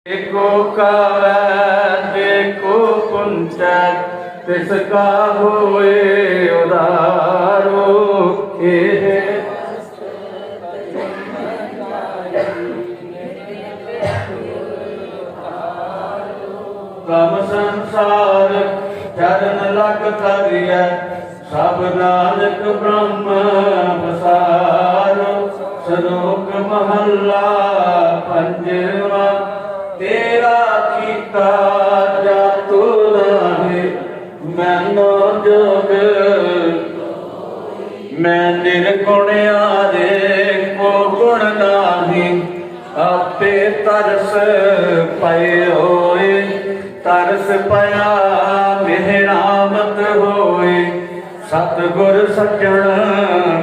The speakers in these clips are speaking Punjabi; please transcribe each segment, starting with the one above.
एको कावै एको कुंचै तिसका होए उदारो कम संसार चरण लग करिय सब नानक ब्रह्म बसारो श्लोक महला पंजवा तेरा कीता जातु नाहि मैनो जोग मैं निर्गुण आरे को गुण नाही आपे तरस पाए होए तरस पाया मेहरामत होए सतगुर सज्जन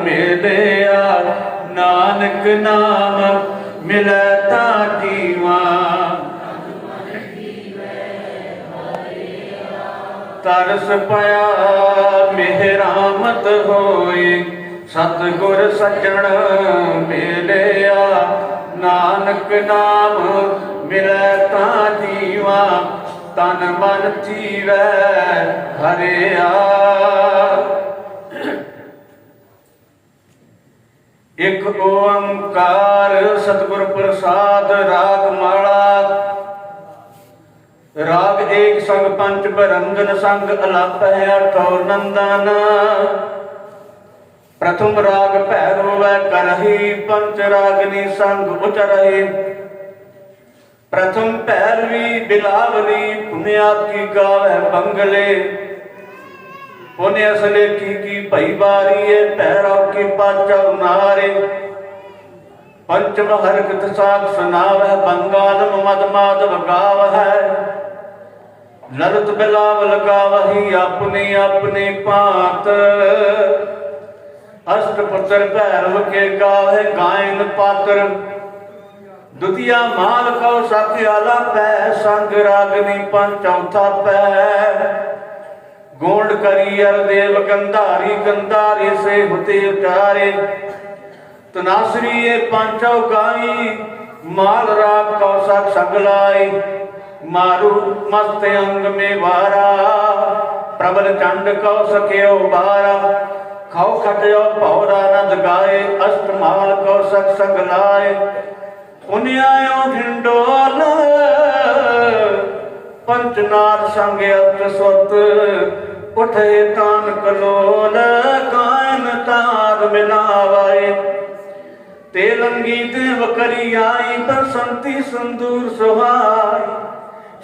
मिलया नानक नाम मिलै ता जीवा तरस पाया मेहरामत होए सतगुर सज्जन मिलया नानक नाम मिलै ता जीवा तन मन जीवै हरिया। एक ओंकार सतगुर प्रसाद राग माला राग एक संग पंच बरंगन संग अलप है अठौर नंदन। प्रथम राग भैरव करही पंच रागनी संग उचरही प्रथम भैरवी बिलावली पुण्या की गावै बंगले पुण्य असले की भई बारी है भैरव की पाचव नारे पंचम हरकत साख सुनाव है बंगालम मद माधव गाव है ललित बिलावल गावही अपनी अपनी पात अष्टपुत्र भैरव के गावे गायन पात्र द्वितीय माल कौ साख्याला पै संग रागनी पंचौथा पै गोंड करियर देव गंधारी गंधारी से होते उचारे तनासरी ये पांचौ गाई माल राग कौशक संगलाई मारू मस्त अंग में वारा प्रबल चंड कौशक्यो बारा खाओ खटयो पौरा नद गाए अष्टमाल कौशक संगलाए पुण्यायो भिंडोल पंचनाथ संग अष्ट सुत उठे तान कलोल गायन तार मिलावाए तेलंगी देव करी आई बसंती संदूर सुहाई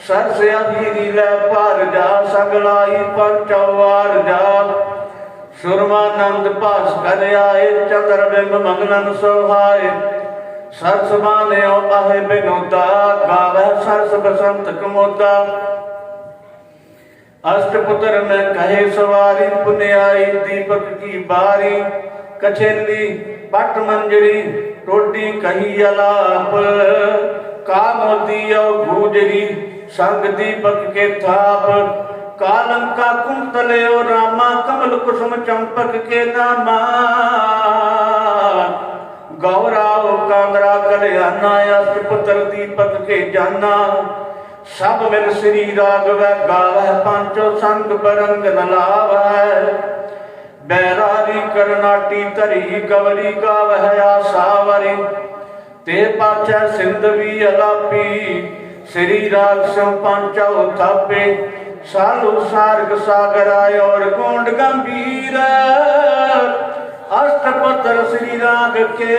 सर से अधीरी लै पार जा सगलाई पंचवार जा सुरमानंद पास कर आए चंद्र बिंब मंगलन सोहाए सरस माने आहे बिनोदा गावे सरस बसंत कमोदा अष्टपुत्र में कहे सवारी पुण्याई दीपक की बारी कछेली पट मंजरी टोडी कही अलाप का मोदी गुजरी संग दीपक के थाप कालंका कुंतले रामा कमल कुसुम चंपक के नामा गौराव कांगरा कल्याणा अष्टपुत्र दीपक के जाना सब मिल श्री राघव गावै पांचो संग बरंग नलावै बैरारी करनाटी तरी गवरी गावै आसावरी ते पाछै सिंधवी अलापी श्री राग सो पांचो थापे सालू सार्ग सागर आय और गोंड गंभीर अष्टपत्र श्री राग के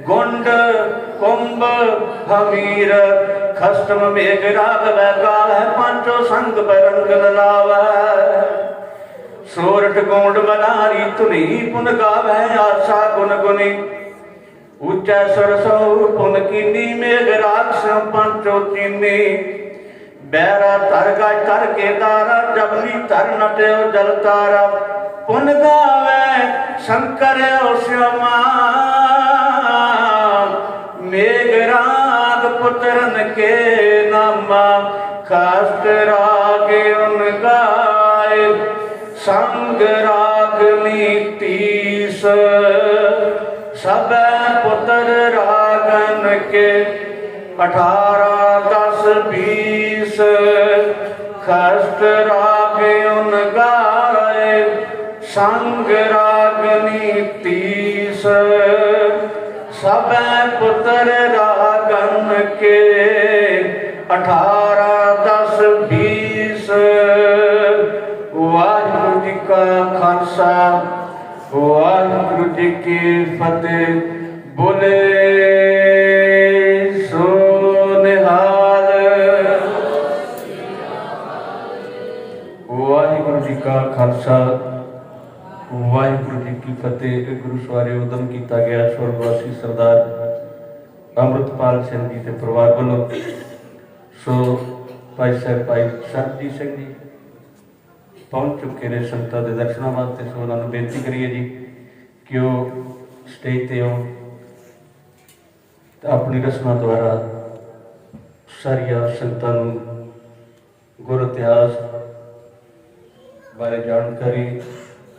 गुंड कुंभ हमीर खष्टम मेघ राघव गावै पांचो संग बरंग लावै सोरठ गोंड मनारी तुनी पुन गावै आशा गुन गुनी ऊंचा सरसो पुन कीनी मेघ राग से पांचो चीनी बैरा तर गाय तर के दारा जबली तर नट्यो जल तारा पुन गावै शंकर श्यामा मेघराग पुत्रन के नामा खास्त राग उन गाय संग राग नीतीस सब पुत्र रागन के 18 10 20 खस्ट राग उन गाए संग रागनी 30 सब पुत्र रागन के 18 10 20 वाहिगुरु जी का खालसा वाहिगुरु जी की फतेह। बोले सो निहाल। वाहिगुरु जी का खालसा वाहिगुरु जी की फतेह। गुरु सवारे उदम किया गया स्वर्गवासी सरदार अमृतपाल सिंह जी के परिवार वालों। सो भाई साहब भाई सरबजीत सिंह जी पहुँच चुके ने संगतां दे दर्शनां वास्ते। सो उन्होंने बेनती करिए जी कि वो स्टेज ते आउण अपनी रस्मां द्वारा सारिया संगतां नूं गुर इतिहास बारे जानकारी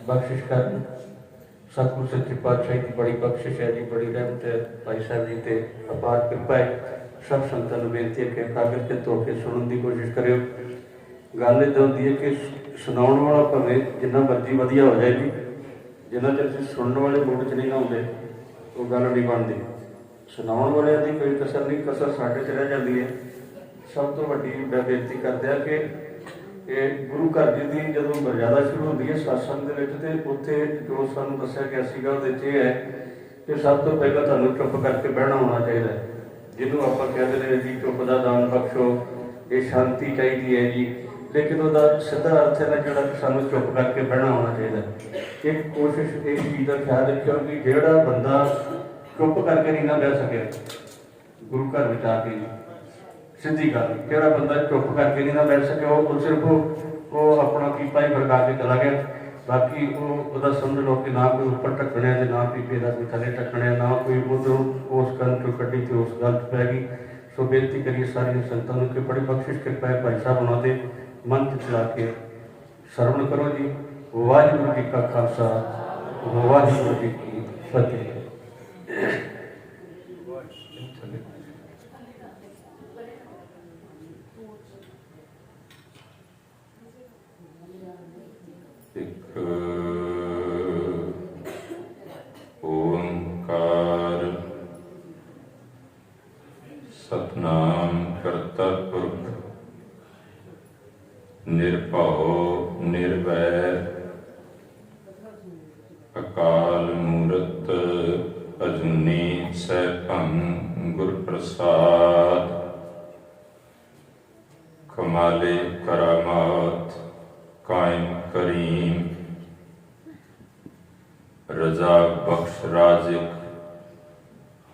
बख्शिश करन। सतगुरु सच्चे पातशाही की बड़ी बख्शिश है जी, बड़ी रहमत है भाई साहब जी ते अपार कृपा है। सब संगतां नूं बेनती है कि एकाग्र चित्त होकर सुनने की कोशिश करियो। गल इदां होंदी है कि सुनाउण वाला भावें जिन्ना मर्जी वधिया हो जाए जी, जिन्ना चਿਰ ਅਸੀਂ सुनने वाले मूड च नहीं आउंदे वो गल नहीं बनती। सुनाउण वालिਆਂ ਦੀ कोई कसर नहीं, कसर साडे च रह जाती है। सब तो वड्डी मैं बेनती करदा कि गुरु घर जी की जो मर्यादा शुरू होती है सत्संग के उत्थे जो सानू दस्या गया सीगा उहदे च यह है कि सब तो पहला तुहानू चुप करके बहना होना चाहिए। जिन्हों आप कहते हैं जी चुप का दान बख्शो, ये शांति चाहिए है जी, लेकिन वह सीधा अर्थ है ना जोड़ा सानू चुप करके बहना होना चाहिए। एक कोशिश इस चीज़ का ख्याल रखियो कि जोड़ा बंदा चुप करके नहीं ना बह सके गुरु घर में आके, सीधी गल जोड़ा बंदा चुप करके नहीं ना बैठ सके वो सिर्फ वो अपना पीपा ही फड़का के चला गया। बाकी वो समझ लो कि ना कोई उपर ढकने ना पीपे का कोई थले ढकने ना कोई उधरों उस गल चो कड्डी तो उस गल पै गई। सो बेनती करिए सारिया संगतां कि बड़ी बख्शिश कृपा है भाई साहब उन्होंने मन चला के सरवण करो जी। वाहिगुरु जी का खालसा वाहिगुरु जी की फतेह। ओंकार सतनाम करता पुरख निर्भव निर्वैर अकाल मूरत अजूनी सैभं गुर प्रसाद। कमाले करामात कायम करीम रजा बख्श राजिक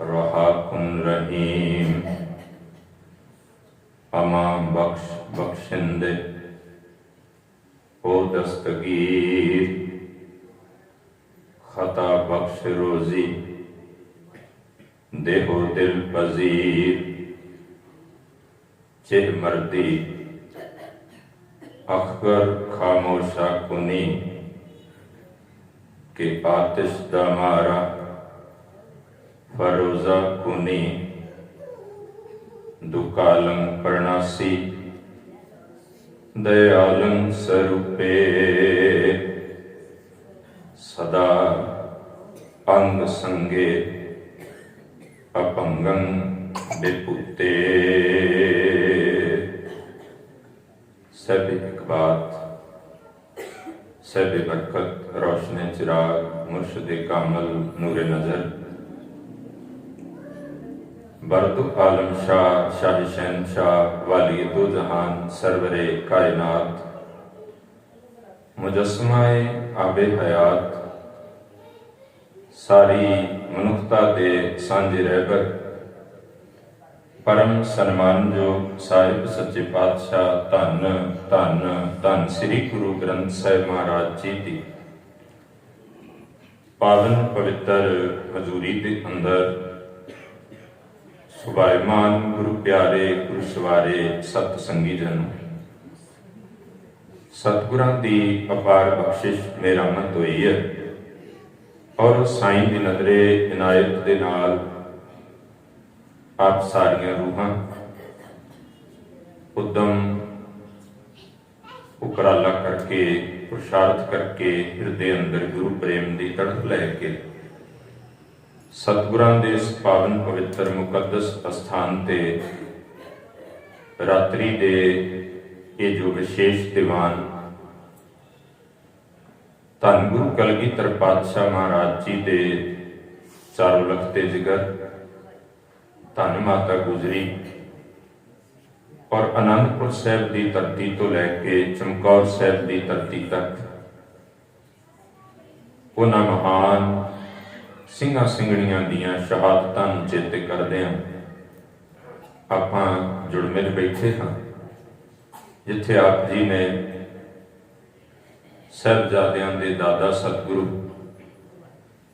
रहा कुन रहीम। अमा बख्श बख्शिंदे ओ दस्तगीर खता बख्श रोजी देहो दिल पजीर। चिह मर्दी अखबर खामोशा कुनी के आतिश दामारा फरोजा कुनी। दुकालम परनासी दयालम स्वरूपे सदा अंग संगे अपंगं बेपुते। सब एक बात सब बरकत रोशने चिराग मुर्शद कामल नूरे नजर बर्द आलम शाह शाही शहनशाह वाली दो जहान सरवरे कायनात मुजस्समाए आबे हयात सारी मनुखता दे सांझे रहबर परम सन्मान जो साहिब सच्चे पातशाह धन धन धन श्री गुरु ग्रंथ साहिब महाराज जी की पावन पवित्र हजूरी के अंदर सुभायमान गुरु प्यारे गुरु सवारे सत संगी जन सतगुरां दी अपार बख्शिश मेरामत हुई है और साईं दी नजरे इनायत दे नाल ਆਪ ਸਾਰੀਆਂ ਰੂਹਾਂ ਉਦਮ ਉਪਰਾਲਾ ਕਰਕੇ ਪੁਰਸ਼ਾਰਥ ਕਰਕੇ ਹਿਰਦੇ ਅੰਦਰ ਗੁਰੂ ਪ੍ਰੇਮ ਦੀ ਤੜਫ ਲੈ ਕੇ ਸਤਿਗੁਰਾਂ ਦੇ ਇਸ ਪਾਵਨ ਪਵਿੱਤਰ ਮੁਕੱਦਸ ਅਸਥਾਨ ਤੇ ਰਾਤਰੀ ਦੇ ਇਹ ਜੋ ਵਿਸ਼ੇਸ਼ ਦੀਵਾਨ ਧੰਨ ਗੁਰੂ ਕਲਗੀਧਰ ਪਾਤਸ਼ਾਹ ਮਹਾਰਾਜ ਜੀ ਦੇ ਚਾਰੋਂ ਲਖਤੇ ਜਿਗਰ, ਧੰਨ ਮਾਤਾ ਗੁਜਰੀ ਔਰ ਅਨੰਦਪੁਰ ਸਾਹਿਬ ਦੀ ਧਰਤੀ ਤੋਂ ਲੈ ਕੇ ਚਮਕੌਰ ਸਾਹਿਬ ਦੀ ਧਰਤੀ ਤੱਕ ਉਹਨਾਂ ਮਹਾਨ ਸਿੰਘਾਂ ਸਿੰਘਣੀਆਂ ਦੀਆਂ ਸ਼ਹਾਦਤਾਂ ਨੂੰ ਚੇਤੇ ਕਰਦੇ ਹਾਂ ਆਪਾਂ ਜੁੜ ਮਿਲ ਬੈਠੇ ਹਾਂ, ਜਿੱਥੇ ਆਪ ਜੀ ਨੇ ਸਾਹਿਬਜ਼ਾਦਿਆਂ ਦੇ ਦਾਦਾ ਸਤਿਗੁਰੂ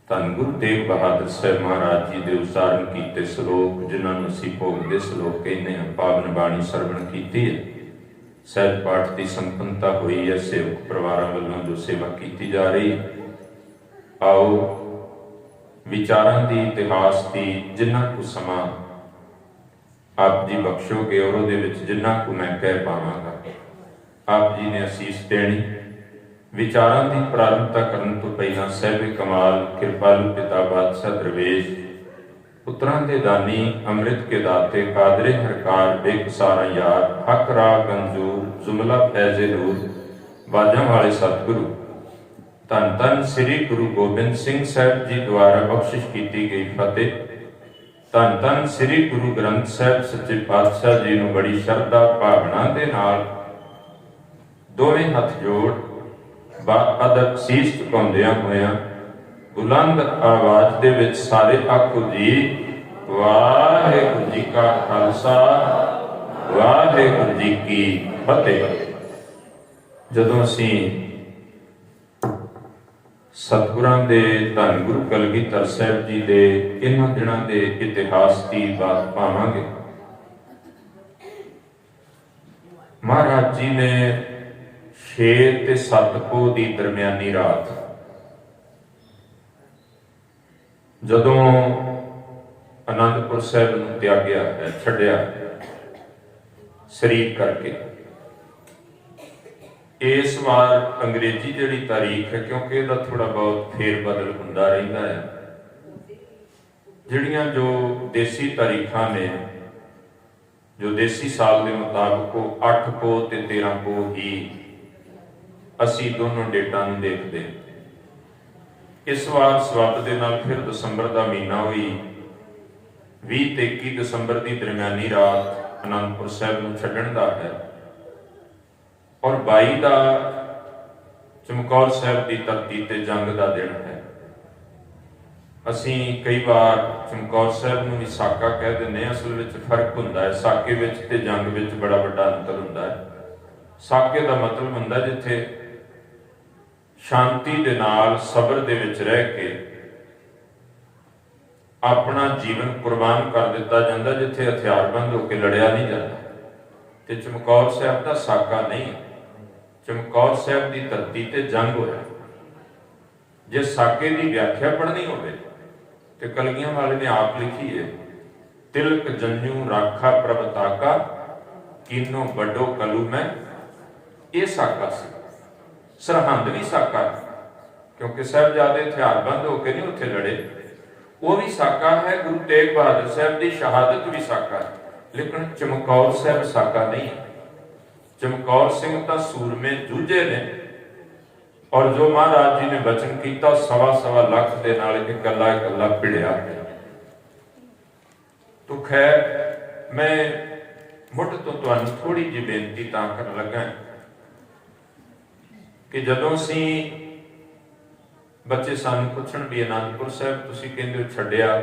ਧੰਨ ਗੁਰੂ ਤੇਗ ਬਹਾਦਰ ਸਾਹਿਬ ਮਹਾਰਾਜ ਜੀ ਦੇ ਉਚਾਰਨ ਕੀਤੇ ਸ਼ਲੋਕ, ਜਿਨ੍ਹਾਂ ਨੂੰ ਅਸੀਂ ਭੋਗ ਦੇ ਸ਼ਲੋਕ ਕਹਿੰਦੇ ਹਾਂ, ਪਾਵਨ ਬਾਣੀ ਸਰਵਣ ਕੀਤੀ ਹੈ। ਸਹਿਜ ਪਾਠ ਦੀ ਸੰਪੰਨਤਾ ਹੋਈ ਹੈ, ਸੇਵਕ ਪਰਿਵਾਰਾਂ ਵੱਲੋਂ ਜੋ ਸੇਵਾ ਕੀਤੀ ਜਾ ਰਹੀ। ਆਓ ਵਿਚਾਰਾਂ ਦੀ, ਇਤਿਹਾਸ ਦੀ ਜਿੰਨਾ ਕੁ ਸਮਾਂ ਆਪ ਜੀ ਬਖਸ਼ੋਗੇ ਔਰ ਉਹਦੇ ਵਿੱਚ ਜਿੰਨਾ ਕੁ ਮੈਂ ਕਹਿ ਪਾਵਾਂਗਾ, ਆਪ ਜੀ ਨੇ ਅਸੀਸ ਦੇਣੀ। ਵਿਚਾਰਾਂ ਦੀ ਪ੍ਰਾਰੰਭਤਾ ਕਰਨ ਤੋਂ ਪਹਿਲਾਂ ਸਾਹਿਬ ਕਮਾਲ ਕਿਰਪਾਲੂ ਪਿਤਾ ਬਾਦਸ਼ਾਹ ਦਰਵੇਸ਼, ਪੁੱਤਰਾਂ ਦੇ ਦਾਨੀ, ਅੰਮ੍ਰਿਤ ਕੇ ਦਾਤੇ, ਕਾਦਰੇ ਹਰਕਾਰ, ਬੇਕਸਾਰਾ ਯਾਰ, ਹੱਕ ਰਾਹ ਗੰਜੂਰ, ਜੁਮਲਾ ਫੈਜ਼ੇ ਨੂਰ, ਬਾਜਾਂ ਵਾਲੇ ਸਤਿਗੁਰੂ ਧੰਨ ਧੰਨ ਸ੍ਰੀ ਗੁਰੂ ਗੋਬਿੰਦ ਸਿੰਘ ਸਾਹਿਬ ਜੀ ਦੁਆਰਾ ਬਖਸ਼ਿਸ਼ ਕੀਤੀ ਗਈ ਫਤਿਹ, ਧੰਨ ਧੰਨ ਸ੍ਰੀ ਗੁਰੂ ਗ੍ਰੰਥ ਸਾਹਿਬ ਸੱਚੇ ਪਾਤਸ਼ਾਹ ਜੀ ਨੂੰ ਬੜੀ ਸ਼ਰਧਾ ਭਾਵਨਾ ਦੇ ਨਾਲ ਦੋਵੇਂ ਹੱਥ ਜੋੜ ਬਾਅਦ ਸੀਸ ਝੁਕਾਉਂਦਿਆਂ ਹੋਇਆਂ ਬੁਲੰਦ ਆਵਾਜ਼ ਦੇ ਵਿੱਚ ਸਾਰੇ ਆਖੋ ਜੀ, ਵਾਹਿਗੁਰੂ ਜੀ ਕਾ ਖਾਲਸਾ, ਵਾਹਿਗੁਰੂ ਜੀ ਕੀ ਫਤਿਹ। ਜਦੋਂ ਅਸੀਂ ਸਤਿਗੁਰਾਂ ਦੇ ਧੰਨ ਗੁਰੂ ਕਲਗੀਧਰ ਸਾਹਿਬ ਜੀ ਦੇ ਇਹਨਾਂ ਦਿਨਾਂ ਦੇ ਇਤਿਹਾਸ ਦੀ ਬਾਤ ਪਾਵਾਂਗੇ। ਮਹਾਰਾਜ ਜੀ ਨੇ 6 ਤੇ 7 ਪੋਹ ਦੀ ਦਰਮਿਆਨੀ ਰਾਤ ਜਦੋਂ ਅਨੰਦਪੁਰ ਸਾਹਿਬ ਨੂੰ ਤਿਆਗਿਆ ਹੈ, ਛੱਡਿਆ ਸਰੀਰ ਕਰਕੇ, ਇਸ ਵਾਰ ਅੰਗਰੇਜ਼ੀ ਜਿਹੜੀ ਤਾਰੀਖ ਹੈ, ਕਿਉਂਕਿ ਇਹਦਾ ਥੋੜਾ ਬਹੁਤ ਫੇਰ ਬਦਲ ਹੁੰਦਾ ਰਹਿੰਦਾ ਹੈ, ਜਿਹੜੀਆਂ ਜੋ ਦੇਸੀ ਤਾਰੀਖਾਂ ਨੇ, ਜੋ ਦੇਸੀ ਸਾਲ ਦੇ ਮੁਤਾਬਕ ਉਹ 8 ਪੋਹ ਤੇ 13 ਪੋਹ ਹੀ ਅਸੀਂ ਦੋਨੋਂ ਡੇਟਾਂ ਨੂੰ ਦੇਖਦੇ। ਇਸ ਵਾਰ ਸਬੱਬ ਦੇ ਨਾਲ ਫਿਰ ਦਸੰਬਰ ਦਾ ਮਹੀਨਾ ਹੋਈ 20 ਤੇ 21 ਦਸੰਬਰ ਦੀ ਦਰਮਿਆਨੀ ਰਾਤ ਅਨੰਦਪੁਰ ਸਾਹਿਬ ਨੂੰ ਛੱਡਣ ਦਾ ਹੈ ਔਰ 22 ਦਾ ਚਮਕੌਰ ਸਾਹਿਬ ਦੀ ਧਰਤੀ ਤੇ ਜੰਗ ਦਾ ਦਿਨ ਹੈ। ਅਸੀਂ ਕਈ ਵਾਰ ਚਮਕੌਰ ਸਾਹਿਬ ਨੂੰ ਵੀ ਸਾਕਾ ਕਹਿ ਦਿੰਦੇ ਹਾਂ, ਅਸਲ ਵਿੱਚ ਫਰਕ ਹੁੰਦਾ ਹੈ। ਸਾਕੇ ਵਿੱਚ ਤੇ ਜੰਗ ਵਿੱਚ ਬੜਾ ਵੱਡਾ ਅੰਤਰ ਹੁੰਦਾ ਹੈ। ਸਾਕੇ ਦਾ ਮਤਲਬ ਹੁੰਦਾ ਜਿੱਥੇ ਸ਼ਾਂਤੀ ਦੇ ਨਾਲ, ਸਬਰ ਦੇ ਵਿੱਚ ਰਹਿ ਕੇ ਆਪਣਾ ਜੀਵਨ ਕੁਰਬਾਨ ਕਰ ਦਿੱਤਾ ਜਾਂਦਾ, ਜਿੱਥੇ ਹਥਿਆਰਬੰਦ ਹੋ ਕੇ ਲੜਿਆ ਨਹੀਂ ਜਾਂਦਾ। ਤੇ ਚਮਕੌਰ ਸਾਹਿਬ ਦਾ ਸਾਕਾ ਨਹੀਂ, ਚਮਕੌਰ ਸਾਹਿਬ ਦੀ ਧਰਤੀ ਤੇ ਜੰਗ ਹੋਇਆ। ਜੇ ਸਾਕੇ ਦੀ ਵਿਆਖਿਆ ਪੜ੍ਹਨੀ ਹੋਵੇ ਤੇ ਕਲਗੀਆਂ ਵਾਲੇ ਨੇ ਆਪ ਲਿਖੀ ਹੈ, ਤਿਲਕ ਜੰਜੂ ਰਾਖਾ ਪ੍ਰਭ ਤਾਕਾ, ਕੀਨੋ ਵੱਡੋ ਕਲੂ ਮੈਂ। ਇਹ ਸਾਕਾ ਸੀ। ਸਰਹੰਦ ਵੀ ਸਾਕਾ, ਕਿਉਂਕਿ ਸਾਹਿਬਜ਼ਾਦੇ ਹਥਿਆਰਬੰਦ ਹੋ ਕੇ ਨਹੀਂ ਉੱਥੇ ਲੜੇ, ਉਹ ਵੀ ਸਾਕਾ ਹੈ। ਗੁਰੂ ਤੇਗ ਬਹਾਦਰ ਸਾਹਿਬ ਦੀ ਸ਼ਹਾਦਤ ਵੀ ਸਾਕਾ ਹੈ, ਲੇਕਿਨ ਚਮਕੌਰ ਸਾਹਿਬ ਸਾਕਾ ਨਹੀਂ ਹੈ। ਚਮਕੌਰ ਸਿੰਘ ਤਾਂ ਸੂਰਮੇ ਜੂਝੇ ਨੇ ਔਰ ਜੋ ਮਹਾਰਾਜ ਜੀ ਨੇ ਬਚਨ ਕੀਤਾ, 1.25 ਲੱਖ ਦੇ ਨਾਲ ਇਕੱਲਾ ਇਕੱਲਾ ਭਿੜਿਆ। ਤੋ ਖੈਰ, ਮੈਂ ਮੁੱਢ ਤੋਂ ਤੁਹਾਨੂੰ ਥੋੜੀ ਜਿਹੀ ਬੇਨਤੀ ਤਾਂ ਕਰਨ ਲੱਗਾ ਕਿ ਜਦੋਂ ਅਸੀਂ ਬੱਚੇ ਸਾਨੂੰ ਪੁੱਛਣ ਵੀ ਅਨੰਦਪੁਰ ਸਾਹਿਬ ਤੁਸੀਂ ਕਹਿੰਦੇ ਹੋ ਛੱਡਿਆ,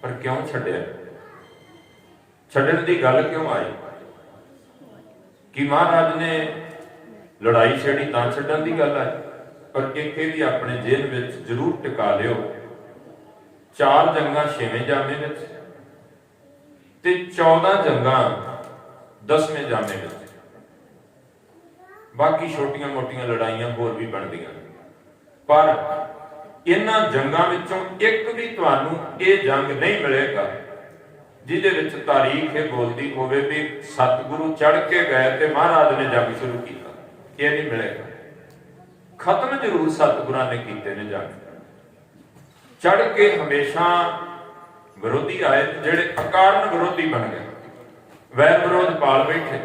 ਪਰ ਕਿਉਂ ਛੱਡਿਆ? ਛੱਡਣ ਦੀ ਗੱਲ ਕਿਉਂ ਆਈ? ਕਿ ਮਹਾਰਾਜ ਨੇ ਲੜਾਈ ਛੇੜੀ ਤਾਂ ਛੱਡਣ ਦੀ ਗੱਲ ਆਈ? ਪਰ ਇੱਕ ਇਹ ਵੀ ਆਪਣੇ ਜੇਲ੍ਹ ਵਿੱਚ ਜ਼ਰੂਰ ਟਿਕਾ ਲਿਓ, 4 ਜੰਗਾਂ 6ਵੇਂ ਜਾਮੇ ਵਿੱਚ ਤੇ 14 ਜੰਗਾਂ 10ਵੇਂ ਜਾਮੇ ਵਿੱਚ। ਬਾਕੀ ਛੋਟੀਆਂ ਮੋਟੀਆਂ ਲੜਾਈਆਂ ਹੋਰ ਵੀ ਬਣਦੀਆਂ, ਪਰ ਇਹਨਾਂ ਜੰਗਾਂ ਵਿੱਚੋਂ ਇੱਕ ਵੀ ਤੁਹਾਨੂੰ ਇਹ ਜੰਗ ਨਹੀਂ ਮਿਲੇਗਾ ਜਿਹਦੇ ਵਿੱਚ ਤਾਰੀਖ ਇਹ ਬੋਲਦੀ ਹੋਵੇ ਵੀ ਸਤਿਗੁਰੂ ਚੜ ਕੇ ਗਏ ਤੇ ਮਹਾਰਾਜ ਨੇ ਜੰਗ ਸ਼ੁਰੂ ਕੀਤਾ, ਇਹ ਨਹੀਂ ਮਿਲੇਗਾ। ਖਤਮ ਜ਼ਰੂਰ ਸਤਿਗੁਰਾਂ ਨੇ ਕੀਤੇ ਨੇ ਜੰਗ, ਚੜ ਕੇ ਹਮੇਸ਼ਾ ਵਿਰੋਧੀ ਆਏ ਜਿਹੜੇ ਅਕਾਰਨ ਵਿਰੋਧੀ ਬਣ ਗਏ, ਵੈਰ ਵਿਰੋਧ ਪਾਲ ਬੈਠੇ।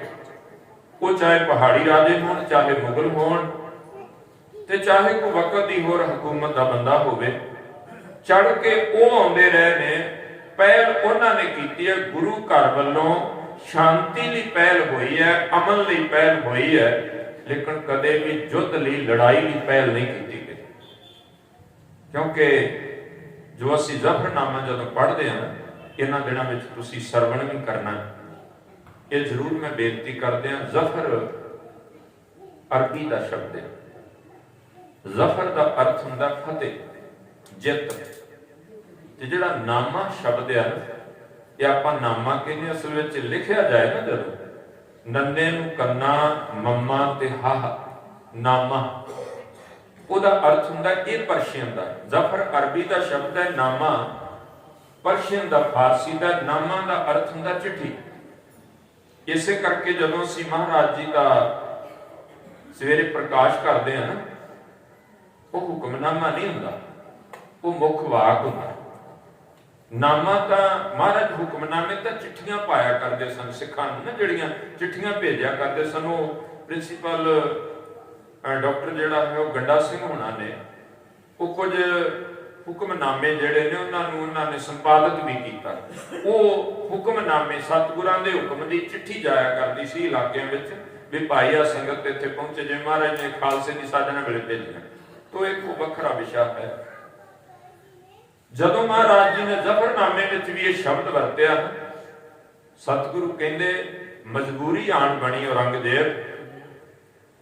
ਉਹ ਚਾਹੇ ਪਹਾੜੀ ਰਾਜੇ ਹੋਣ, ਚਾਹੇ ਮੁਗਲ ਹੋਣ, ਤੇ ਚਾਹੇ ਕੋਈ ਵਕਤ ਦੀ ਹੋਰ ਹਕੂਮਤ ਦਾ ਬੰਦਾ ਹੋਵੇ, ਚੜ ਕੇ ਉਹ ਆਉਂਦੇ ਰਹੇ ਨੇ। ਪਹਿਲ ਉਹਨਾਂ ਨੇ ਕੀਤੀ ਹੈ, ਗੁਰੂ ਘਰ ਵੱਲੋਂ ਸ਼ਾਂਤੀ ਲਈ ਪਹਿਲ ਹੋਈ ਹੈ, ਅਮਨ ਲਈ ਪਹਿਲ ਹੋਈ ਹੈ, ਲੇਕਿਨ ਕਦੇ ਵੀ ਯੁੱਧ ਲਈ, ਲੜਾਈ ਲਈ ਪਹਿਲ ਨਹੀਂ ਕੀਤੀ ਗਈ। ਕਿਉਂਕਿ ਜੋ ਅਸੀਂ ਜ਼ਫਰਨਾਮਾ ਜਦੋਂ ਪੜ੍ਹਦੇ ਹਾਂ, ਇਹਨਾਂ ਦਿਨਾਂ ਵਿੱਚ ਤੁਸੀਂ ਸਰਵਣ ਵੀ ਕਰਨਾ, ਇਹ ਜ਼ਰੂਰ ਮੈਂ ਬੇਨਤੀ ਕਰਦੇ ਹਾਂ। ਜ਼ਫਰ ਅਰਬੀ ਦਾ ਸ਼ਬਦ ਹੈ। ਜ਼ਫਰ ਦਾ ਅਰਥ ਹੁੰਦਾ ਫਤਿਹ, ਜਿੱਤ। ਤੇ ਜਿਹੜਾ ਨਾਮਾ ਸ਼ਬਦ ਹੈ, ਇਹ ਆਪਾਂ ਨਾਮਾ ਕਹਿੰਦੇ, ਅਸਲ ਵਿੱਚ ਲਿਖਿਆ ਜਾਏ ਨਾ ਜਦੋਂ, ਨੰਨੇ ਨੂੰ ਕੰਨਾ, ਮੰਮਾ ਤੇ ਹਾਹ, ਨਾਮਾ, ਉਹਦਾ ਅਰਥ ਹੁੰਦਾ ਇਹ ਪਰਸ਼ੀਅਨ ਦਾ। ਜ਼ਫਰ ਅਰਬੀ ਦਾ ਸ਼ਬਦ ਹੈ, ਨਾਮਾ ਪਰਸ਼ੀਅਨ ਦਾ, ਫਾਰਸੀ ਦਾ। ਨਾਮਾ ਦਾ ਅਰਥ ਹੁੰਦਾ ਚਿੱਠੀ। ਇਸੇ ਕਰਕੇ ਜਦੋਂ ਅਸੀਂ ਮਹਾਰਾਜ ਜੀ ਦਾ ਸਵੇਰੇ ਪ੍ਰਕਾਸ਼ ਕਰਦੇ ਹਾਂ ਨਾ, ਉਹ ਹੁਕਮਨਾਮਾ ਨਹੀਂ ਹੁੰਦਾ, ਉਹ ਮੁੱਖ ਵਾਕ ਹੁੰਦਾ। ਨਾਮਾ ਤਾਂ ਮਹਾਰਾਜ ਹੁਕਮਨਾਮੇ ਤਾਂ ਚਿੱਠੀਆਂ ਪਾਇਆ ਕਰਦੇ ਸਨ ਸਿੱਖਾਂ ਨੂੰ ਨਾ, ਜਿਹੜੀਆਂ ਚਿੱਠੀਆਂ ਭੇਜਿਆ ਕਰਦੇ ਸਨ। ਉਹ ਪ੍ਰਿੰਸੀਪਲ ਡਾਕਟਰ ਜਿਹੜਾ ਹੈ ਉਹ ਗੰਡਾ ਸਿੰਘ ਹੋਣਾ ਨੇ, ਉਹ ਕੁਝ ਹੁਕਮਨਾਮੇ ਜਿਹੜੇ ਨੇ ਉਹਨਾਂ ਨੇ ਸੰਪਾਦਿਤ ਵੀ ਕੀਤਾ। ਉਹ ਹੁਕਮਨਾਮੇ ਸਤਿਗੁਰਾਂ ਦੇ ਹੁਕਮ ਦੀ ਚਿੱਠੀ ਜਾਇਆ ਕਰਦੀ ਸੀ ਇਲਾਕਿਆਂ ਵਿੱਚ, ਵੀ ਭਾਈ ਆ ਸੰਗਤ ਇੱਥੇ ਪਹੁੰਚੇ, ਜੇ ਮਹਾਰਾਜ ਨੇ ਖਾਲਸੇ ਦੀ ਸਾਜਨਾ ਵੇਲੇ ਭੇਜੀਆਂ। ਤੋਂ ਇੱਕ ਵੱਖਰਾ ਵਿਸ਼ਾ ਹੈ। ਜਦੋਂ ਮਹਾਰਾਜ ਜੀ ਨੇ ਜ਼ਫਰਨਾਮੇ ਵਿੱਚ ਵੀ ਇਹ ਸ਼ਬਦ ਵਰਤਿਆ, ਸਤਿਗੁਰੂ ਕਹਿੰਦੇ ਮਜਬੂਰੀ ਆਣ ਬਣੀ ਔਰੰਗਜ਼ੇਬ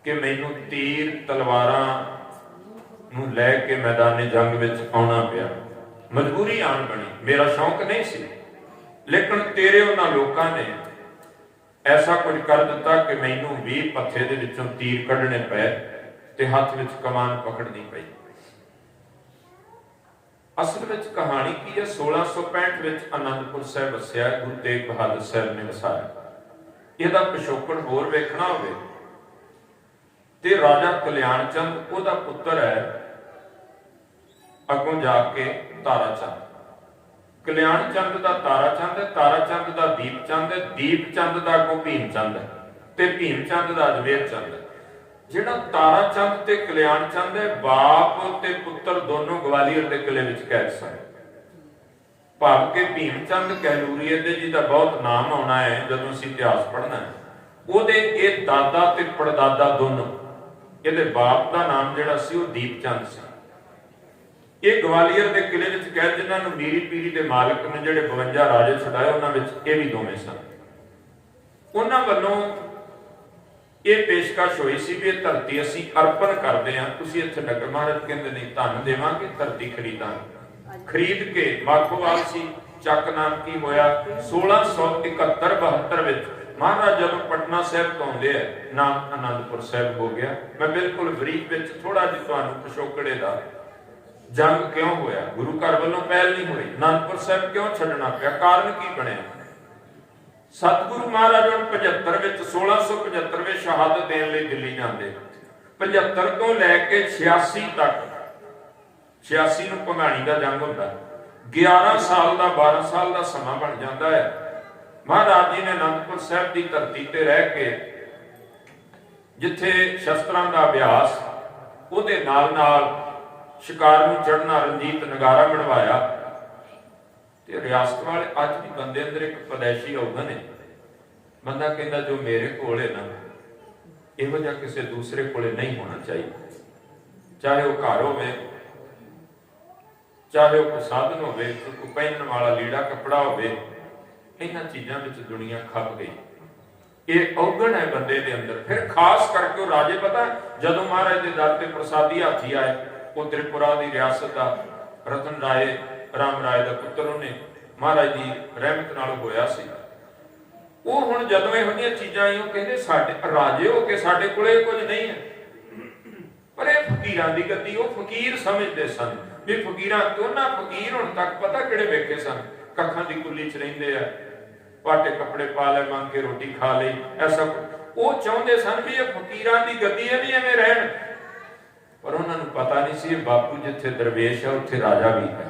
ਕਿ ਮੈਨੂੰ ਤੀਰ ਤਲਵਾਰਾਂ ਨੂੰ ਲੈ ਕੇ ਮੈਦਾਨੇ ਜੰਗ ਵਿੱਚ ਆਉਣਾ ਪਿਆ। ਮਜਬੂਰੀ ਆਣ ਬਣੀ, ਮੇਰਾ ਸ਼ੌਂਕ ਨਹੀਂ ਸੀ, ਲੇਕਿਨ ਤੇਰੇ ਉਹਨਾਂ ਲੋਕਾਂ ਨੇ ਐਸਾ ਕੁਝ ਕਰ ਦਿੱਤਾ ਕਿ ਮੈਨੂੰ 20 ਪੱਥੇ ਦੇ ਵਿੱਚੋਂ ਤੀਰ ਕੱਢਣੇ ਪਏ ਤੇ ਹੱਥ ਵਿੱਚ ਕਮਾਨ ਪਕੜਨੀ ਪਈ। ਅਸਲ ਵਿੱਚ ਕਹਾਣੀ ਕੀ ਹੈ? 1665 ਵਿੱਚ ਅਨੰਦਪੁਰ ਸਾਹਿਬ ਵਸਿਆ, ਗੁਰੂ ਤੇਗ ਬਹਾਦਰ ਸਾਹਿਬ ਨੇ ਵਸਾਇਆ। ਇਹਦਾ ਪਿਛੋਕੜ ਹੋਰ ਵੇਖਣਾ ਹੋਵੇ ਤੇ ਰਾਜਾ ਕਲਿਆਣ ਚੰਦ, ਉਹਦਾ ਪੁੱਤਰ ਹੈ ਅੱਗੋਂ ਜਾ ਕੇ ਤਾਰਾ ਚੰਦ। ਕਲਿਆਣ ਚੰਦ ਦਾ ਤਾਰਾ ਚੰਦ ਹੈ, ਤਾਰਾ ਚੰਦ ਦਾ ਦੀਪ ਚੰਦ ਹੈ, ਦੀਪ ਚੰਦ ਦਾ ਅੱਗੋਂ ਭੀਮ ਚੰਦ ਹੈ, ਤੇ ਭੀਮ ਚੰਦ ਦਾ ਅਜਮੇਰ ਚੰਦ ਹੈ। ਜਿਹੜਾ ਤਾਰਾ ਚੰਦ ਤੇ ਕਲਿਆਣ ਚੰਦ ਹੈ, ਬਾਪ ਤੇ ਪੁੱਤਰ ਦੋਨੋਂ ਗਵਾਲੀਅਰ ਦੇ ਕਿਲੇ ਵਿੱਚ ਕੈਦ ਸਨ। ਭਾਵ ਕਿ ਭੀਮ ਚੰਦ ਕਹਿਲੂਰੀਏ ਦੇ ਜੀ ਦਾ ਬਹੁਤ ਨਾਮ ਆਉਣਾ ਹੈ ਜਦੋਂ ਅਸੀਂ ਇਤਿਹਾਸ ਪੜ੍ਹਨਾ ਹੈ। ਉਹਦੇ ਇਹ ਦਾਦਾ ਤੇ ਪੜਦਾਦਾ ਦੋਨੋਂ, ਇਹਦੇ ਬਾਪ ਦਾ ਨਾਮ ਜਿਹੜਾ ਸੀ ਉਹ ਦੀਪ ਚੰਦ ਸੀ। ਇਹ ਗਵਾਲੀਅਰ ਦੇ ਕਿਲੇ ਵਿੱਚ ਕੈਦ, ਜਿਨ੍ਹਾਂ ਨੂੰ ਮੀਰੀ ਪੀਰੀ ਦੇ ਮਾਲਕ ਨੇ ਜਿਹੜੇ 52 ਰਾਜੇ ਛੁਡਾਏ, ਉਹਨਾਂ ਵਿੱਚ ਇਹ ਵੀ ਦੋਵੇਂ ਸਨ। ਉਹਨਾਂ ਵੱਲੋਂ ਇਹ ਪੇਸ਼ਕਸ਼ ਹੋਈ ਸੀ ਵੀ ਇਹ ਧਰਤੀ ਅਸੀਂ ਅਰਪਣ ਕਰਦੇ ਹਾਂ, ਤੁਸੀਂ ਇੱਥੇ ਨਗਰ। ਮਹਾਰਾਜ ਕਹਿੰਦੇ ਨਹੀਂ, ਧਨ ਦੇਵਾਂਗੇ, ਧਰਤੀ ਖਰੀਦਾਂਗੇ। ਖਰੀਦ ਕੇ ਮਾਖੋਵਾਲ ਸੀ, ਚੱਕ ਨਾਮ ਕੀ ਹੋਇਆ 1671-72 ਵਿੱਚ ਮਹਾਰਾਜ ਜਦੋਂ ਪਟਨਾ ਸਾਹਿਬ ਤੋਂ ਆਉਂਦੇ ਆ, ਨਾਮ ਅਨੰਦਪੁਰ ਸਾਹਿਬ ਹੋ ਗਿਆ। ਮੈਂ ਬਿਲਕੁਲ ਬਰੀਕ ਵਿੱਚ ਥੋੜਾ ਜਿਹਾ ਤੁਹਾਨੂੰ ਪਿਛੋਕੜੇ ਦਾ, ਜੰਗ ਕਿਉਂ ਹੋਇਆ, ਗੁਰੂ ਘਰ ਵੱਲੋਂ ਪਹਿਲ ਨਹੀਂ ਹੋਈ, ਅਨੰਦਪੁਰ ਸਾਹਿਬ ਕਿਉਂ ਛੱਡਣਾ ਪਿਆ, ਕਾਰਨ ਕੀ ਬਣਿਆ। ਸਤਿਗੁਰੂ ਮਹਾਰਾਜ ਹੁਣ 75 ਵਿੱਚ 1675 ਸ਼ਹਾਦਤ ਦੇਣ ਲਈ ਦਿੱਲੀ ਜਾਂਦੇ। 75 ਤੋਂ ਲੈ ਕੇ 86 ਤੱਕ, 86 ਨੂੰ ਭੰਗਾਣੀ ਦਾ ਜੰਗ ਹੁੰਦਾ, 11 ਸਾਲ ਦਾ 12 ਸਾਲ ਦਾ ਸਮਾਂ ਬਣ ਜਾਂਦਾ ਹੈ। ਮਹਾਰਾਜ ਜੀ ਨੇ ਅਨੰਦਪੁਰ ਸਾਹਿਬ ਦੀ ਧਰਤੀ ਤੇ ਰਹਿ ਕੇ, ਜਿੱਥੇ ਸ਼ਸਤਰਾਂ ਦਾ ਅਭਿਆਸ, ਉਹਦੇ ਨਾਲ ਨਾਲ ਸ਼ਿਕਾਰ ਨੂੰ ਚੜ੍ਹਨਾ, ਰਣਜੀਤ ਨਗਾਰਾ ਬਣਵਾਇਆ। ਤੇ ਰਿਆਸਤ ਵਾਲੇ ਅੱਜ ਵੀ ਬੰਦੇ ਅੰਦਰ ਇੱਕ ਪਦੈਸ਼ੀ ਔਗਣ ਹੈ। ਬੰਦਾ ਕਹਿੰਦਾ ਜੋ ਮੇਰੇ ਕੋਲ ਹੈ ਨਾ, ਇਹੋ ਜਿਹਾ ਕਿਸੇ ਦੂਸਰੇ ਕੋਲੇ ਨਹੀਂ ਹੋਣਾ ਚਾਹੀਦਾ। ਚਾਹੇ ਉਹ ਘਰ ਹੋਵੇ, ਚਾਹੇ ਉਹ ਕੋਈ ਸਾਧਨ ਹੋਵੇ, ਕੋਈ ਪਹਿਨਣ ਵਾਲਾ ਲੀੜਾ ਕੱਪੜਾ ਹੋਵੇ, ਇਹਨਾਂ ਚੀਜ਼ਾਂ ਵਿੱਚ ਦੁਨੀਆ ਖੱਪ ਗਈ। ਇਹ ਔਗਣ ਹੈ ਬੰਦੇ ਦੇ ਅੰਦਰ। ਫਿਰ ਖਾਸ ਕਰਕੇ ਉਹ ਰਾਜੇ, ਪਤਾ ਜਦੋਂ ਮਹਾਰਾਜ ਦੇ ਦਰ ਤੇ ਪ੍ਰਸਾਦੀ ਹਾਥੀ ਆਏ, ਉਹ ਤ੍ਰਿਪੁਰਾ ਦੀ ਰਿਆਸਤ ਦਾ ਰਤਨ ਰਾਏ, ਰਾਮ ਰਾਏ ਦਾ ਪੁੱਤਰ, ਉਹਨੇ ਮਹਾਰਾਜ ਦੀ ਰਹਿਮਤ ਨਾਲ ਹੋਇਆ ਸੀ। ਉਹ ਹੁਣ ਜਦੋਂ ਇਹੋ ਜਿਹੀਆਂ ਚੀਜ਼ਾਂ ਆਈਆਂ, ਉਹ ਕਹਿੰਦੇ ਸਾਡੇ ਰਾਜੇ ਹੋ ਕੇ ਸਾਡੇ ਕੋਲੇ ਕੁਝ ਨਹੀਂ ਹੈ। ਪਰ ਇਹ ਫਕੀਰਾਂ ਦੀ ਗੱਦੀ, ਉਹ ਫਕੀਰ ਸਮਝਦੇ ਸਨ ਵੀ ਫਕੀਰਾਂ, ਉਹਨਾਂ ਫਕੀਰ ਹੁਣ ਤੱਕ ਪਤਾ ਕਿਹੜੇ ਵੇਖੇ ਸਨ, ਕੱਖਾਂ ਦੀ ਕੁੱਲੀ ਚ ਰਹਿੰਦੇ ਆ, ਪਾਟੇ ਕੱਪੜੇ ਪਾ ਲੈ, ਮੰਗ ਕੇ ਰੋਟੀ ਖਾ ਲਈ, ਐਸਾ ਉਹ ਚਾਹੁੰਦੇ ਸਨ ਵੀ ਇਹ ਫਕੀਰਾਂ ਦੀ ਗੱਦੀ ਹੈ, ਵੀ ਐਵੇਂ ਰਹਿਣ। ਪਰ ਉਹਨਾਂ ਨੂੰ ਪਤਾ ਨਹੀਂ ਸੀ ਇਹ ਬਾਪੂ ਜਿੱਥੇ ਦਰਵੇਸ਼ ਹੈ ਉੱਥੇ ਰਾਜਾ ਵੀ ਹੈ,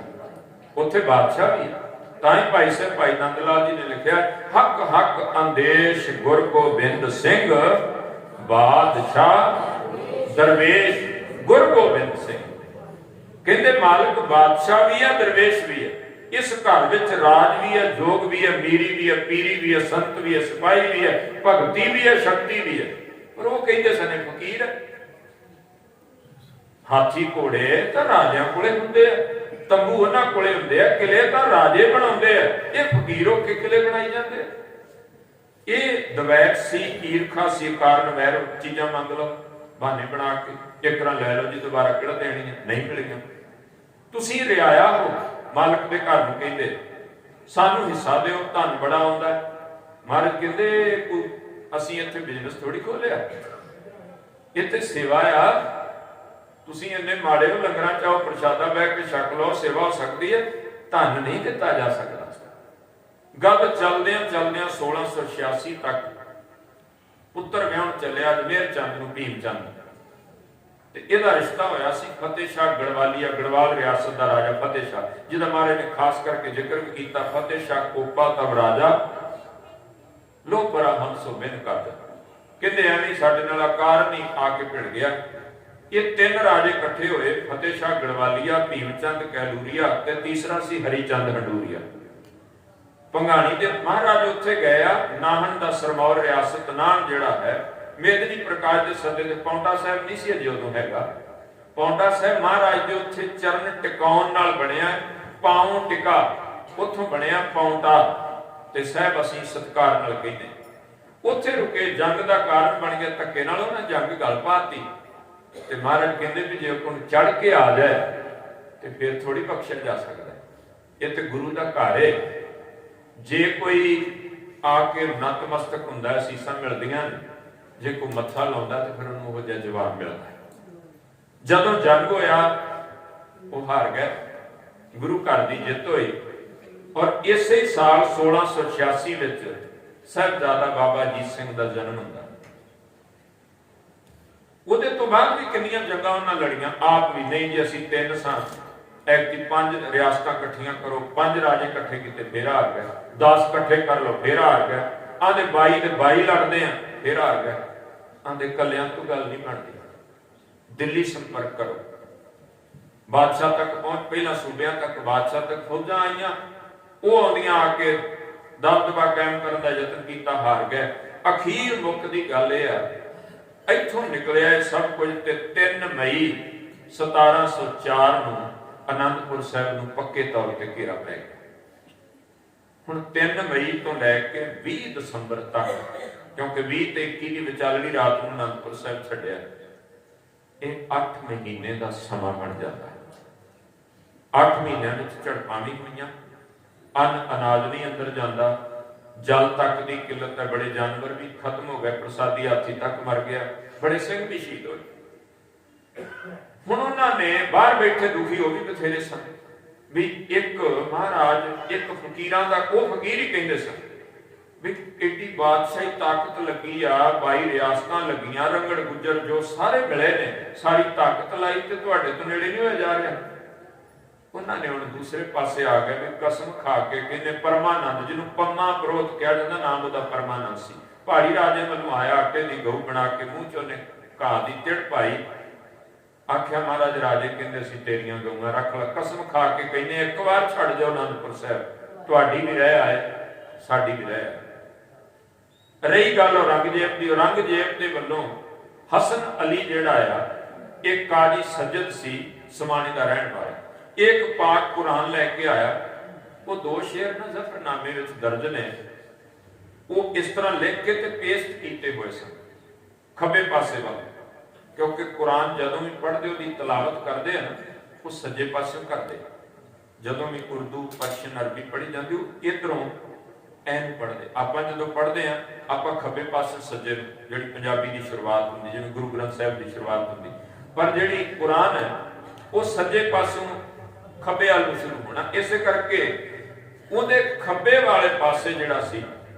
ਉੱਥੇ ਬਾਦਸ਼ਾਹ ਵੀ ਹੈ। ਤਾਂ ਹੀ ਭਾਈ ਸਾਹਿਬ ਭਾਈ ਨੰਦ ਲਾਲ ਜੀ ਨੇ ਲਿਖਿਆ, ਹੱਕ ਹੱਕ ਅੰਦੇਸ਼ ਗੁਰ ਗੋਬਿੰਦ ਸਿੰਘ, ਬਾਦਸ਼ਾਹ ਦਰਵੇਸ਼ ਗੁਰ ਗੋਬਿੰਦ ਸਿੰਘ। ਕਹਿੰਦੇ ਮਾਲਕ ਬਾਦਸ਼ਾਹ ਵੀ ਹੈ, ਦਰਵੇਸ਼ ਵੀ ਹੈ। ਇਸ ਘਰ ਵਿੱਚ ਰਾਜ ਵੀ ਹੈ, ਜੋਗ ਵੀ ਹੈ, ਮੀਰੀ ਵੀ ਹੈ, ਪੀਰੀ ਵੀ ਹੈ, ਸੰਤ ਵੀ ਹੈ, ਸਿਪਾਹੀ ਵੀ ਹੈ, ਭਗਤੀ ਵੀ ਹੈ, ਸ਼ਕਤੀ ਵੀ ਹੈ। ਪਰ ਉਹ ਕਹਿੰਦੇ ਸਨ ਫਕੀਰ ਹੈ। ਹਾਥੀ ਘੋੜੇ ਤਾਂ ਰਾਜਿਆਂ ਕੋਲੇ ਹੁੰਦੇ ਆ, ਤੰਬੂ ਉਹਨਾਂ ਕੋਲੇ ਹੁੰਦੇ ਆ, ਕਿਲੇ ਤਾਂ ਰਾਜੇ ਬਣਾਉਂਦੇ ਆ, ਇਹ ਫਕੀਰ ਹੋ ਕੇ ਕਿਲੇ ਬਣਾਈ ਜਾਂਦੇ ਆ। ਇਹ ਦਵੈਤ ਸੀ, ਈਰਖਾ ਸੀ, ਕਾਰਨ ਵੈਰ ਚੀਜ਼ਾਂ ਮੰਗ ਲਓ, ਬਹਾਨੇ ਬਣਾ ਕੇ ਇੱਕ ਰਾਂ ਲੈ ਲਓ ਜੀ, ਦੁਬਾਰਾ ਕਿਹੜਾ ਦੇਣੀ ਹੈ, ਨਹੀਂ ਮਿਲੀਆਂ। ਤੁਸੀਂ ਰਿਆਇਆ ਹੋ, ਮਾਲਕ ਦੇ ਘਰ ਨੂੰ ਕਹਿੰਦੇ ਸਾਨੂੰ ਹਿੱਸਾ ਦਿਓ, ਧਨ ਬੜਾ ਆਉਂਦਾ। ਮਹਾਰਾਜ ਕਹਿੰਦੇ ਅਸੀਂ ਇੱਥੇ ਬਿਜ਼ਨਸ ਥੋੜੀ ਖੋਲਿਆ, ਇੱਥੇ ਸੇਵਾ ਆ। ਤੁਸੀਂ ਇੰਨੇ ਮਾੜੇ ਹੋ, ਲੰਗਰਾਂ ਚ ਆਓ, ਪ੍ਰਸ਼ਾਦਾ ਬਹਿ ਕੇ ਛਕ ਲਓ, ਸੇਵਾ ਹੋ ਸਕਦੀ ਹੈ, ਧਨ ਨਹੀਂ ਦਿੱਤਾ ਜਾ ਸਕਦਾ। ਗੱਲ ਚਲਦਿਆਂ 1686 ਤੱਕ ਪੁੱਤਰ ਵਿਆਹਣ ਚੱਲਿਆ ਅਜਮੇਰ ਚੰਦ ਨੂੰ ਭੀਮ ਚੰਦ, ਤੇ ਇਹਦਾ ਰਿਸ਼ਤਾ ਹੋਇਆ ਸੀ ਫਤਿਹ ਸ਼ਾਹ ਗੜਵਾਲੀਆ, ਗੜਵਾਲ ਰਿਆਸਤ ਦਾ ਰਾਜਾ ਫਤਿਹ ਸ਼ਾਹ, ਜਿਹਦਾ ਮਹਾਰਾਜ ਨੇ ਖਾਸ ਕਰਕੇ ਜ਼ਿਕਰ ਵੀ ਕੀਤਾ। ਫਤਿਹ ਸ਼ਾਹ ਕੋਪਾ ਤਬ ਰਾਜਾ ਲੋ ਬੜਾ ਹੰਸੋ ਬਿਨ ਕਰ। ਕਹਿੰਦੇ ਐਵੇਂ ਸਾਡੇ ਨਾਲ ਆਕਾਰ ਨਹੀਂ ਆ ਕੇ ਭਿੜ ਗਿਆ। ਇਹ ਤਿੰਨ ਰਾਜੇ ਇਕੱਠੇ ਹੋਏ, ਫਤਿਹ ਸ਼ਾਹ ਗੜਵਾਲੀਆ, ਭੀਮ ਚੰਦ ਕਹਿਲੂਰੀਆ ਤੇ ਤੀਸਰਾ ਸੀ ਹਰੀ ਚੰਦ ਹੰਡੂਰੀਆ। ਭੰਗਾਣੀ ਦੇ ਮਹਾਰਾਜ ਉੱਥੇ ਗਏ ਆ। ਨਾਹਨ ਦਾ ਸਰਮੌਰ ਰਿਆਸਤ ਨਾਹਨ ਜਿਹੜਾ ਹੈ, ਮੇਦਨੀ ਪ੍ਰਕਾਸ਼ ਦੇ ਸੱਦੇ ਤੇ ਪੌਂਟਾ ਸਾਹਿਬ ਨਹੀਂ ਸੀ ਅਜੇ ਉਦੋਂ ਹੈਗਾ। ਪੌਂਟਾ ਸਾਹਿਬ ਮਹਾਰਾਜ ਦੇ ਉੱਥੇ ਚਰਨ ਟਿਕਾਉਣ ਨਾਲ ਬਣਿਆ, ਪਾਉਂ ਟਿਕਾ ਉੱਥੋਂ ਬਣਿਆ ਪੌਂਟਾ, ਤੇ ਸਾਹਿਬ ਅਸੀਂ ਸਤਿਕਾਰ ਨਾਲ ਕਹਿੰਦੇ। ਉੱਥੇ ਰੁਕੇ, ਜੰਗ ਦਾ ਕਾਰਨ ਬਣ ਗਿਆ, ਧੱਕੇ ਨਾਲ ਉਹਨਾਂ ਜੰਗ ਗੱਲ ਪਾਤੀ। ਤੇ ਮਹਾਰਾਜ ਕਹਿੰਦੇ ਵੀ ਜੇ ਕੋਈ ਚੜ ਕੇ ਆ ਜਾਏ ਤੇ ਫਿਰ ਥੋੜੀ ਬਖਸ਼ਿਆ ਜਾ ਸਕਦਾ। ਇਹ ਤੇ ਗੁਰੂ ਦਾ ਘਰ ਹੈ, ਜੇ ਕੋਈ ਆ ਕੇ ਨਤਮਸਤਕ ਹੁੰਦਾ, ਸੀਸਾਂ ਮਿਲਦੀਆਂ ਨੇ, ਜੇ ਕੋਈ ਮੱਥਾ ਲਾਉਂਦਾ ਤੇ ਫਿਰ ਉਹਨੂੰ ਉਹ ਜਿਹਾ ਜਵਾਬ ਮਿਲਦਾ। ਜਦੋਂ ਜੰਗ ਹੋਇਆ ਉਹ ਹਾਰ ਗਏ, ਗੁਰੂ ਘਰ ਦੀ ਜਿੱਤ ਹੋਈ। ਔਰ ਇਸੇ ਸਾਲ 1686 ਵਿੱਚ ਸਾਹਿਬਜ਼ਾਦਾ ਬਾਬਾ ਅਜੀਤ ਸਿੰਘ ਦਾ ਜਨਮ ਹੁੰਦਾ। ਉਹਦੇ ਤੋਂ ਬਾਅਦ ਵੀ ਕਿੰਨੀਆਂ ਜੰਗਾਂ ਉਹਨਾਂ ਲੜੀਆਂ, ਆਪ ਵੀ ਨਹੀਂ ਜੀ ਅਸੀਂ ਤਿੰਨ ਸਾਂ, ਐਕਟੀ 5 ਰਿਆਸਤਾਂ ਇਕੱਠੀਆਂ ਕਰੋ, 5 ਰਾਜੇ ਇਕੱਠੇ ਕੀਤੇ, ਫੇਰ ਹਾਰ ਗਏ। 10 ਇਕੱਠੇ ਕਰ ਲਓ, ਫੇਰ ਹਾਰ ਗਏ। ਆਂਦੇ 22 ਤੇ 22 ਲੜਦੇ ਆ, ਫੇਰ ਹਾਰ ਗਏ। ਆਂਦੇ ਕੱਲਿਆਂ ਤੋਂ ਗੱਲ ਨਹੀਂ ਬਣਦੀ, ਦਿੱਲੀ ਸੰਪਰਕ ਕਰੋ, ਬਾਦਸ਼ਾਹ ਤੱਕ ਪਹੁੰਚ। ਪਹਿਲਾਂ ਸੂਬਿਆਂ ਤੱਕ, ਬਾਦਸ਼ਾਹ ਤੱਕ ਫੌਜਾਂ ਆਈਆਂ, ਉਹ ਆਉਂਦੀਆਂ ਆ ਕੇ ਦਬਦਬਾ ਕਾਇਮ ਕਰਨ ਦਾ ਯਤਨ ਕੀਤਾ, ਹਾਰ ਗਏ। ਅਖੀਰ ਮੁੱਖ ਦੀ ਗੱਲ ਇਹ ਆ, ਇੱਥੋਂ ਨਿਕਲਿਆ ਇਹ ਸਭ ਕੁਝ। ਤੇ 3 ਮਈ 1704 ਨੂੰ ਅਨੰਦਪੁਰ ਸਾਹਿਬ ਨੂੰ ਪੱਕੇ ਤੌਰ ਤੇ ਘੇਰਾ ਪੈ ਗਿਆ। ਹੁਣ 3 ਮਈ ਤੋਂ ਲੈ ਕੇ 20 ਦਸੰਬਰ ਤੱਕ, ਕਿਉਂਕਿ 20 ਤੇ 21 ਦੀ ਵਿਚਾਲੜੀ ਰਾਤ ਨੂੰ ਅਨੰਦਪੁਰ ਸਾਹਿਬ ਛੱਡਿਆ, ਇਹ 8 ਮਹੀਨੇ ਦਾ ਸਮਾਂ ਬਣ ਜਾਂਦਾ ਹੈ। 8 ਮਹੀਨਿਆਂ ਵਿੱਚ ਝੜਪਾਂ ਵੀ ਹੋਈਆਂ, ਅਨਾਜ ਨਹੀਂ ਅੰਦਰ ਜਾਂਦਾ, ਜਲ ਤੱਕ ਦੀ ਕਿੱਲਤ ਹੈ, ਬੜੇ ਜਾਨਵਰ ਵੀ ਖਤਮ ਹੋ ਗਏ, ਪ੍ਰਸਾਦੀ ਹਾਥੀ ਤੱਕ ਮਰ ਗਿਆ, ਬੜੇ ਸਿੰਘ ਵੀ ਸ਼ਹੀਦ ਹੋਏ। ਹੁਣ ਉਹਨਾਂ ਨੇ ਬਾਹਰ ਬੈਠੇ ਦੁਖੀ ਹੋ ਵੀ ਬਥੇਰੇ ਸਨ ਵੀ ਇੱਕ ਮਹਾਰਾਜ, ਇੱਕ ਫਕੀਰਾਂ ਦਾ, ਉਹ ਫਕੀਰ ਹੀ ਕਹਿੰਦੇ ਸਨ ਵੀ ਏਡੀ ਬਾਦਸ਼ਾਹੀ ਤਾਕਤ ਲੱਗੀ ਆ, 22 ਰਿਆਸਤਾਂ ਲੱਗੀਆਂ, ਰੰਗੜ ਗੁੱਜਰ ਜੋ ਸਾਰੇ ਮਿਲੇ ਨੇ, ਸਾਰੀ ਤਾਕਤ ਲਾਈ ਤੇ ਤੁਹਾਡੇ ਤੋਂ ਨੇੜੇ ਨਹੀਂ ਹੋਇਆ ਜਾ ਰਿਹਾ। ਉਹਨਾਂ ਨੇ ਹੁਣ ਦੂਸਰੇ ਪਾਸੇ ਆ ਗਏ ਵੀ ਕਸਮ ਖਾ ਕੇ ਕਹਿੰਦੇ ਪਰਮਾਨੰਦ, ਜਿਹਨੂੰ ਪੰਮਾ ਪ੍ਰੋਤ ਕਿਹਾ ਜਾਂਦਾ, ਨਾਮ ਉਹਦਾ ਪਰਮਾਨੰਦ ਸੀ। ਪਹਾੜੀ ਰਾਜੇ ਵੱਲੋਂ ਆਇਆ, ਆਟੇ ਦੀ ਗਊ ਬਣਾ ਕੇ ਮੂੰਹ ਚੋਂ ਨੇ ਘਾਹ ਦੀ ਤਿੜ ਪਾਈ, ਆਖਿਆ ਮਹਾਰਾਜ ਰਾਜੇ ਕਹਿੰਦੇ ਸੀ ਤੇਰੀਆਂ ਗਊਆਂ ਰੱਖ ਲੈ। ਕਸਮ ਖਾ ਕੇ ਕਹਿੰਦੇ ਇੱਕ ਵਾਰ ਛੱਡ ਜਾਓ ਅਨੰਦਪੁਰ ਸਾਹਿਬ, ਤੁਹਾਡੀ ਵੀ ਰਹਿ ਆਏ, ਸਾਡੀ ਵੀ ਰਹਿ ਆਏ। ਰਹੀ ਗੱਲ ਔਰੰਗਜ਼ੇਬ ਦੀ, ਔਰੰਗਜ਼ੇਬ ਦੇ ਵੱਲੋਂ ਹਸਨ ਅਲੀ ਜਿਹੜਾ ਆ, ਇੱਕ ਕਾਜੀ ਸੱਜਦ ਸੀ, ਸਮਾਣੇ ਦਾ ਰਹਿਣ ਵਾਲਾ, ਇੱਕ ਪਾਕ ਕੁਰਾਨ ਲੈ ਕੇ ਆਇਆ। ਉਹ 2 ਸ਼ੇਰ ਨਾ ਜ਼ਫਰਨਾਮੇ ਵਿੱਚ ਦਰਜ ਨੇ, ਉਹ ਇਸ ਤਰ੍ਹਾਂ ਲਿਖ ਕੇ ਤੇ ਪੇਸਟ ਕੀਤੇ ਹੋਏ ਸਨ ਖੱਬੇ ਪਾਸੇ ਵੱਲ, ਕਿਉਂਕਿ ਕੁਰਾਨ ਜਦੋਂ ਵੀ ਪੜ੍ਹਦੇ, ਉਹਦੀ ਤਲਾਵਤ ਕਰਦੇ ਆ ਨਾ, ਉਹ ਸੱਜੇ ਪਾਸੇ ਕਰਦੇ। ਜਦੋਂ ਵੀ ਉਰਦੂ, ਪਰਸ਼ੀਅਨ, ਅਰਬੀ ਪੜ੍ਹੀ ਜਾਂਦੀ, ਉਹ ਇਧਰੋਂ ਐਨ ਪੜ੍ਹਦੇ। ਆਪਾਂ ਜਦੋਂ ਪੜ੍ਹਦੇ ਆ, ਆਪਾਂ ਖੱਬੇ ਪਾਸੇ ਸੱਜੇ, ਜਿਹੜੀ ਪੰਜਾਬੀ ਦੀ ਸ਼ੁਰੂਆਤ ਹੁੰਦੀ, ਜਿਵੇਂ ਗੁਰੂ ਗ੍ਰੰਥ ਸਾਹਿਬ ਦੀ ਸ਼ੁਰੂਆਤ ਹੁੰਦੀ, ਪਰ ਜਿਹੜੀ ਕੁਰਾਨ ਹੈ ਉਹ ਸੱਜੇ ਪਾਸੋਂ ਖੱਬੇ ਵੱਲ ਨੂੰ ਸ਼ੁਰੂ ਹੋਣਾ। ਇਸੇ ਕਰਕੇ ਉਹਦੇ ਖੱਬੇ ਵਾਲੇ ਪਾਸੇ ਜਿਹੜਾ ਸੀ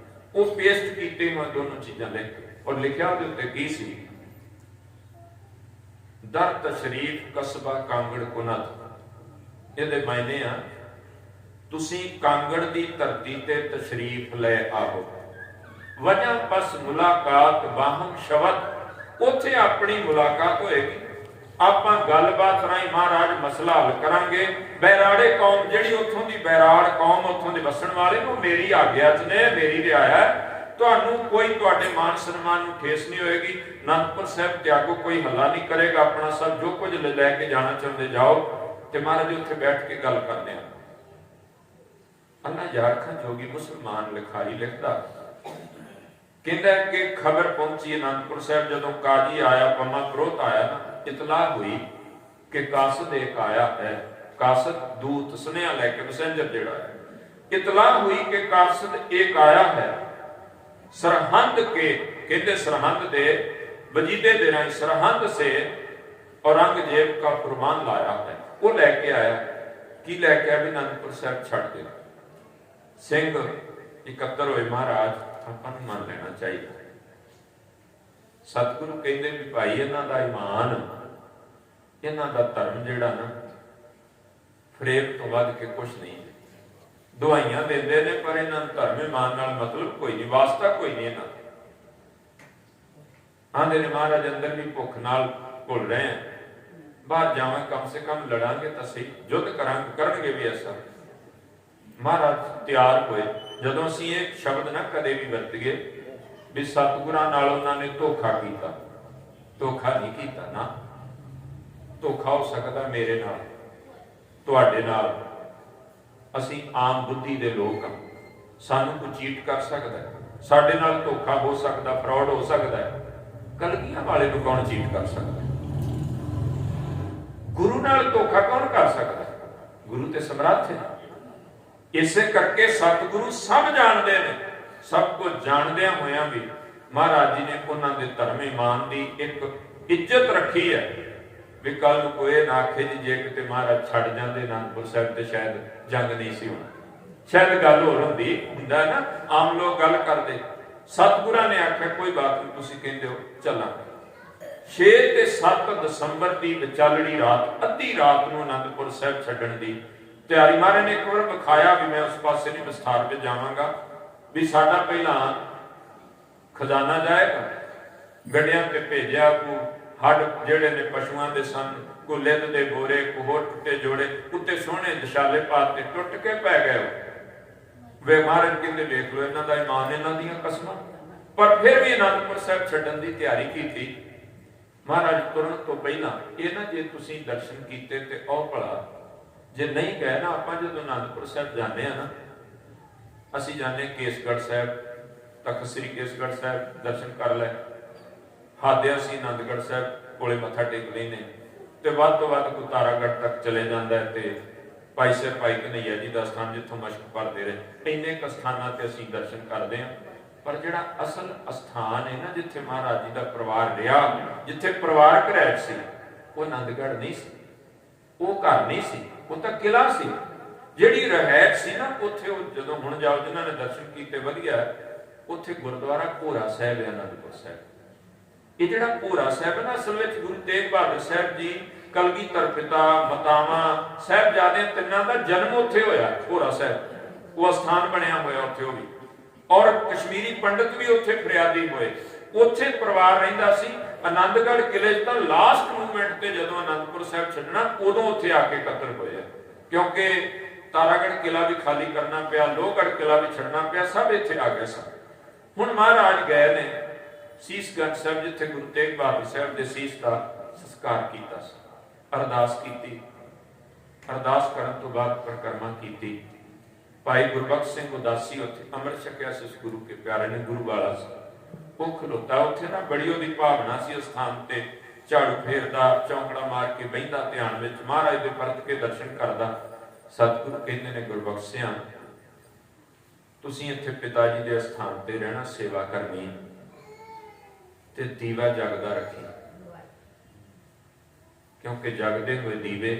ਉਹ ਪੇਸਟ ਕੀਤੇ ਹੋਏ ਦੋਨੋਂ ਚੀਜ਼ਾਂ ਲਿਖ ਕੇ, ਔਰ ਲਿਖਿਆ ਉਹਦੇ ਉੱਤੇ ਕੀ ਸੀ, ਦਰ ਤਸ਼ਰੀਫ ਕਸਬਾ ਕਾਂਗੜ ਕੁਨਤ। ਇਹਦੇ ਮਾਇਨੇ ਆ, ਤੁਸੀਂ ਕਾਂਗੜ ਦੀ ਧਰਤੀ ਤੇ ਤਸ਼ਰੀਫ ਲੈ ਆਓ, ਵਜ੍ਹਾ ਬਸ ਮੁਲਾਕਾਤ ਬਾਹਮ ਸ਼ਬਦ, ਉੱਥੇ ਆਪਣੀ ਮੁਲਾਕਾਤ ਹੋਏਗੀ, ਆਪਾਂ ਗੱਲਬਾਤ ਰਾਹੀਂ ਮਹਾਰਾਜ ਮਸਲਾ ਹੱਲ ਕਰਾਂਗੇ। ਬੈਰਾੜੇ ਕੌਮ ਜਿਹੜੀ ਉੱਥੋਂ ਦੀ ਬੈਰਾੜ ਕੌਮ, ਉੱਥੋਂ ਦੇ ਵਸਣ ਵਾਲੇ, ਉਹ ਮੇਰੀ ਆਗਿਆ 'ਚ ਨੇ, ਮੇਰੀ ਰਿਆਇਆ, ਤੁਹਾਨੂੰ ਕੋਈ ਤੁਹਾਡੇ ਮਾਨ ਸਨਮਾਨ ਨੂੰ ਠੇਸ ਨਹੀਂ ਹੋਏਗੀ। ਅਨੰਦਪੁਰ ਸਾਹਿਬ ਤਿਆਗੋ, ਕੋਈ ਹੱਲਾ ਨਹੀਂ ਕਰੇਗਾ, ਆਪਣਾ ਸਭ ਜੋ ਕੁਝ ਲੈ ਕੇ ਜਾਣਾ ਚਾਹੁੰਦੇ ਜਾਓ। ਤੇ ਮਹਾਰਾਜ ਉੱਥੇ ਬੈਠ ਕੇ ਗੱਲ ਕਰਦੇ ਆ। ਅੱਲਾ ਯਾਰ ਖਾਂ ਜੋਗੀ ਮੁਸਲਮਾਨ ਲਿਖਾਰੀ ਲਿਖਦਾ, ਕਹਿੰਦਾ ਕਿ ਖਬਰ ਪਹੁੰਚੀ ਅਨੰਦਪੁਰ ਸਾਹਿਬ, ਜਦੋਂ ਕਾਜੀ ਆਇਆ, ਪੰਮਾ ਪ੍ਰੋਤ ਆਇਆ ਨਾ, ਇਤਲਾਹ ਹੋਈ ਕਿ ਕਾਸਦ ਇੱਕ ਆਇਆ ਹੈ। ਕਾਸਦ ਦੂਤ ਸੁਨੇਹਾ ਲੈ ਕੇ, ਮੈਸੇਂਜਰ ਜਿਹੜਾ ਹੈ, ਇਤਲਾਹ हुई कि कासद एक आया है सरहंद के, कहते सरहंद दे वजीदे दे राही सरहंद से औरंगजेब का फरमान लाया है। वो लैके आया, की लैके आया भी आनंदपुर साहब छड़ दे। सिंह इकत्र होए, महाराज ਆਪਾਂ ਨੂੰ ਮੰਨ ਲੈਣਾ ਚਾਹੀਦਾ। सतगुरु कहते भी भाई इन्हां दा ईमान, इन्हां दा धर्म जिहड़ा ना फरेब तो वध के कुछ नहीं। दुआइयां देंदे ने पर इन्हां धर्म ईमान नाल मतलब कोई नहीं, वास्ता कोई नहीं। इन्हां आंदे ने महाराज अंदर भी भुख नाल घुल रहे हैं, बाहर जावां कम से कम लड़ांगे तो सही, युद्ध करांगे, करनगे भी ऐसा। महाराज तैयार होए। जदों असीं ये शब्द ना कदे भी वरतीए भी सतगुरां नाल उन्हां ने धोखा कीता, धोखा नहीं कीता ना। धोखा हो सकदा मेरे नाल, तुहाडे नाल, असीं आम बुद्धि दे लोक हां, सानू कोई चीट कर सकदा है, साडे नाल धोखा हो सकदा, फ्रॉड हो सकदा है। कलगियां वाले नूं कौन चीट कर सकदा है? गुरु नाल धोखा कौन कर सकदा है? गुरु ते समर्थ है। इसे करके सतगुरु सब जानते हैं, सब कुछ जानदियां होया भी महाराज जी ने उन्होंने धर्म ईमान की एक इज्जत रखी है भी कल कोई ना आखे जी जे किते महाराज छड़ जाते आनंदपुर साहब ते शायद जंग नहीं सी होना, शायद गल होर हुंदी, हुंदा ना आम लोग गल करते। सतगुरां ने आख्या कोई बात नहीं, तुसीं कहंदे हो चलांगे। 6 ते 7 दसंबर की विचालड़ी रात, अद्धी रात नूं आनंदपुर साहब छड्डण दी तैयारी। महाराज ने एक बार विखाया भी मैं उस पासे नहीं विस्तार पे जावांगा भी साडा पहला खजाना जाएगा, गड्डियां ते भेजिया, को हड जेड़े ने पशुआं दे सन, को लिद दे बोरे, को होर टुटे जोड़े, उत्ते सोहणे दशाले पाते टुट के पै गए। वे महाराज कहंदे देख लो इन्हां दा ईमान, इन्हां दीयां कसमां। पर फिर भी आनंदपुर साहब छड्डण दी तैयारी कीती। महाराज तुरन तो पहला ये ना जे तुसीं दर्शन कीते ते औ भला, जे नहीं गए ना, आप जो आनंदपुर साहब जाने ना, असी जाने केसगढ़ साहब, तख्त श्री केसगढ़ साहब दर्शन कर लै, हादे असी आनंदगढ़ साहब कोले मत्था टेक लेने, ते वध तो वध को तारागढ़ तक चले जाता है, ते भाई सिर भाई कन्हैया जी का स्थान जिथों मशक पढ़ते रहे, इन्ने क स्थानां ते असी दर्शन करते हैं। पर जिहड़ा असल स्थान है ना, जिथे महाराज जी का परिवार रहा, जिथे परिवारक रहत सी, वो आनंदगढ़ नहीं सी, वो घर नहीं सी, वो तो किला सी। जिहड़ी रहैत सी ना उत्थे, जदों हुण जाओ जिन्हां ने दर्शन कीते वधिया, उत्थे गुरुद्वारा भोरा साहिब है आनंदपुर साहिब। ये जिहड़ा भोरा साहिब है ना, असल विच गुरु तेग बहादुर साहिब जी, कलगीधर पिता, मातावां, साहिबजादे तिन्नां दा जन्म उत्थे होया। भोरा साहिब वो स्थान बनिया होया उत्थे, वो भी, और कश्मीरी पंडित भी उत्थे फरियादी होए, उत्थे परिवार रहिंदा सी। आनंदगढ़ किले च तां लास्ट मूवमेंट ते जदों आनंदपुर साहिब छड्डना, उदों उत्थे आके इकट्ठे होए, क्योंकि तारागढ़ किला भी खाली करना पिया, लोहगढ़ किला भी छड्डना पिया, सब इत्थे आ गए सन। हुण महाराज गए ने सीसगंज साहिब, जिथे गुरु तेग बहादुर साहिब दे सीस दा संस्कार कीता सी, अरदास कीती। अरदास करन तो बाद परिक्रमा कीती। भाई गुरबख्श सिंह उदासी उत्थे अमृत छकिया सी, गुरु के प्यारे ने, गुरु वाला सी, वो खलोता उत्थे ना, बड़ी ओहदी भावना सी उस स्थान ते, झाड़ू फेरदा, चौंकड़ा मार के बहिंदा ध्यान विच, महाराज दे परत के दर्शन करदा। सतगुरु कहंदे ने गुरबख्शियां, तुसीं इत्थे पिता जी दे स्थान ते रहना, सेवा करनी ते दीवा जगदा रखी, क्योंकि जगदे हुए दीवे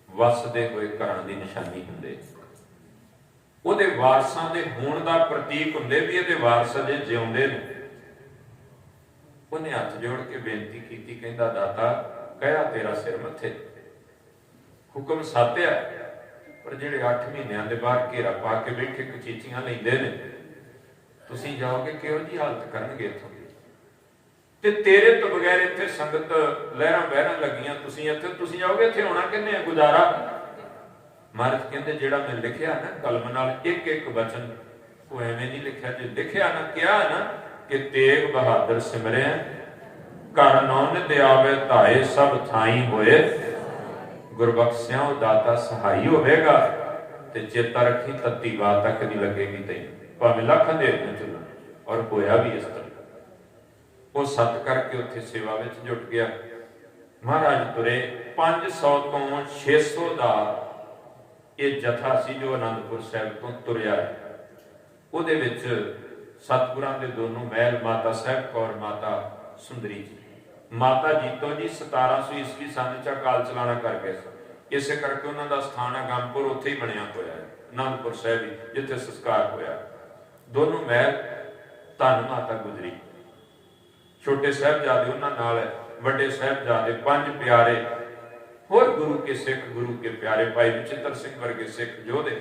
वसदे हुए घरां दी निशानी हुंदे। ਉਹਦੇ ਵਾਰਸਾਂ ਦੇ ਹੋਣ ਦਾ ਪ੍ਰਤੀਕ ਹੁੰਦੇ ਵੀ ਇਹਦੇ ਵਾਰਸ ਅਜੇ ਜਿਉਂਦੇ ਨੇ। ਉਹਨੇ ਹੱਥ ਜੋੜ ਕੇ ਬੇਨਤੀ ਕੀਤੀ, ਕਹਿੰਦਾ ਦਾਤਾ ਕਹਿਆ ਤੇਰਾ ਸਿਰ ਮੱਥੇ, ਹੁਕਮ ਸਾਧਿਆ, ਪਰ ਜਿਹੜੇ 8 ਮਹੀਨਿਆਂ ਦੇ ਬਾਅਦ ਘੇਰਾ ਪਾ ਕੇ ਬੈਠੇ ਕਚੀਚੀਆਂ ਲੈਂਦੇ ਨੇ, ਤੁਸੀਂ ਜਾਓਗੇ ਕਿਹੋ ਜੀ ਹਾਲਤ ਕਰਨਗੇ ਇੱਥੋਂ ਦੀ। ਤੇ ਤੇਰੇ ਤੋਂ ਬਗੈਰ ਇੱਥੇ ਸੰਗਤ ਲਹਿਰਾਂ ਬਹਿਰਾਂ ਲੱਗੀਆਂ, ਤੁਸੀਂ ਜਾਓਗੇ, ਇੱਥੇ ਹੋਣਾ ਕਿੰਨੇ ਆ ਗੁਜ਼ਾਰਾ। ਮਹਾਰਾਜ ਕਹਿੰਦੇ ਜਿਹੜਾ ਮੈਂ ਲਿਖਿਆ ਨਾ ਕਲਮ ਨਾਲ ਇੱਕ ਇੱਕ ਵਚਨ, ਉਹ ਐਵੇਂ ਨਹੀਂ ਲਿਖਿਆ, ਜੇ ਲਿਖਿਆ ਨਾ ਕਿਹਾ ਨਾ ਕਿ ਤੇਗ ਬਹਾਦਰ ਸਿਮਰਿਆ ਘਰ ਨੌਨ ਤੇ ਆਵੇ ਧਾਏ ਸਭ ਥਾਈ ਹੋਏ, ਗੁਰਬਖਸ਼ਿਆ ਉਹ ਦਾਤਾ ਸਹਾਈ ਹੋਵੇਗਾ। ਤੇ ਚੇਤਾ ਰੱਖੀ ਤੱਤੀ ਬਾਤ ਤੱਕ ਨਹੀਂ ਲੱਗੇਗੀ ਤੈਨੂੰ, ਭਾਵੇਂ ਲੱਖ ਦੇ ਚੱਲਣ। ਔਰ ਹੋਇਆ ਵੀ ਇਸ ਤਰ੍ਹਾਂ। ਉਹ ਸੱਤ ਕਰਕੇ ਉੱਥੇ ਸੇਵਾ ਵਿੱਚ ਜੁਟ ਗਿਆ। ਮਹਾਰਾਜ ਤੁਰੇ 500 ਤੋਂ 600 ਦਾ ਇਹ ਜਥਾ ਸੀ ਜੋ ਅਨੰਦਪੁਰ ਸਾਹਿਬ ਤੋਂ ਤੁਰਿਆ। ਉਹਦੇ ਵਿੱਚ ਸਤਿਗੁਰਾਂ ਦੇ ਦੋਨੋਂ ਮਹਿਲ, ਮਾਤਾ ਸਾਹਿਬ ਕੌਰ, ਮਾਤਾ ਸੁੰਦਰੀ ਜੀ। ਮਾਤਾ ਜੀਤੋ ਜੀ 1700 ਈਸਵੀ ਸੰਨ ਚ ਅਕਾਲ ਚਲਾਣਾ ਕਰ ਗਏ ਸਨ। ਇਸੇ ਕਰਕੇ ਉਹਨਾਂ ਦਾ ਸਥਾਨ ਅਗੰਮਪੁਰ ਉੱਥੇ ਹੀ ਬਣਿਆ ਹੋਇਆ ਹੈ, ਅਨੰਦਪੁਰ ਸਾਹਿਬ ਹੀ, ਜਿੱਥੇ ਸੰਸਕਾਰ ਹੋਇਆ। ਦੋਨੋਂ ਮਹਿਲ ਧੰਨ ਮਾਤਾ ਗੁਜਰੀ। ਛੋਟੇ ਸਾਹਿਬਜ਼ਾਦੇ ਉਹਨਾਂ ਨਾਲ ਹੈ, ਵੱਡੇ ਸਾਹਿਬਜ਼ਾਦੇ, 5 ਪਿਆਰੇ, ਹੋਰ ਗੁਰੂ ਕੇ ਸਿੱਖ, ਗੁਰੂ ਕੇ ਪਿਆਰੇ, ਭਾਈ ਬਚਿੱਤਰ ਸਿੰਘ ਵਰਗੇ ਸਿੱਖ ਯੋਧੇ,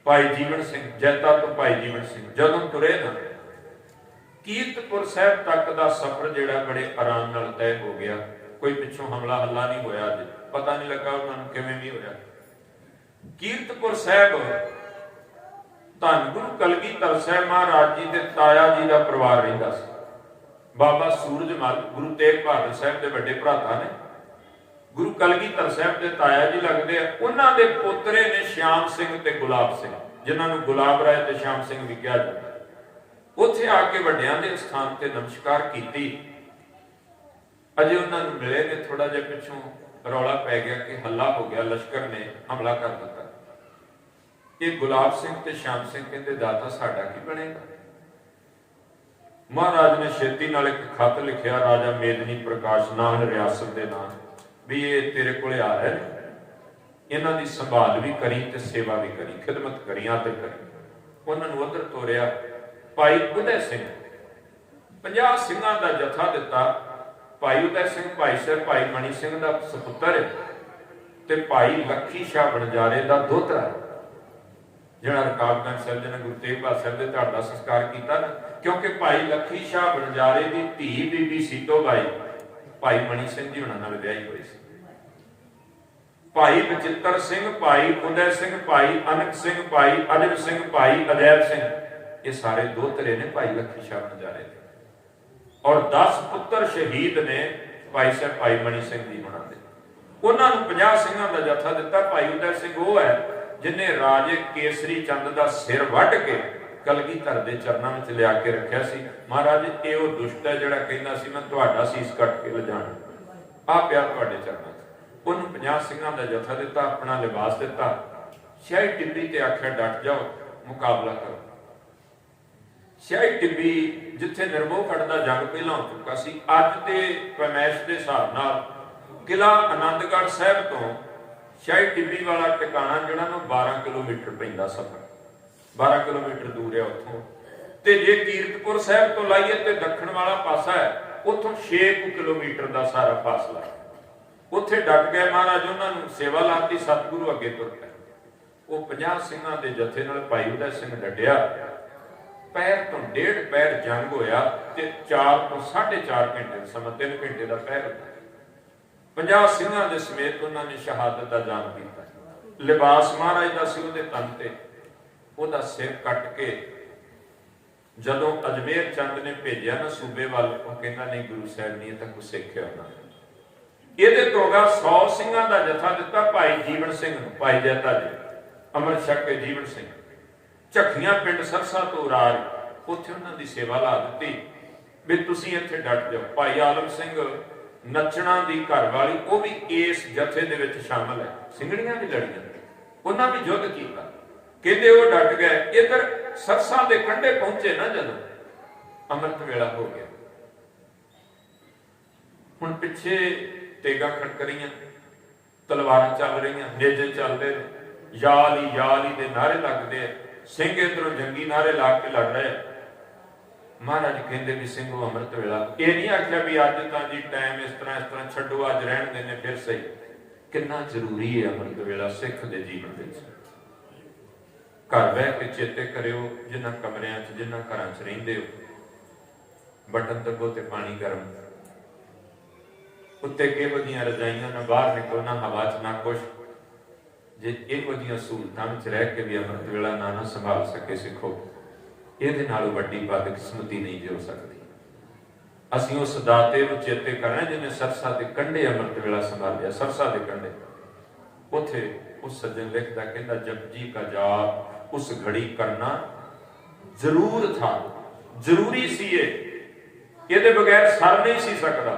ਭਾਈ ਜੀਵਨ ਸਿੰਘ, ਜੈਤਾ ਤੋਂ ਭਾਈ ਜੀਵਨ ਸਿੰਘ। ਜਦੋਂ ਤੁਰੇ ਨਾ ਕੀਰਤਪੁਰ ਸਾਹਿਬ ਤੱਕ ਦਾ ਸਫ਼ਰ ਜਿਹੜਾ ਬੜੇ ਆਰਾਮ ਨਾਲ ਤੈਅ ਹੋ ਗਿਆ। ਕੋਈ ਪਿੱਛੋਂ ਹਮਲਾ ਹੱਲਾ ਨਹੀਂ ਹੋਇਆ, ਅੱਜ ਪਤਾ ਨਹੀਂ ਲੱਗਾ ਉਹਨਾਂ ਨੂੰ ਕਿਵੇਂ ਵੀ ਹੋਇਆ। ਕੀਰਤਪੁਰ ਸਾਹਿਬ ਧੰਨ ਗੁਰੂ ਕਲਗੀਧਰ ਸਾਹਿਬ ਮਹਾਰਾਜ ਜੀ ਦੇ ਤਾਇਆ ਜੀ ਦਾ ਪਰਿਵਾਰ ਰਹਿੰਦਾ ਸੀ। ਬਾਬਾ ਸੂਰਜਮਲ ਗੁਰੂ ਤੇਗ ਬਹਾਦਰ ਸਾਹਿਬ ਦੇ ਵੱਡੇ ਭਰਾਤਾ ਨੇ, ਗੁਰੂ ਕਲਗੀਧਰ ਸਾਹਿਬ ਦੇ ਤਾਇਆ ਜੀ ਲੱਗਦੇ ਆ। ਉਹਨਾਂ ਦੇ ਪੋਤਰੇ ਨੇ ਸ਼ਿਆਮ ਸਿੰਘ ਤੇ ਗੁਲਾਬ ਸਿੰਘ, ਜਿਨ੍ਹਾਂ ਨੂੰ ਗੁਲਾਬ ਰਾਏ ਤੇ ਸ਼ਿਆਮ ਸਿੰਘ ਵੀ ਕਿਹਾ ਜਾਂਦਾ। ਉੱਥੇ ਆ ਕੇ ਵੱਡਿਆਂ ਦੇ ਸਥਾਨ ਤੇ ਨਮਸਕਾਰ ਕੀਤੀ। ਅਜੇ ਉਹਨਾਂ ਨੂੰ ਮਿਲੇ ਨੇ, ਥੋੜਾ ਜਿਹਾ ਪਿੱਛੋਂ ਰੌਲਾ ਪੈ ਗਿਆ ਕਿ ਹੱਲਾ ਹੋ ਗਿਆ, ਲਸ਼ਕਰ ਨੇ ਹਮਲਾ ਕਰ ਦਿੱਤਾ। ਇਹ ਗੁਲਾਬ ਸਿੰਘ ਤੇ ਸ਼ਿਆਮ ਸਿੰਘ ਕਹਿੰਦੇ ਦਾਤਾ ਸਾਡਾ ਕੀ ਬਣੇਗਾ। ਮਹਾਰਾਜ ਨੇ ਛੇਤੀ ਨਾਲ ਇੱਕ ਖੱਤ ਲਿਖਿਆ ਰਾਜਾ ਮੇਦਨੀ ਪ੍ਰਕਾਸ਼ ਨਾਨ ਰਿਆਸਤ ਦੇ ਨਾਂ, ਵੀ ਇਹ ਤੇਰੇ ਕੋਲੇ ਆ ਰਹੇ ਨੇ, ਇਹਨਾਂ ਦੀ ਸੰਭਾਲ ਵੀ ਕਰੀ ਤੇ ਸੇਵਾ ਵੀ ਕਰੀ, ਖਿਦਮਤ ਕਰੀ, ਆਦਰ ਕਰੀ। ਉਹਨਾਂ ਨੂੰ ਉਧਰ ਤੋਰਿਆ। ਭਾਈ ਉਦੈ ਸਿੰਘ 50 ਸਿੰਘਾਂ ਦਾ ਜਥਾ ਦਿੱਤਾ। ਭਾਈ ਉਦੈ ਸਿੰਘ ਭਾਈ ਸਾਹਿਬ ਭਾਈ ਮਣੀ ਸਿੰਘ ਦਾ ਸਪੁੱਤਰ ਹੈ ਤੇ ਭਾਈ ਲੱਖੀ ਸ਼ਾਹ ਬਣਜਾਰੇ ਦਾ ਦੋਹਤਰਾ ਹੈ, ਜਿਹੜਾ ਰਕਾਬਗੰਜ ਸਾਹਿਬ ਦੇ ਗੁਰੂ ਤੇਗ ਬਹਾਦਰ ਸਾਹਿਬ ਦੇ ਧੜ ਦਾ ਸੰਸਕਾਰ ਕੀਤਾ ਨਾ। ਕਿਉਂਕਿ ਭਾਈ ਲੱਖੀ ਸ਼ਾਹ ਬਣਜਾਰੇ ਦੀ ਧੀ ਬੀਬੀ ਸੀਤੋ ਬਾਈ ਭਾਈ ਮਣੀ ਸਿੰਘ ਜੀ ਉਹਨਾਂ ਨਾਲ ਵਿਆਹੀ ਹੋਈ ਸੀ। ਭਾਈ ਬਚਿੱਤਰ ਸਿੰਘ, ਭਾਈ ਉਦੈ ਸਿੰਘ, ਭਾਈ ਅਨਕ ਸਿੰਘ, ਭਾਈ ਅਜਬ ਸਿੰਘ, ਭਾਈ ਅਜੈਬ ਸਿੰਘ, ਇਹ ਸਾਰੇ ਦੋਹਤਰੇ ਨੇ ਭਾਈ ਲੱਖੀ ਸ਼ਾਹ ਬਣਜਾਰੇ ਦੇ। ਔਰ 10 ਪੁੱਤਰ ਸ਼ਹੀਦ ਨੇ ਭਾਈ ਸਾਹਿਬ ਭਾਈ ਮਣੀ ਸਿੰਘ ਜੀ ਉਹਨਾਂ ਦੇ। ਉਹਨਾਂ ਨੂੰ 50 ਸਿੰਘਾਂ ਦਾ ਜਥਾ ਦਿੱਤਾ। ਭਾਈ ਉਦੈ ਸਿੰਘ ਉਹ ਹੈ ਜਿਹਨੇ ਰਾਜੇ ਕੇਸਰੀ ਚੰਦ ਦਾ ਸਿਰ ਵੱਢ ਕੇ ਕਲਗੀਧਰ ਦੇ ਚਰਨਾਂ ਵਿੱਚ ਲਿਆ ਕੇ ਰੱਖਿਆ ਸੀ। ਮਹਾਰਾਜ ਇਹ ਉਹ ਦੁਸ਼ਟ ਹੈ ਜਿਹੜਾ ਕਹਿੰਦਾ ਸੀ ਮੈਂ ਤੁਹਾਡਾ ਸੀਸ ਕੱਟ ਕੇ ਲਿਜਾਣਾ, ਆ ਪਿਆ ਤੁਹਾਡੇ ਚਰਨਾਂ 'ਚ। ਉਹਨੂੰ 50 ਸਿੰਘਾਂ ਦਾ ਜਥਾ ਦਿੱਤਾ, ਆਪਣਾ ਲਿਬਾਸ ਦਿੱਤਾ, ਸ਼ਾਹੀ ਟਿੱਬੀ ਤੇ ਆਖਿਆ ਡਟ ਜਾਓ, ਮੁਕਾਬਲਾ ਕਰੋ। ਸ਼ਾਹੀ ਟਿੱਬੀ ਜਿੱਥੇ ਨਿਰਮੋਹਗੜ੍ਹ ਦਾ ਜੰਗ ਪਹਿਲਾਂ ਹੋ ਚੁੱਕਾ ਸੀ, ਅੱਜ ਦੇ ਪੈਮਾਇਸ਼ ਦੇ ਹਿਸਾਬ ਨਾਲ ਕਿਲ੍ਹਾ ਆਨੰਦਗੜ੍ਹ ਸਾਹਿਬ ਤੋਂ ਸ਼ਾਹੀ ਟਿੱਬੀ ਵਾਲਾ ਟਿਕਾਣਾ ਜਿਹੜਾ ਨੂੰ 12 ਕਿਲੋਮੀਟਰ ਪੈਂਦਾ ਸਫ਼ਰ, 12 ਕਿਲੋਮੀਟਰ ਦੂਰ ਹੈ ਉੱਥੋਂ। ਤੇ ਜੇ ਕੀਰਤਪੁਰ ਸਾਹਿਬ ਤੋਂ ਲਾਈਏ ਤੇ ਦੱਖਣ ਵਾਲਾ ਪਾਸਾ ਹੈ, ਉੱਥੋਂ 6 ਕਿਲੋਮੀਟਰ ਦਾ ਸਾਰਾ ਫਾਸਲਾ। ਉੱਥੇ ਡਟ ਗਏ ਮਹਾਰਾਜ, ਉਹਨਾਂ ਨੂੰ ਸੇਵਾ ਲਾਤੀ, ਸਤਿਗੁਰੂ ਅੱਗੇ ਤੁਰ ਪਏ। ਉਹ 50 ਸਿੰਘਾਂ ਦੇ ਜਥੇ ਨਾਲ ਭਾਈ ਉਦੈ ਸਿੰਘ ਡਟਿਆ। ਪੈਰ ਤੋਂ 1.5 ਪੈਰ ਜੰਗ ਹੋਇਆ ਤੇ 4 ਤੋਂ 4.5 ਘੰਟੇ ਸਮਾਂ, 3 ਘੰਟੇ ਦਾ ਪੈਰ ਹੁੰਦਾ। 50 ਸਿੰਘਾਂ ਦੇ ਸਮੇਤ ਉਹਨਾਂ ਨੇ ਸ਼ਹਾਦਤ ਦਾ ਜਾਮ ਕੀਤਾ। ਲਿਬਾਸ ਮਹਾਰਾਜ ਦਾ ਸੀ ਉਹਦੇ ਤਨ ਤੇ। ਉਹਦਾ ਸਿਰ ਕੱਟ ਕੇ ਜਦੋਂ ਅਜਮੇਰ ਚੰਦ ਨੇ ਭੇਜਿਆ ਨਾ ਸੂਬੇ ਵੱਲ, ਉਹ ਕਹਿੰਦਾ ਨਹੀਂ ਗੁਰੂ ਸਾਹਿਬ ਨਹੀਂ, ਇਹ ਤਾਂ ਕੁਛ ਸਿੱਖਿਆ ਉਹਨਾਂ ਨੇ। ਇਹਦੇ ਤੋਂ ਅਗਾ 100 ਸਿੰਘਾਂ ਦਾ ਜਥਾ ਦਿੱਤਾ ਭਾਈ ਜੀਵਨ ਸਿੰਘ ਨੂੰ, ਭਾਈ ਜੈਤਾ ਜੀ ਅੰਮ੍ਰਿਤ ਛਕ ਕੇ ਜੀਵਨ ਸਿੰਘ ਝੱਖੀਆਂ ਪਿੰਡ ਸਰਸਾ ਤੋਂ ਰਾਜ, ਉੱਥੇ ਉਹਨਾਂ ਦੀ ਸੇਵਾ ਲਾ ਦਿੱਤੀ ਵੀ ਤੁਸੀਂ ਇੱਥੇ ਡਟ ਜਾਓ। ਭਾਈ ਆਲਮ ਸਿੰਘ ਨੱਚਣਾ ਦੀ ਘਰ ਵਾਲੀ, ਉਹ ਵੀ ਇਸ ਜਥੇ ਦੇ ਵਿੱਚ ਸ਼ਾਮਲ ਹੈ। ਸਿੰਘਣੀਆਂ ਵੀ ਲੜੀਆਂ, ਉਹਨਾਂ ਵੀ ਯੁੱਧ ਕੀਤਾ। ਕਹਿੰਦੇ ਉਹ ਡਟ ਗਏ। ਇਧਰ ਸਰਸਾ ਦੇ ਕੰਢੇ ਪਹੁੰਚੇ ਨਾ, ਜਦੋਂ ਅੰਮ੍ਰਿਤ ਵੇਲਾ ਹੋ ਗਿਆ, ਹੁਣ ਪਿੱਛੇ ਤੇਗਾ ਖੜਕ ਰਹੀਆਂ, ਤਲਵਾਰਾਂ ਚੱਲ ਰਹੀਆਂ, ਨੇਜੇ ਚੱਲਦੇ ਨੇ, ਯਾਲ ਹੀ ਦੇ ਨਾਰੇ ਲੱਗਦੇ ਆ। ਸਿੰਘ ਇਧਰੋਂ ਜੰਗੀ ਨਾਰੇ ਲਾ ਕੇ ਲੜ ਰਹੇ। ਮਹਾਰਾਜ ਕਹਿੰਦੇ ਵੀ ਸਿੰਘੋ ਅੰਮ੍ਰਿਤ ਵੇਲਾ। ਇਹ ਨਹੀਂ ਆਖਿਆ ਵੀ ਅੱਜ ਤਾਂ ਜੀ ਟਾਈਮ ਇਸ ਤਰ੍ਹਾਂ ਛੱਡੋ, ਅੱਜ ਰਹਿਣ ਦੇ ਨੇ ਫਿਰ ਸਹੀ। ਕਿੰਨਾ ਜ਼ਰੂਰੀ ਹੈ ਅੰਮ੍ਰਿਤ ਵੇਲਾ ਸਿੱਖ ਦੇ ਜੀਵਨ ਵਿੱਚ। ਘਰ ਬਹਿ ਕੇ ਚੇਤੇ ਕਰਿਓ, ਜਿਨ੍ਹਾਂ ਕਮਰਿਆਂ 'ਚ ਜਿਨ੍ਹਾਂ ਘਰਾਂ 'ਚ ਰਹਿੰਦੇ ਹੋ, ਬਟਨ ਦੱਬੋ ਤੇ ਪਾਣੀ ਗਰਮ, ਉੱਤੇ ਕਿਹੋ ਜਿਹੀਆਂ ਰਜਾਈਆਂ, ਨਾ ਬਾਹਰ ਨਿਕਲੋ, ਨਾ ਹਵਾ 'ਚ, ਨਾ ਕੁਛ। ਜੇ ਇਹੋ ਜਿਹੀਆਂ ਸਹੂਲਤਾਂ ਵਿੱਚ ਰਹਿ ਕੇ ਵੀ ਅੰਮ੍ਰਿਤ ਵੇਲਾ ਨਾ ਸੰਭਾਲ ਸਕੇ ਸਿੱਖੋ, ਇਹਦੇ ਨਾਲੋਂ ਵੱਡੀ ਬਦਕਿਸਮਤੀ ਨਹੀਂ ਹੋ ਸਕਦੀ। ਅਸੀਂ ਉਸ ਦਾਤੇ ਨੂੰ ਚੇਤੇ ਕਰਨਾ ਜਿਹਨੇ ਸਰਸਾ ਦੇ ਕੰਢੇ ਅੰਮ੍ਰਿਤ ਵੇਲਾ ਸੰਭਾਲਿਆ। ਸਰਸਾ ਦੇ ਕੰਢੇ ਉੱਥੇ ਉਸ ਸੱਜਣ ਲਿਖਦਾ, ਕਹਿੰਦਾ ਜਪਜੀ ਕਾ ਜਾਪ ਉਸ ਘੜੀ ਕਰਨਾ ਜ਼ਰੂਰ ਥਾ, ਜ਼ਰੂਰੀ ਸੀ ਇਹਦੇ ਬਗੈਰ ਸਰ ਨਹੀਂ ਸੀ ਸਕਦਾ।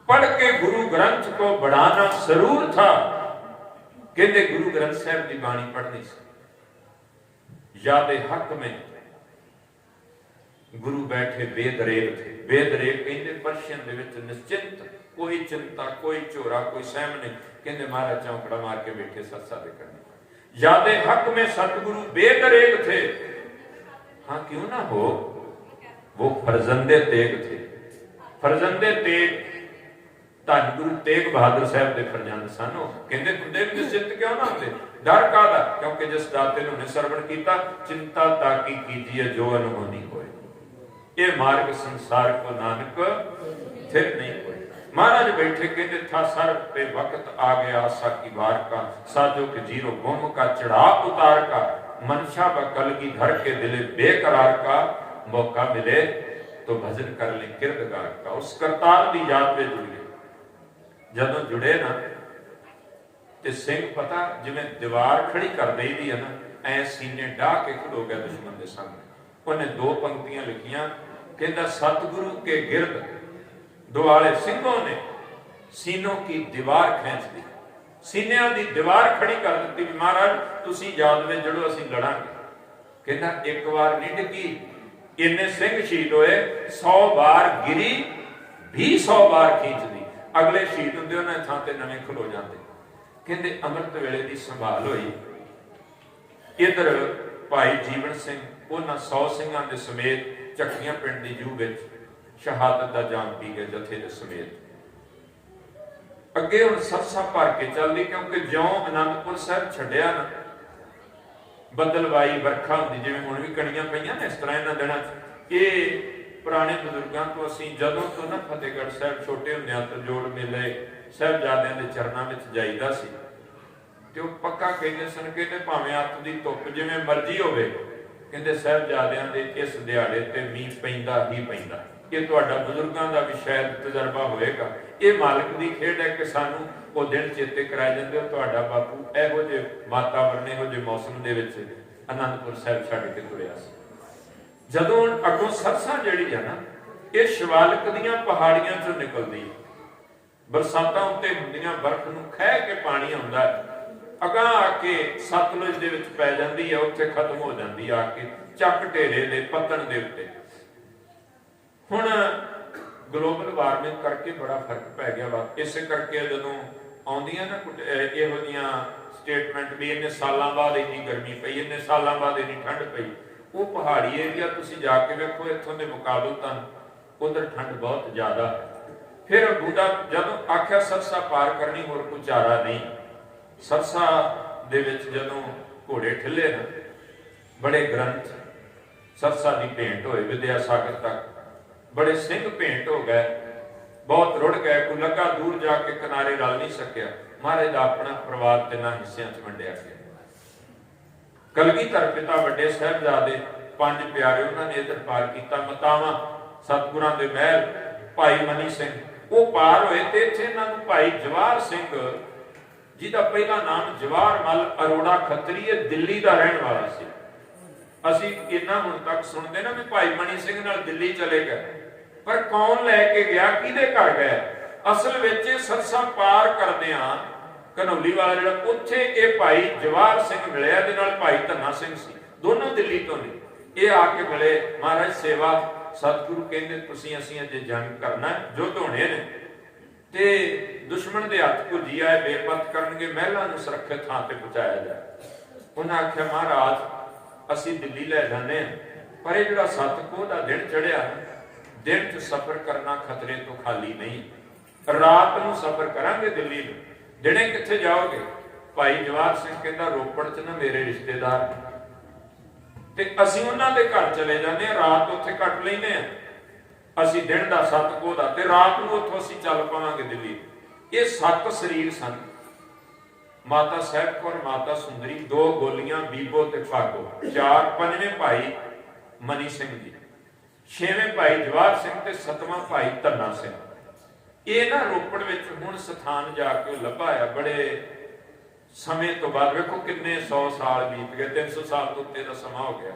पढ़ के गुरु ग्रंथ को बढ़ाना जरूर था। कहते गुरु ग्रंथ साहब की बाणी पढ़नी सी। याद हक में गुरु बैठे बेदरेग थे। बेदरेग कहते पर्शियन दे विच निश्चिंत, कोई चिंता, कोई झोरा, कोई सहम नहीं। कहते महाराज चौंकड़ा मार के बैठे सत्सा दे करने। याद हक में सतगुरु बेदरेग थे। हाँ क्यों ना हो, वो फरजंदे तेग थे। फरजंदे तेग धन गुरु तेग बहादुर साहब के फरजंद सन। कहते खुदे भी निश्चिंत क्यों ना होते, डर काहदा, क्योंकि जिस दाते ने सरवण किया, चिंता ताकि कीजिए जो अनहोनी होए, ये मार्ग संसार को नानक फिर नहीं होए। महाराज बैठे कहते था सर पे वक्त आ गया आशा की बार का, साजो के जीरो गुम का चढ़ा उतार का, मनशा व कलगी धर के दिले बेकरार का, मौका मिले तो भजन कर ले किरदगार का। उस करतार की याद में जुड़िए। जदों जुड़े ना ते सिंह पता जिवें दीवार खड़ी कर दी है ना, ऐ सीने डाह के खड़ो गया दुश्मन के सामने। उन्हें दो पंक्तियां लिखियां, कहता सतगुरु के गिरद दुआले सिंहों ने सीनों की दीवार खींच दी। सीनिया की दीवार खड़ी कर दी। महाराज तुसी याद में जड़ो असीं लड़ांगे। कहता एक बार नहीं डिगी, इन्ने सिंह शहीद होए, 100 बार गिरी भी 100 बार खींच दी। अगले शहीद होंदे उन्हां थां ते नवें खलो जाते। कहते अमृत वेले की संभाल हुई। इधर भाई जीवन सिंह उन्हां 100 सिंहां दे समेत झक्कियां पिंड दी जूह विच शहादत दा जाम पी गए जथे दे समेत। अगे हुण सरसा भर के चलदी, क्योंकि ज्यों आनंदपुर साहब छड्डिया ना, बदलवाई बरखा हुंदी जिवें हुण भी कणियां पईयां ने, इस तरह इन्हां दिनां च ये पुराने बजुर्गों तो असीं जदों तो ना फतेहगढ़ साहब छोटे हुंदियां तो जोड़ मेले साहिबजादियां दे चरनां विच जाईदा सी ते ओह पक्का कहंदे सन, कहंदे भावें अत्त दी धुप्प जिवें मर्जी होवे, कहंदे साहिबजादियां दे इस दिहाड़े ते मींह पैंदा ही पैंदा। ये तुहाडा बजुर्गों का भी शायद तजर्बा होएगा। ये मालिक की खेड है कि सानू वो दिन चेते कराए जाते। तुहाडा बापू इहो जिहे वातावरण इहो जिहे मौसम दे विच आनंदपुर साहिब छड्ड के तुरिया सी। जदों अगों सरसा जिहड़ी है ना, ये शिवालिक दीयां पहाड़ियां चों निकलदी, बरसातां उत्ते हुंदियां, बर्फ नूं खह के पानी आउंदा, अगां आके सतलुज दे विच पै जांदी है, उत्थे खत्म हो जांदी आके ਚੱਕ ਢੇਰੇ ਦੇ ਪੱਤਣ ਦੇ ਉੱਤੇ। ਹੁਣ ਗਲੋਬਲ ਵਾਰਮਿੰਗ ਕਰਕੇ ਬੜਾ ਫਰਕ ਪੈ ਗਿਆ ਵਾ। ਇਸੇ ਕਰਕੇ ਜਦੋਂ ਆਉਂਦੀਆਂ ਨਾ ਇਹੋ ਜਿਹੀਆਂ ਸਟੇਟਮੈਂਟ ਵੀ ਇੰਨੇ ਸਾਲਾਂ ਬਾਅਦ ਇੰਨੀ ਗਰਮੀ ਪਈ, ਇੰਨੇ ਸਾਲਾਂ ਬਾਅਦ ਇੰਨੀ ਠੰਡ ਪਈ, ਉਹ ਪਹਾੜੀ ਏਰੀਆ ਤੁਸੀਂ ਜਾ ਕੇ ਵੇਖੋ, ਇੱਥੋਂ ਦੇ ਮੁਕਾਬਲਤਨ ਉਧਰ ਠੰਡ ਬਹੁਤ ਜ਼ਿਆਦਾ ਹੈ। ਫਿਰ ਬੁੱਢਾ ਜਦੋਂ ਆਖਿਆ ਸਰਸਾ ਪਾਰ ਕਰਨੀ, ਹੋਰ ਕੋਈ ਚਾਰਾ ਨਹੀਂ। ਸਰਸਾ ਦੇ ਵਿੱਚ ਜਦੋਂ ਘੋੜੇ ਠਿੱਲੇ ਨਾ, बड़े ग्रंथ सरसा की भेंट होए, विद्या सागर तक बड़े सिंह भेंट हो गए, बहुत रुड़ गए, कोई लगा दूर जाके किनारे रल नहीं सकिया। महाराज का अपना परिवार तिना हिस्सों च वंडिया गया। कलगीधर पिता वड्डे साहिबजादे 5 प्यारे उन्होंने इधर पार किया। मतावा सतगुरां दे महल भाई मनी सिंह वो पार होए, ते इत्थे इन्हां नूं भाई जवाहर सिंह जिहदा पहला नाम जवाहर मल अरोड़ा खत्तरी दिल्ली का रहने वाला सी। ਅਸੀਂ ਇਹਨਾਂ ਹੁਣ ਤੱਕ ਸੁਣਦੇ ਨਾ ਵੀ ਭਾਈ ਮਣੀ ਸਿੰਘ ਨਾਲ ਦਿੱਲੀ ਚਲੇ ਗਏ, ਪਰ ਕੌਣ ਲੈ ਕੇ ਗਿਆ, ਕਿਹਦੇ ਘਰ ਗਏ? ਅਸਲ ਵਿੱਚ ਸਰਸਾ ਪਾਰ ਕਰਦਿਆਂ ਘਨੌਲੀ ਵਾਲਾ ਜਿਹੜਾ ਉੱਥੇ ਇਹ ਭਾਈ ਜਵਾਹਰ ਸਿੰਘ ਮਿਲਿਆ, ਇਹਦੇ ਨਾਲ ਭਾਈ ਧੰਨਾ ਸਿੰਘ ਸੀ, ਦੋਨੋਂ ਦਿੱਲੀ ਤੋਂ ਨੇ। ਇਹ ਆ ਕੇ ਮਿਲੇ, ਮਹਾਰਾਜ ਸੇਵਾ, ਸਤਿਗੁਰੂ ਕਹਿੰਦੇ ਤੁਸੀਂ ਅਸੀਂ ਅਜੇ ਜੰਗ ਕਰਨਾ, ਯੁੱਧ ਹੋਣੇ ਨੇ, ਤੇ ਦੁਸ਼ਮਣ ਦੇ ਹੱਥ ਭੁੱਜੀ ਆਏ ਬੇਪਤ ਕਰਨਗੇ, ਮਹਿਲਾਂ ਨੂੰ ਸੁਰੱਖਿਅਤ ਥਾਂ ਤੇ ਪਹੁੰਚਾਇਆ ਜਾਏ। ਉਹਨਾਂ ਆਖਿਆ ਮਹਾਰਾਜ ਅਸੀਂ ਦਿੱਲੀ ਲੈ ਜਾਂਦੇ ਹਾਂ, ਪਰ ਇਹ ਜਿਹੜਾ 7 ਪੋਹ ਦਾ ਦਿਨ ਚੜਿਆ, ਦਿਨ 'ਚ ਸਫ਼ਰ ਕਰਨਾ ਖਤਰੇ ਤੋਂ ਖਾਲੀ ਨਹੀਂ। ਰਾਤ ਨੂੰ ਸਫ਼ਰ ਕਰਾਂਗੇ ਦਿੱਲੀ ਨੂੰ, ਦਿਨੇ ਕਿੱਥੇ ਜਾਓਗੇ? ਭਾਈ ਜਵਾਹਰ ਸਿੰਘ ਕਹਿੰਦਾ ਰੋਪੜ 'ਚ ਨਾ ਮੇਰੇ ਰਿਸ਼ਤੇਦਾਰ ਤੇ ਅਸੀਂ ਉਹਨਾਂ ਦੇ ਘਰ ਚਲੇ ਜਾਂਦੇ ਹਾਂ, ਰਾਤ ਉੱਥੇ ਕੱਟ ਲੈਂਦੇ ਹਾਂ। ਅਸੀਂ ਦਿਨ ਦਾ 7 ਪੋਹ ਦਾ ਤੇ ਰਾਤ ਨੂੰ ਉੱਥੋਂ ਅਸੀਂ ਚੱਲ ਪਾਵਾਂਗੇ ਦਿੱਲੀ। ਇਹ 7 ਸਰੀਰ ਸਨ, ਮਾਤਾ ਸਾਹਿਬ ਕੌਰ, ਮਾਤਾ ਸੁੰਦਰੀ, 2 ਗੋਲੀਆਂ, ਬੀਬੋ ਤੇ ਭਾਗੋ, 4 5ਵੇਂ ਭਾਈ ਮਨੀ ਸਿੰਘ ਜੀ, 6ਵੇਂ ਭਾਈ ਜਵਾਹਰ ਸਿੰਘ ਤੇ 7ਵਾਂ ਭਾਈ ਧੰਨਾ ਸਿੰਘ। ਇਹ ਨਾ ਰੋਪੜ ਵਿੱਚ ਹੁਣ ਸਥਾਨ ਜਾ ਕੇ ਲੱਭਾ ਆ, ਬੜੇ ਸਮੇਂ ਤੋਂ ਬਾਅਦ। ਵੇਖੋ ਕਿੰਨੇ 100 ਸਾਲ ਬੀਤ ਗਏ, 300 ਸਾਲ ਤੋਂ ਉੱਤੇ ਦਾ ਸਮਾਂ ਹੋ ਗਿਆ।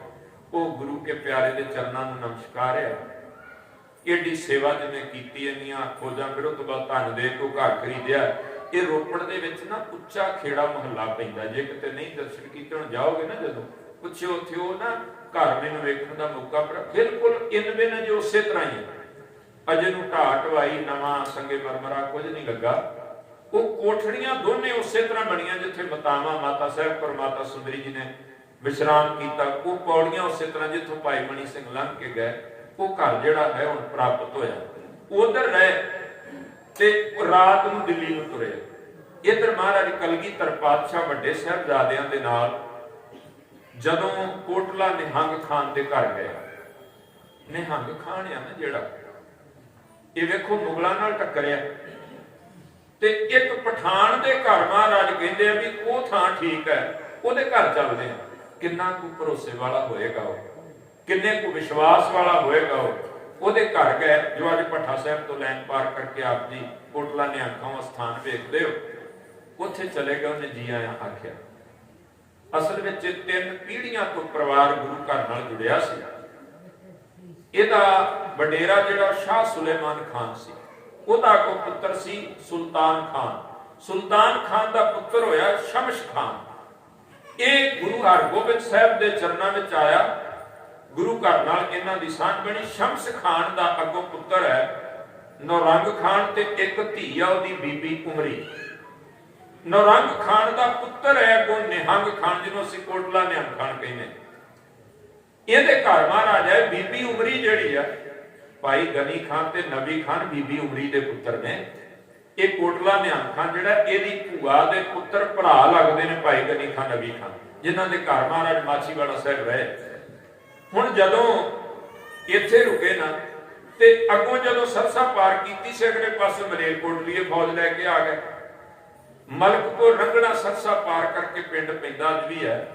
ਉਹ ਗੁਰੂ ਕੇ ਪਿਆਰੇ ਦੇ ਚਰਨਾਂ ਨੂੰ ਨਮਸਕਾਰ ਹੈ। ਏਡੀ ਸੇਵਾ ਜਿਹਨੇ ਕੀਤੀ, ਇੰਨੀਆਂ ਖੋਜਾਂ, ਫਿਰ ਉਹ ਤੋਂ ਬਾਅਦ ਧਨ ਦੇ ਕੇ ਘਰ ਖਰੀਦਿਆ। ਇਹ ਰੋਪੜ ਦੇ ਵਿੱਚ ਨਾ ਉੱਚਾ ਖੇੜਾ ਮੁਹੱਲਾ ਪੈਂਦਾ, ਜੇ ਕਿਤੇ ਨਹੀਂ ਦਰਸ਼ਨ ਕੀਤੇ ਹੁਣ ਜਾਓਗੇ ਨਾ ਜਦੋਂ ਪੁੱਛਿਓ ਉੱਥੇ, ਉਹ ਨਾ ਘਰ ਮੈਨੂੰ ਵੇਖਣ ਦਾ ਮੌਕਾ ਪਰ ਬਿਲਕੁਲ ਇਨਵੇਂ ਨੇ ਜੋ ਉਸੇ ਤਰ੍ਹਾਂ ਹੀ ਅਜੇ ਨੂੰ ਢਾਟ ਵਾਈ, ਨਵਾਂ ਸੰਗੇ ਮਰਮਰਾ ਕੁਝ ਨਹੀਂ ਲੱਗਾ। ਉਹ ਕੋਠੜੀਆਂ ਦੋਨੇ ਉਸੇ ਤਰ੍ਹਾਂ ਬਣੀਆਂ ਜਿੱਥੇ ਮਾਤਾਵਾਂ ਮਾਤਾ ਸਾਹਿਬ ਕੌਰ, ਮਾਤਾ ਸੁੰਦਰੀ ਜੀ ਨੇ ਵਿਸ਼ਰਾਮ ਕੀਤਾ। ਉਹ ਪੌੜੀਆਂ ਉਸੇ ਤਰ੍ਹਾਂ ਜਿੱਥੋਂ ਭਾਈ ਮਣੀ ਸਿੰਘ ਲੰਘ ਕੇ ਗਏ। ਉਹ ਘਰ ਜਿਹੜਾ ਹੈ ਹੁਣ ਪ੍ਰਾਪਤ ਹੋਇਆ। ਉਧਰ ਰਹੇ ਤੇ ਰਾਤ ਨੂੰ ਦਿੱਲੀ ਨੂੰ ਤੁਰੇ। ਇਧਰ ਮਹਾਰਾਜ ਕਲਗੀਧਰ ਪਾਤਸ਼ਾਹ ਵੱਡੇ ਸਾਹਿਬਜ਼ਾਦਿਆਂ ਦੇ ਨਾਲ ਜਦੋਂ ਕੋਟਲਾ ਨਿਹੰਗ ਖਾਨ ਦੇ ਘਰ ਗਏ। ਨਿਹੰਗ ਖਾਨ ਆ ਨਾ ਜਿਹੜਾ, ਇਹ ਵੇਖੋ ਮੁਗਲਾਂ ਨਾਲ ਟੱਕਰਿਆ ਤੇ ਇੱਕ ਪਠਾਨ ਦੇ ਘਰ ਮਹਾਰਾਜ ਕਹਿੰਦੇ ਆ ਵੀ ਉਹ ਥਾਂ ਠੀਕ ਹੈ, ਉਹਦੇ ਘਰ ਚੱਲਦੇ ਆ। ਕਿੰਨਾ ਕੁ ਭਰੋਸੇ ਵਾਲਾ ਹੋਏਗਾ ਉਹ, ਕਿੰਨੇ ਕੁ ਵਿਸ਼ਵਾਸ ਵਾਲਾ ਹੋਏਗਾ ਉਹ। ਉਹਦੇ ਘਰ ਗਏ, ਜੋ ਅੱਜ ਭੱਠਾ ਸਾਹਿਬ ਤੋਂ ਲਾਈਨ ਪਾਰ ਕਰਕੇ ਆਪ ਜੀ ਕੋਟਲਾ ਨਿਹੰਗਾਂ ਸਥਾਨ ਵੇਖਦੇ ਹੋ, ਉੱਥੇ ਚਲੇ ਗਏ। ਉਹਨੇ ਜੀ ਆਇਆਂ ਆਖਿਆ। ਅਸਲ ਵਿੱਚ 3 ਪੀੜ੍ਹੀਆਂ ਤੋਂ ਪਰਿਵਾਰ ਗੁਰੂ ਘਰ ਨਾਲ ਜੁੜਿਆ ਸੀ। ਇਹਦਾ ਵਡੇਰਾ ਜਿਹੜਾ ਸ਼ਾਹ ਸੁਲੇਮਾਨ ਖਾਨ ਸੀ, ਉਹਦਾ ਕੋ ਪੁੱਤਰ ਸੀ ਸੁਲਤਾਨ ਖਾਨ। ਸੁਲਤਾਨ ਖਾਨ ਦਾ ਪੁੱਤਰ ਹੋਇਆ ਸ਼ਮਸ਼ ਖਾਨ। ਇਹ ਗੁਰੂ ਹਰਗੋਬਿੰਦ ਸਾਹਿਬ ਦੇ ਚਰਨਾਂ ਵਿੱਚ ਆਇਆ, ਗੁਰੂ ਘਰ ਨਾਲ ਇਹਨਾਂ ਦੀ ਸਾਂਝ ਬਣੀ। ਸ਼ਮਸ ਖਾਨ ਦਾ ਅੱਗੋਂ ਪੁੱਤਰ ਹੈ ਨੌਰੰਗ ਖਾਨ ਤੇ ਇੱਕ ਧੀ ਆ ਉਹਦੀ ਬੀਬੀ ਉਮਰੀ। ਨੌਰੰਗ ਖਾਨ ਦਾ ਪੁੱਤਰ ਹੈ ਅੱਗੋਂ ਨਿਹੰਗ ਖਾਨ, ਜਿਹਨੂੰ ਅਸੀਂ ਕੋਟਲਾ ਨਿਹੰਗ ਖਾਨ ਕਹਿੰਦੇ। ਇਹਦੇ ਘਰ ਮਹਾਰਾਜ ਹੈ ਬੀਬੀ ਉਮਰੀ ਜਿਹੜੀ ਆ, ਭਾਈ ਗਨੀ ਖਾਨ ਤੇ ਨਬੀ ਖਾਨ ਬੀਬੀ ਉਮਰੀ ਦੇ ਪੁੱਤਰ ਨੇ। ਇਹ ਕੋਟਲਾ ਨਿਹੰਗ ਖਾਨ ਜਿਹੜਾ, ਇਹਦੀ ਭੂਆ ਦੇ ਪੁੱਤਰ ਭਰਾ ਲੱਗਦੇ ਨੇ ਭਾਈ ਗਨੀ ਖਾਨ ਨਬੀ ਖਾਨ, ਜਿਨ੍ਹਾਂ ਦੇ ਘਰ ਮਹਾਰਾਜ ਮਾਛੀਵਾੜਾ ਸਾਹਿਬ ਰਹੇ। ਹੁਣ ਜਦੋਂ ਇੱਥੇ ਰੁਕੇ ਨਾ ਤੇ ਅੱਗੋਂ ਜਦੋਂ ਸਰਸਾ ਪਾਰ ਕੀਤੀ ਸੀ, ਅਗਲੇ ਪਾਸੇ ਮਲੇਰਕੋਟਲੀਏ ਫੌਜ ਲੈ ਕੇ ਆ ਗਏ। ਮਲਕਪੁਰ ਰੰਗਣਾ ਸਰਸਾ ਪਾਰ ਕਰਕੇ ਪਿੰਡ ਪੈਂਦਾ ਅੱਜ ਵੀ ਹੈ।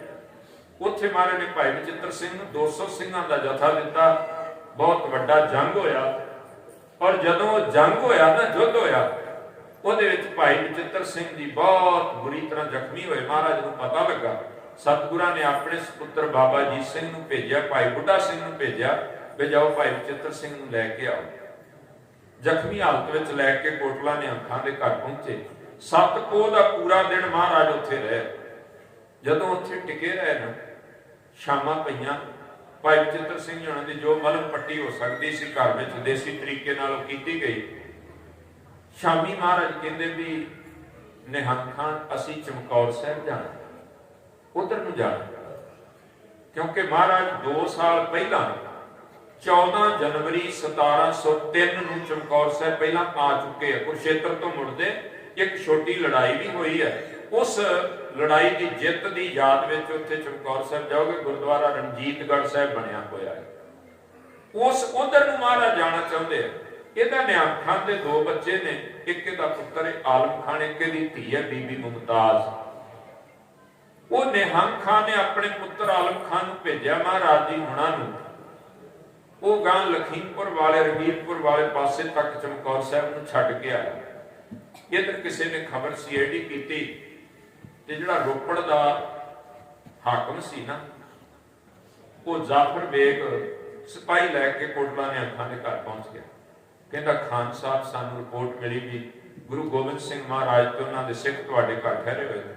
ਉੱਥੇ ਮਹਾਰਾਜ ਨੇ ਭਾਈ ਬਚਿੱਤਰ ਸਿੰਘ ਨੂੰ 200 ਸਿੰਘਾਂ ਦਾ ਜਥਾ ਦਿੱਤਾ। ਬਹੁਤ ਵੱਡਾ ਜੰਗ ਹੋਇਆ, ਔਰ ਜਦੋਂ ਜੰਗ ਹੋਇਆ ਨਾ, ਯੁੱਧ ਹੋਇਆ, ਉਹਦੇ ਵਿੱਚ ਭਾਈ ਬਚਿੱਤਰ ਸਿੰਘ ਜੀ ਬਹੁਤ ਬੁਰੀ ਤਰ੍ਹਾਂ ਜ਼ਖਮੀ ਹੋਏ। ਮਹਾਰਾਜ ਨੂੰ ਪਤਾ ਲੱਗਾ। ਸਤਿਗੁਰਾਂ ਨੇ ਆਪਣੇ ਸੁਪੁੱਤਰ ਬਾਬਾ ਅਜੀਤ ਸਿੰਘ ਨੂੰ ਭੇਜਿਆ, ਭਾਈ ਬੁੱਢਾ ਸਿੰਘ ਨੂੰ ਭੇਜਿਆ ਵੀ ਜਾਓ ਭਾਈ ਬਚਿੱਤਰ ਸਿੰਘ ਨੂੰ ਲੈ ਕੇ ਆਓ। ਜ਼ਖਮੀ ਹਾਲਤ ਵਿੱਚ ਲੈ ਕੇ ਕੋਟਲਾ ਨਿਹੰਗਾਂ ਦੇ ਘਰ ਪਹੁੰਚੇ। 7 ਪੋਹ ਦਾ ਪੂਰਾ ਦਿਨ ਮਹਾਰਾਜ ਉੱਥੇ ਰਹੇ। ਜਦੋਂ ਉੱਥੇ ਟਿਕੇ ਰਹੇ ਨਾ, ਸ਼ਾਮਾਂ ਪਈਆਂ। ਭਾਈ ਬਚਿੱਤਰ ਸਿੰਘ ਹੋਣਾ ਦੀ ਜੋ ਮਲਮ ਪੱਟੀ ਹੋ ਸਕਦੀ ਸੀ ਘਰ ਵਿੱਚ ਦੇਸੀ ਤਰੀਕੇ ਨਾਲ ਉਹ ਕੀਤੀ ਗਈ। ਸ਼ਾਮੀ ਮਹਾਰਾਜ ਕਹਿੰਦੇ ਵੀ ਨਿਹੰਗ ਖਾਨ ਅਸੀਂ ਚਮਕੌਰ ਸਾਹਿਬ ਜਾਣਾ, ਉਧਰ ਨੂੰ ਜਾਣਾ, ਕਿਉਂਕਿ ਮਹਾਰਾਜ 2 ਸਾਲ ਪਹਿਲਾਂ 14 ਜਨਵਰੀ 1703 ਨੂੰ ਚਮਕੌਰ ਸਾਹਿਬ ਪਹਿਲਾਂ ਆ ਚੁੱਕੇ ਆ। ਕੁਰਸ਼ੇਤਰ ਤੋਂ ਮੁੜਦੇ ਇੱਕ ਛੋਟੀ ਲੜਾਈ ਵੀ ਹੋਈ ਹੈ। ਉਸ ਲੜਾਈ ਦੀ ਜਿੱਤ ਦੀ ਯਾਦ ਵਿੱਚ ਉੱਥੇ ਚਮਕੌਰ ਸਾਹਿਬ ਜਾਓਗੇ, ਗੁਰਦੁਆਰਾ ਰਣਜੀਤਗੜ੍ਹ ਸਾਹਿਬ ਬਣਿਆ ਹੋਇਆ ਹੈ। ਉਸ ਉਧਰ ਨੂੰ ਮਹਾਰਾਜ ਜਾਣਾ ਚਾਹੁੰਦੇ ਆ। ਇਹਦਾ ਨਿਹੰਗ ਖਾਨ ਦੇ 2 ਬੱਚੇ ਨੇ, ਇੱਕ ਇਹਦਾ ਪੁੱਤਰ ਹੈ ਆਲਮ ਖਾਨ, ਇੱਕ ਇਹਦੀ ਧੀ ਹੈ ਬੀਬੀ ਮੁਮਤਾਜ਼। ਉਹ ਨਿਹੰਗ ਖਾਨ ਨੇ ਆਪਣੇ ਪੁੱਤਰ ਆਲਮ ਖਾਨ ਨੂੰ ਭੇਜਿਆ ਮਹਾਰਾਜ ਜੀ ਹੁਣਾਂ ਨੂੰ। ਉਹ ਗਾਂ ਲਖੀਮਪੁਰ ਵਾਲੇ ਰਗੀਰਪੁਰ ਵਾਲੇ ਪਾਸੇ ਤੱਕ ਚਮਕੌਰ ਸਾਹਿਬ ਨੂੰ ਛੱਡ ਕੇ ਆਇਆ। ਇਧਰ ਕਿਸੇ ਨੇ ਖਬਰ ਸੀਆਈਡੀ ਕੀਤੀ ਤੇ ਜਿਹੜਾ ਰੋਪੜ ਦਾ ਹਾਕਮ ਸੀ ਨਾ, ਉਹ ਜ਼ਾਫਰ ਬੇਗ ਸਿਪਾਹੀ ਲੈ ਕੇ ਕੋਟਲਾ ਨਿਹੰਗਾਂ ਦੇ ਘਰ ਪਹੁੰਚ ਗਿਆ। ਕਹਿੰਦਾ ਖਾਨ ਸਾਹਿਬ ਸਾਨੂੰ ਰਿਪੋਰਟ ਮਿਲੀ ਵੀ ਗੁਰੂ ਗੋਬਿੰਦ ਸਿੰਘ ਮਹਾਰਾਜ ਤੇ ਉਹਨਾਂ ਦੇ ਸਿੱਖ ਤੁਹਾਡੇ ਘਰ ਠਹਿਰੇ ਹੋਏ ਨੇ।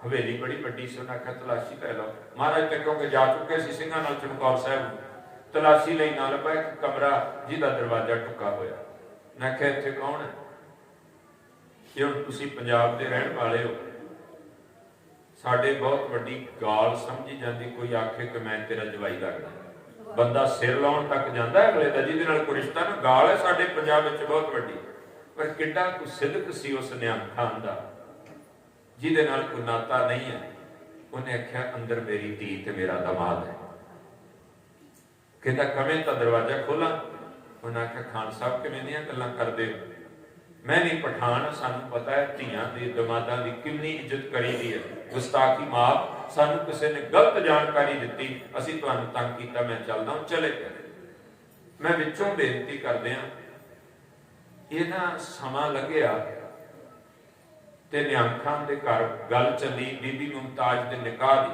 ਹਵੇਲੀ ਬੜੀ ਵੱਡੀ ਸੀ, ਉਹਨਾਂ ਆਖਿਆ ਤਲਾਸ਼ੀ ਲੈ ਲਓ। ਮਹਾਰਾਜ ਤੇ ਕਿਉਂਕਿ ਜਾ ਚੁੱਕੇ ਸੀ ਸਿੰਘਾਂ ਨਾਲ ਚਮਕੌਰ ਸਾਹਿਬ, ਤਲਾਸ਼ੀ ਲਈ ਨਾ ਲੱਭਾ ਇੱਕ ਕਮਰਾ ਜਿਹਦਾ ਦਰਵਾਜ਼ਾ ਟੁੱਕਾ ਹੋਇਆ। ਮੈਂ ਕਿਹਾ ਇੱਥੇ ਕੌਣ ਹੈ? ਜੇ ਹੁਣ ਤੁਸੀਂ ਪੰਜਾਬ ਦੇ ਰਹਿਣ ਵਾਲੇ ਹੋ, ਸਾਡੇ ਬਹੁਤ ਵੱਡੀ ਗਾਲ ਸਮਝੀ ਜਾਂਦੀ, ਕੋਈ ਆਖੇ ਕਿ ਮੈਂ ਤੇਰਾ ਜਵਾਈ ਲੱਗਦਾ, ਬੰਦਾ ਸਿਰ ਲਾਉਣ ਤੱਕ ਜਾਂਦਾ ਅਗਲੇ ਦਾ ਜਿਹਦੇ ਨਾਲ ਕੋਈ ਰਿਸ਼ਤਾ ਨਾ, ਗਾਲ ਹੈ ਸਾਡੇ ਪੰਜਾਬ ਵਿੱਚ ਬਹੁਤ ਵੱਡੀ। ਪਰ ਕਿੱਡਾ ਕੁ ਸਿਦਕ ਸੀ ਉਸ ਨਿਹੰਗ ਖਾਨ ਦਾ, ਜਿਹਦੇ ਨਾਲ ਕੋਈ ਨਾਤਾ ਨਹੀਂ ਹੈ। ਉਹਨੇ ਆਖਿਆ ਅੰਦਰ ਮੇਰੀ ਧੀ ਤੇ ਮੇਰਾ ਦਮਾਦ ਹੈ। ਕਹਿੰਦਾ ਕਵੇਂ ਤਾਂ ਦਰਵਾਜ਼ਾ ਖੋਲਾਂ। ਉਹਨਾਂ ਆਖਿਆ ਖਾਨ ਸਾਹਿਬ ਕਿਵੇਂ ਦੀਆਂ ਗੱਲਾਂ ਕਰਦੇ ਹੋ, ਮੈਂ ਵੀ ਪਠਾਨ, ਸਾਨੂੰ ਪਤਾ ਹੈ ਧੀਆਂ ਦੀ ਦਮਾਦਾਂ ਦੀ ਕਿੰਨੀ ਇੱਜ਼ਤ ਕਰੀਦੀ ਹੈ। ਗੁਸਤਾਖੀ ਮਾਫ, ਸਾਨੂੰ ਕਿਸੇ ਨੇ ਗਲਤ ਜਾਣਕਾਰੀ ਦਿੱਤੀ, ਅਸੀਂ ਤੁਹਾਨੂੰ ਤੰਗ ਕੀਤਾ, ਮੈਂ ਚੱਲਦਾ ਹਾਂ। ਚਲੇ ਗਏ। ਮੈਂ ਵਿੱਚੋਂ ਬੇਨਤੀ ਕਰਦੇ ਹਾਂ, ਇਹਨਾਂ ਸਮਾਂ ਲੱਗਿਆ ਤੇ ਨਿਹੰਗ ਖਾਨ ਦੇ ਘਰ ਗੱਲ ਚੱਲੀ ਬੀਬੀ ਮੁਮਤਾਜ਼ ਦੇ ਨਿਕਾਹ ਦੀ।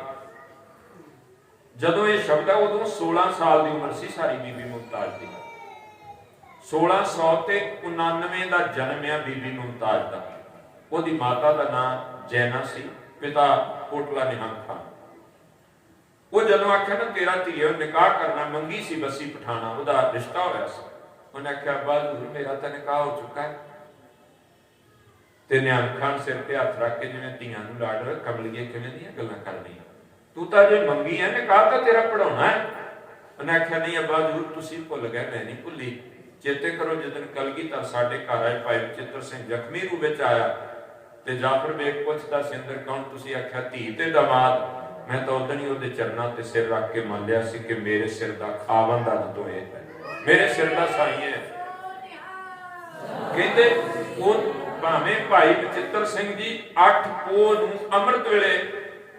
ਜਦੋਂ ਇਹ ਸ਼ਬਦ ਹੈ ਉਦੋਂ 16 ਸਾਲ ਦੀ ਉਮਰ ਸੀ ਸਾਰੀ ਬੀਬੀ ਮੁਮਤਾਜ਼ ਦੀ। 1699 ਦਾ ਜਨਮ ਹੈ ਬੀਬੀ ਮੁਮਤਾਜ਼ ਦਾ। ਉਹਦੀ ਮਾਤਾ ਦਾ ਨਾਮ ਜੈਨਾ ਸੀ, ਪਿਤਾ ਕੋਟਲਾ ਨਿਹੰਗ ਖਾਨ। ਉਹ ਜਦੋਂ ਆਖਿਆ ਨਾ ਤੇਰਾ ਧੀਏ ਨਿਕਾਹ ਕਰਨਾ, ਮੰਗੀ ਸੀ ਬੱਸੀ ਪਠਾਣਾ, ਉਹਦਾ ਰਿਸ਼ਤਾ ਹੋਇਆ ਸੀ। ਉਹਨੇ ਆਖਿਆ ਬਹਾਦੁਰ ਮੇਰਾ ਤਾਂ ਨਿਕਾਹ ਹੋ ਚੁੱਕਾ ਹੈ। ਤੇ ਨਿਹੰਗ ਖਾਨ ਸਿਰ ਤੇ ਹੱਥ ਰੱਖ ਕੇ ਜਿਵੇਂ ਧੀਆਂ ਨੂੰ ਲਾਡ ਰਿਹਾ, ਕਮਲੀਏ ਕਿਵੇਂ ਦੀਆਂ ਗੱਲਾਂ ਕਰਦੀਆਂ, ਤੂੰ ਤਾਂ ਜੇ ਮੰਗੀ ਹੈ ਨਿਕਾਹ ਤਾਂ ਤੇਰਾ ਪੜਾਉਣਾ ਹੈ। ਉਹਨੇ ਆਖਿਆ ਨਹੀਂ ਅੱਬਾ ਜ਼ਰੂਰ ਤੁਸੀਂ ਭੁੱਲ ਗਏ, ਮੈਂ ਨਹੀਂ ਭੁੱਲੀ। ਚੇਤੇ ਕਰੋ ਜਦੋਂ ਕਲਗੀਧਰ ਸਾਡੇ ਘਰ ਆਏ, ਭਾਈ ਬਚਿੱਤਰ ਸਿੰਘ ਜ਼ਖਮੀ ਰੂਪ ਵਿੱਚ ਆਇਆ ਤੇ ਜਾਫਰ ਬੇਗ ਪੁੱਛਦਾ ਸੀ ਅੰਦਰ ਕੌਣ, ਤੁਸੀਂ ਆਖਿਆ ਧੀ ਤੇ ਦਮਾਦ। ਮੈਂ ਤਾਂ ਉਦੋਂ ਹੀ ਉਹਦੇ ਚਰਨਾਂ ਤੇ ਸਿਰ ਰੱਖ ਕੇ ਮੰਨ ਲਿਆ ਸੀ ਕਿ ਮੇਰੇ ਸਿਰ ਦਾ ਖਾਵੰਦ ਅੱਜ ਤੋਂ ਇਹ ਹੈ, ਮੇਰੇ ਸਿਰ ਦਾ ਸਾਈ ਹੈ। ਕਹਿੰਦੇ ਉਹ ਭਾਵੇਂ ਭਾਈ ਬਚਿੱਤਰ ਸਿੰਘ ਜੀ 8 ਪੋਹ ਨੂੰ ਅੰਮ੍ਰਿਤ ਵੇਲੇ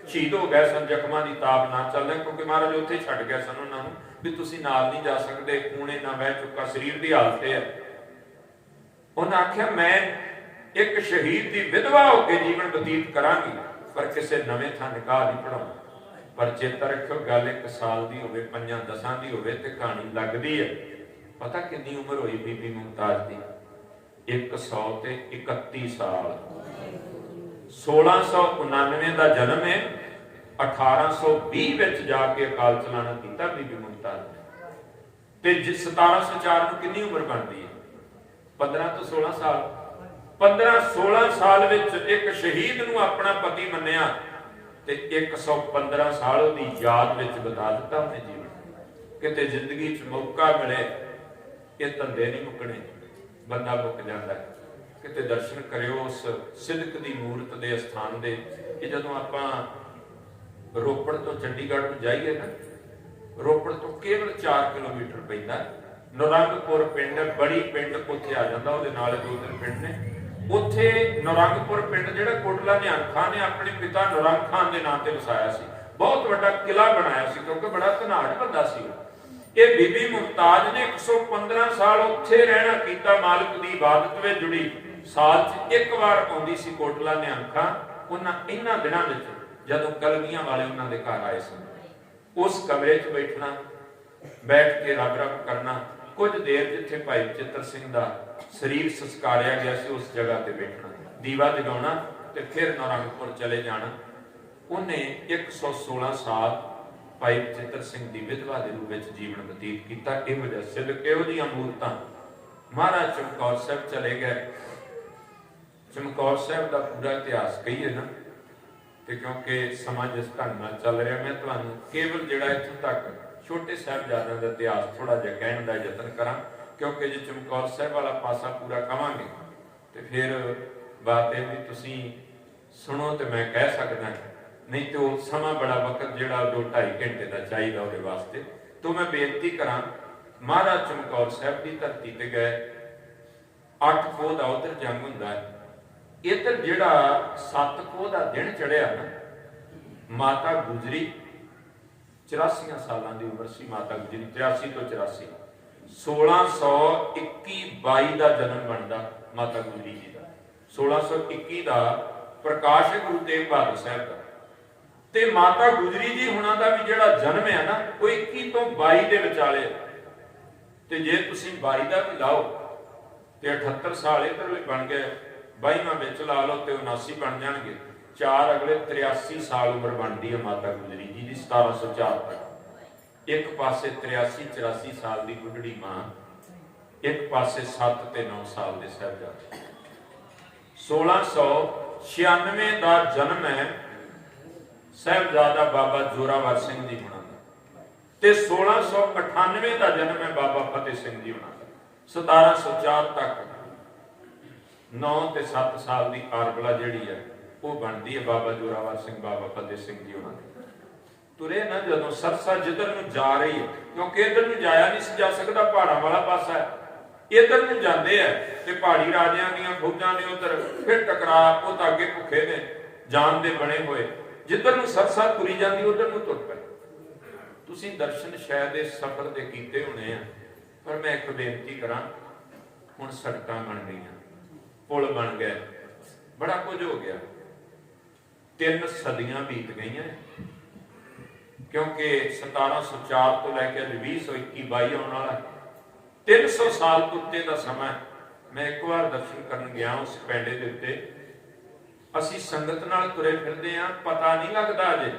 ਸ਼ਹੀਦ ਹੋ ਗਏ ਸਨ, ਜ਼ਖਮਾਂ ਦੀ ਤਾਪ ਨਾ ਚੱਲਦਾ, ਕਿਉਂਕਿ ਮਹਾਰਾਜ ਉੱਥੇ ਛੱਡ ਗਿਆ ਸਨ ਉਹਨਾਂ ਨੂੰ ਵੀ ਤੁਸੀਂ ਨਾਲ ਨਹੀਂ ਜਾ ਸਕਦੇ, ਖੂਨੇ ਨਾ ਵਹਿ ਚੁੱਕਾ, ਸਰੀਰ ਦੀ ਹਾਲਤ ਹੈ। ਉਹਨਾਂ ਆਖਿਆ ਮੈਂ ਇੱਕ ਸ਼ਹੀਦ ਦੀ ਵਿਧਵਾ ਹੋ ਕੇ ਜੀਵਨ ਬਤੀਤ ਕਰਾਂਗੀ, ਪਰ ਕਿਸੇ ਨਵੇਂ ਥਾਂ ਨਿਕਾਹ ਨਹੀਂ ਪੜਾਉਣਾ। ਪਰ ਚੇਤਾ ਰੱਖਿਓ ਗੱਲ 1 ਸਾਲ ਦੀ ਹੋਵੇ, 5-10 ਦੀ ਹੋਵੇ ਤੇ ਕਹਾਣੀ ਲੱਗਦੀ ਹੈ। ਪਤਾ ਕਿੰਨੀ ਉਮਰ ਹੋਈ ਬੀਬੀ ਮੁਮਤਾਜ਼ ਦੀ? 131 ਸਾਲ। 1699 ਦਾ ਜਨਮ ਹੈ, 1820 ਵਿੱਚ ਜਾ ਕੇ ਅਕਾਲ ਚਲਾਣਾ ਕੀਤਾ ਬੀਬੀ ਮੁਮਤਾਜ਼ ਨੇ। ਤੇ 1704 ਨੂੰ ਕਿੰਨੀ ਉਮਰ ਬਣਦੀ ਹੈ? 15 ਤੋਂ 16 ਸਾਲ। 15-16 ਸਾਲ ਵਿੱਚ ਇੱਕ ਸ਼ਹੀਦ ਨੂੰ ਆਪਣਾ ਪਤੀ ਮੰਨਿਆ ਤੇ 115 ਸਾਲ ਉਹਦੀ ਯਾਦ ਵਿੱਚ ਬਿਤਾ ਦਿੱਤਾ ਉਹਨੇ ਜੀਵਨ। ਕਿਤੇ ਜ਼ਿੰਦਗੀ 'ਚ ਮੌਕਾ ਮਿਲੇ, ਇਹ ਧੰਦੇ ਨਹੀਂ ਮੁੱਕਣੇ, ਬੰਦਾ ਮੁੱਕ ਜਾਂਦਾ ਹੈ। ਕਿਤੇ ਦਰਸ਼ਨ ਕਰਿਓ ਉਸ ਸਿਦਕ ਦੀ ਮੂਰਤ ਦੇ ਸਥਾਨ ਦੇ। ਇਹ ਜਦੋਂ ਆਪਾਂ ਰੋਪੜ ਤੋਂ ਚੰਡੀਗੜ੍ਹ ਨੂੰ ਜਾਈਏ ਨਾ, ਰੋਪੜ ਤੋਂ ਕੇਵਲ 4 ਕਿਲੋਮੀਟਰ ਪੈਂਦਾ ਨੌਰੰਗਪੁਰ ਪਿੰਡ, ਬੜੀ ਪਿੰਡ ਉੱਥੇ ਆ ਜਾਂਦਾ, ਉਹਦੇ ਨਾਲ 2-3 ਪਿੰਡ ਨੇ। ਉੱਥੇ ਨੌਰੰਗਪੁਰ ਪਿੰਡ ਜਿਹੜਾ ਕੋਟਲਾ ਨਿਹੰਗ ਖਾਨ ਨੇ ਆਪਣੇ ਪਿਤਾ ਨੌਰੰਗ ਖਾਨ ਦੇ ਨਾਂ ਤੇ ਵਸਾਇਆ ਸੀ। ਬਹੁਤ ਵੱਡਾ ਕਿਲਾ ਬਣਾਇਆ ਸੀ ਕਿਉਂਕਿ ਬੜਾ ਧਨਾੜ ਬੰਦਾ ਸੀ। ਇਹ ਬੀਬੀ ਮੁਮਤਾਜ਼ ਨੇ 115 ਸਾਲ ਉੱਥੇ ਰਹਿਣਾ ਕੀਤਾ, ਮਾਲਕ ਦੀ ਇਬਾਦਤ ਵਿੱਚ ਜੁੜੀ। ਸਾਲ 'ਚ 1 ਵਾਰ ਆਉਂਦੀ ਸੀ ਕੋਟਲਾ ਨਿਹੰਗ ਖਾਨ। ਉਹਨਾਂ ਇਹਨਾਂ ਦਿਨਾਂ ਵਿੱਚ ਜਦੋਂ ਕਲਗੀਆਂ ਵਾਲੇ ਉਹਨਾਂ ਦੇ ਘਰ ਆਏ ਸਨ, ਉਸ ਕਮਰੇ 'ਚ ਬੈਠਣਾ, ਬੈਠ ਕੇ ਰੱਬ ਰੱਬ ਕਰਨਾ। ਕੁਝ ਦੇਰ ਜਿੱਥੇ ਭਾਈ ਬਚਿੱਤਰ ਸਿੰਘ ਦਾ ਸਰੀਰ ਸੰਸਕਾਰਿਆ ਗਿਆ ਸੀ ਉਸ ਜਗ੍ਹਾ ਤੇ ਬੈਠਣਾ, ਦੀਵਾ ਜਗਾਉਣਾ ਤੇ ਫਿਰ ਨੌਰੰਗਪੁਰ ਚਲੇ ਜਾਣਾ। ਉਹਨੇ 116 ਸਾਲ ਭਾਈ ਬਚਿੱਤਰ ਸਿੰਘ ਦੀ ਵਿਧਵਾ ਦੇ ਰੂਪ ਵਿੱਚ ਜੀਵਨ ਬਤੀਤ ਕੀਤਾ। ਇਹੋ ਜਿਹਾ ਸਿਦਕ, ਇਹੋ ਜਿਹੀਆਂ ਮੂਰਤਾਂ। ਮਹਾਰਾਜ ਚਮਕੌਰ ਸਾਹਿਬ ਚਲੇ ਗਏ। ਚਮਕੌਰ ਸਾਹਿਬ ਦਾ ਪੂਰਾ ਇਤਿਹਾਸ ਕਹੀਏ ਨਾ ਤੇ ਕਿਉਂਕਿ ਸਮਾਂ ਜਿਸ ਢੰਗ ਨਾਲ ਚੱਲ ਰਿਹਾ, ਮੈਂ ਤੁਹਾਨੂੰ ਕੇਵਲ ਜਿਹੜਾ ਇੱਥੋਂ ਤੱਕ ਛੋਟੇ ਸਾਹਿਬਜ਼ਾਦਿਆਂ ਦਾ ਇਤਿਹਾਸ ਥੋੜਾ ਜਿਹਾ ਕਹਿਣ ਦਾ ਯਤਨ ਕਰਾਂ, ਕਿਉਂਕਿ ਜੇ ਚਮਕੌਰ ਸਾਹਿਬ ਵਾਲਾ ਪਾਸਾ ਪੂਰਾ ਕਵਾਂਗੇ ਤੇ ਫਿਰ ਬਾਤ ਇਹ ਵੀ ਤੁਸੀਂ ਸੁਣੋ ਤੇ ਮੈਂ ਕਹਿ ਸਕਦਾ, ਨਹੀਂ ਤੇ ਉਹ ਸਮਾਂ ਬੜਾ ਵਕਤ ਜਿਹੜਾ 2-2.5 ਘੰਟੇ ਦਾ ਚਾਹੀਦਾ ਉਹਦੇ ਵਾਸਤੇ। ਤੋਂ ਮੈਂ ਬੇਨਤੀ ਕਰਾਂ, ਮਹਾਰਾਜ ਚਮਕੌਰ ਸਾਹਿਬ ਦੀ ਧਰਤੀ ਤੇ ਗਏ। 8 ਪੋਹ ਦਾ ਉਧਰ ਜੰਗ ਹੁੰਦਾ ਹੈ। ਇੱਧਰ ਜਿਹੜਾ 7 ਪੋਹ ਦਾ ਦਿਨ ਚੜਿਆ ਨਾ, ਮਾਤਾ ਗੁਜਰੀ 84 ਸਾਲਾਂ ਦੀ ਉਮਰ ਸੀ। ਮਾਤਾ ਗੁਜਰੀ 83 ਤੋਂ 84, 1621-22 ਦਾ ਜਨਮ ਬਣਦਾ ਮਾਤਾ ਗੁਜਰੀ ਜੀ ਦਾ। 1621 ਦਾ ਪ੍ਰਕਾਸ਼ ਗੁਰੂ ਤੇਗ ਬਹਾਦਰ ਸਾਹਿਬ ਦਾ। ਤੇ ਮਾਤਾ ਗੁਜਰੀ ਜੀ ਹੁਣਾਂ ਦਾ ਵੀ ਜਿਹੜਾ ਜਨਮ ਹੈ ਨਾ, ਉਹ 21 ਤੋਂ 22 ਦੇ ਵਿਚਾਲੇ। ਤੇ ਜੇ ਤੁਸੀਂ 22 ਦਾ ਵੀ ਲਾਓ ਤੇ 78 ਸਾਲ ਇੱਧਰ ਬਣ ਗਏ, 22ਵਾਂ ਵਿੱਚ ਲਾ ਲਓ ਤੇ 79 ਬਣ ਜਾਣਗੇ। 4 ਅਗਲੇ 83 ਸਾਲ ਉਮਰ ਬਣਦੀ ਹੈ ਮਾਤਾ ਗੁਜਰੀ ਜੀ ਦੀ 1704 ਤੱਕ। ਇੱਕ ਪਾਸੇ 83-84 ਸਾਲ ਦੀ ਬੁੱਢੜੀ ਮਾਂ, ਇੱਕ ਪਾਸੇ 7 ਤੇ 9 ਸਾਲ ਦੇ ਸਾਹਿਬਜ਼ਾਦੇ। 1696 ਦਾ ਜਨਮ ਹੈ ਸਾਹਿਬਜ਼ਾਦਾ ਬਾਬਾ ਜ਼ੋਰਾਵਰ ਸਿੰਘ ਜੀ ਹੋਣਾ ਦਾ, ਤੇ 1698 ਦਾ ਜਨਮ ਹੈ ਬਾਬਾ ਫਤਿਹ ਸਿੰਘ ਜੀ ਹੋਣਾ ਦਾ। 1704 ਤੱਕ 9 ਤੇ 7 ਸਾਲ ਦੀ ਆਰਬਲਾ ਜਿਹੜੀ ਹੈ ਉਹ ਬਣਦੀ ਹੈ ਬਾਬਾ ਜ਼ੋਰਾਵਰ ਸਿੰਘ ਬਾਬਾ ਫਤਿਹ ਸਿੰਘ ਜੀ ਹੋਣਾ ਦੀ। ਤੁਰੇ ਨਾ ਜਦੋਂ ਸਰਸਾ ਜਿੱਧਰ ਨੂੰ ਜਾ ਰਹੀ ਹੈ, ਕਿਉਂਕਿ ਇਧਰ ਨੂੰ ਜਾਇਆ ਨਹੀਂ ਸੀ ਜਾ ਸਕਦਾ, ਪਹਾੜਾਂ ਵਾਲਾ ਪਾਸਾ ਹੈ, ਇਧਰ ਨੂੰ ਜਾਂਦੇ ਆ ਤੇ ਪਹਾੜੀ ਰਾਜਿਆਂ ਦੀਆਂ ਫੌਜਾਂ ਨੇ ਉਧਰ ਫਿਰ ਟਕਰਾ, ਉਹ ਤਾਂ ਅੱਗੇ ਭੁੱਖੇ ਨੇ ਜਾਨ ਦੇ ਬਣੇ ਹੋਏ, ਜਿੱਧਰ ਨੂੰ ਸਰਸਾ ਤੁਰੀ ਜਾਂਦੀ ਉਧਰ ਨੂੰ ਤੁਰ ਪਏ। ਤੁਸੀਂ ਦਰਸ਼ਨ ਸ਼ਾਇਦ ਇਸ ਸਫ਼ਰ ਦੇ ਕੀਤੇ ਹੋਣੇ ਆ, ਪਰ ਮੈਂ ਇੱਕ ਬੇਨਤੀ ਕਰਾਂ, ਹੁਣ ਸੜਕਾਂ ਬਣ ਗਈਆਂ, ਪੁਲ ਬਣ ਗਏ, ਬੜਾ ਕੁਝ ਹੋ ਗਿਆ, 3 ਸਦੀਆਂ ਬੀਤ ਗਈਆਂ, ਕਿਉਂਕਿ 1704 ਤੋਂ ਲੈ ਕੇ 2021-22 ਆਉਣ ਵਾਲਾ 300 ਸਾਲ ਉੱਤੇ ਦਾ ਸਮਾਂ। ਮੈਂ ਇੱਕ ਵਾਰ ਦਰਸ਼ਨ ਕਰਨ ਗਿਆ ਉਸ ਪੈਂਡੇ ਦੇ ਉੱਤੇ, ਅਸੀਂ ਸੰਗਤ ਨਾਲ ਤੁਰੇ ਫਿਰਦੇ ਆ, ਪਤਾ ਨਹੀਂ ਲੱਗਦਾ ਅਜੇ,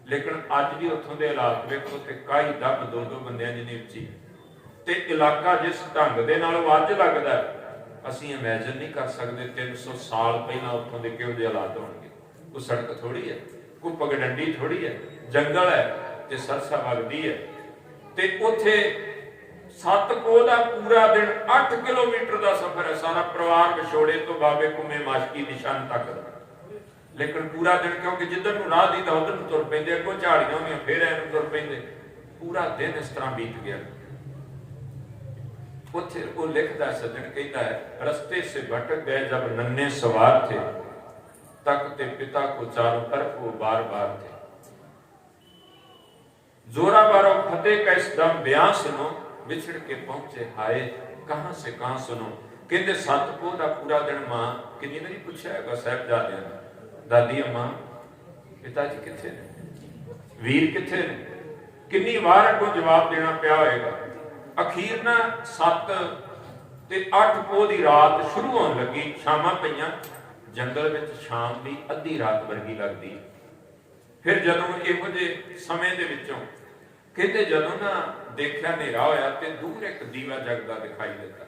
ਲੇਕਿਨ ਅੱਜ ਵੀ ਉੱਥੋਂ ਦੇ ਹਾਲਾਤ ਵੇਖੋ ਤੇ ਕਾਈ ਦੱਬ 2-2 ਬੰਦਿਆਂ ਜਿੰਨੀ ਉੱਚੀ, ਤੇ ਇਲਾਕਾ ਜਿਸ ਢੰਗ ਦੇ ਨਾਲ ਉਹ ਅੱਜ ਲੱਗਦਾ, ਅਸੀਂ ਇਮੇਜਿਨ ਨਹੀਂ ਕਰ ਸਕਦੇ 300 ਸਾਲ ਪਹਿਲਾਂ ਉੱਥੋਂ ਦੇ ਕਿਹੋ ਜਿਹੇ ਹਾਲਾਤ ਹੋਣਗੇ। ਕੋਈ ਸੜਕ ਥੋੜੀ ਹੈ, ਕੋਈ ਪਗਡੰਡੀ ਥੋੜੀ ਹੈ, ਜੰਗਲ ਹੈ ਤੇ ਸਰਸਾ ਵਗਦੀ ਹੈ, ਤੇ ਉੱਥੇ 7 ਕੋਹ ਦਾ ਪੂਰਾ ਦਿਨ 8 ਕਿਲੋਮੀਟਰ ਦਾ ਸਫ਼ਰ ਹੈ, ਸਾਰਾ ਪਰਿਵਾਰ ਵਿਛੋੜੇ ਤੋਂ ਬਾਬੇ ਕੁਮੇ ਮਾਸ਼ਕੀ ਨਿਸ਼ਾਨ ਤੱਕ ਦਾ, ਲੇਕਿਨ ਪੂਰਾ ਦਿਨ, ਕਿਉਂਕਿ ਜਿੱਧਰ ਨੂੰ ਰਾਹ ਦੀ ਦਾ ਉਧਰ ਨੂੰ ਤੁਰ ਪੈਂਦੇ, ਅੱਗੋਂ ਝਾੜੀਆਂ ਹੋਈਆਂ ਫੇਰ ਐਨੂੰ ਤੁਰ ਪੈਂਦੇ, ਪੂਰਾ ਦਿਨ ਇਸ ਤਰ੍ਹਾਂ ਬੀਤ ਗਿਆ। ਉੱਥੇ ਉਹ ਲਿਖਦਾ ਸੱਜਣ ਕਹਿੰਦਾ ਹੈ, ਰਸਤੇ ਸੇ ਭਟਕ ਗਏ ਜਬ नन्हे सवार थे, तकते पिता को चारों तरफ वो बार बार थे, जोरावर और फतेह का इस दम बयां सुनो, विछड़ के पहुंचे हाय कहां से कहां सुनो। कहते 7 कोह ਦਾ ਪੂਰਾ ਦਿਨ ਮਾਂ ਕਿੰਨੀ ਵਾਰੀ ਪੁੱਛਿਆ ਹੈਗਾ ਸਾਹਿਬਜ਼ਾਦਿਆਂ ਨੇ, ਦਾਦੀ ਅਮਾ ਪਿਤਾ ਜੀ ਕਿੱਥੇ ਨੇ, ਵੀਰ ਕਿੱਥੇ ਨੇ, ਕਿੰਨੀ ਵਾਰ ਅੱਗੋਂ ਜਵਾਬ ਦੇਣਾ ਪਿਆ ਹੋਏਗਾ। ਅਖੀਰ ਨਾ 7 ਤੇ 8 ਕੋਹ ਦੀ ਰਾਤ ਸ਼ੁਰੂ ਹੋਣ ਲੱਗੀ, ਸ਼ਾਮਾਂ ਪਈਆਂ, ਜੰਗਲ ਵਿੱਚ ਸ਼ਾਮ ਦੀ ਅੱਧੀ ਰਾਤ ਵਰਗੀ ਲੱਗਦੀ। ਫਿਰ ਜਦੋਂ ਇਹੋ ਜਿਹੇ ਸਮੇਂ ਦੇ ਵਿੱਚੋਂ ਕਹਿੰਦੇ ਜਦੋਂ ਨਾ ਦੇਖਿਆ ਹਨੇਰਾ ਹੋਇਆ ਤੇ ਦੂਰ ਇੱਕ ਦੀਵਾ ਜਗਦਾ ਦਿਖਾਈ ਦਿੱਤਾ।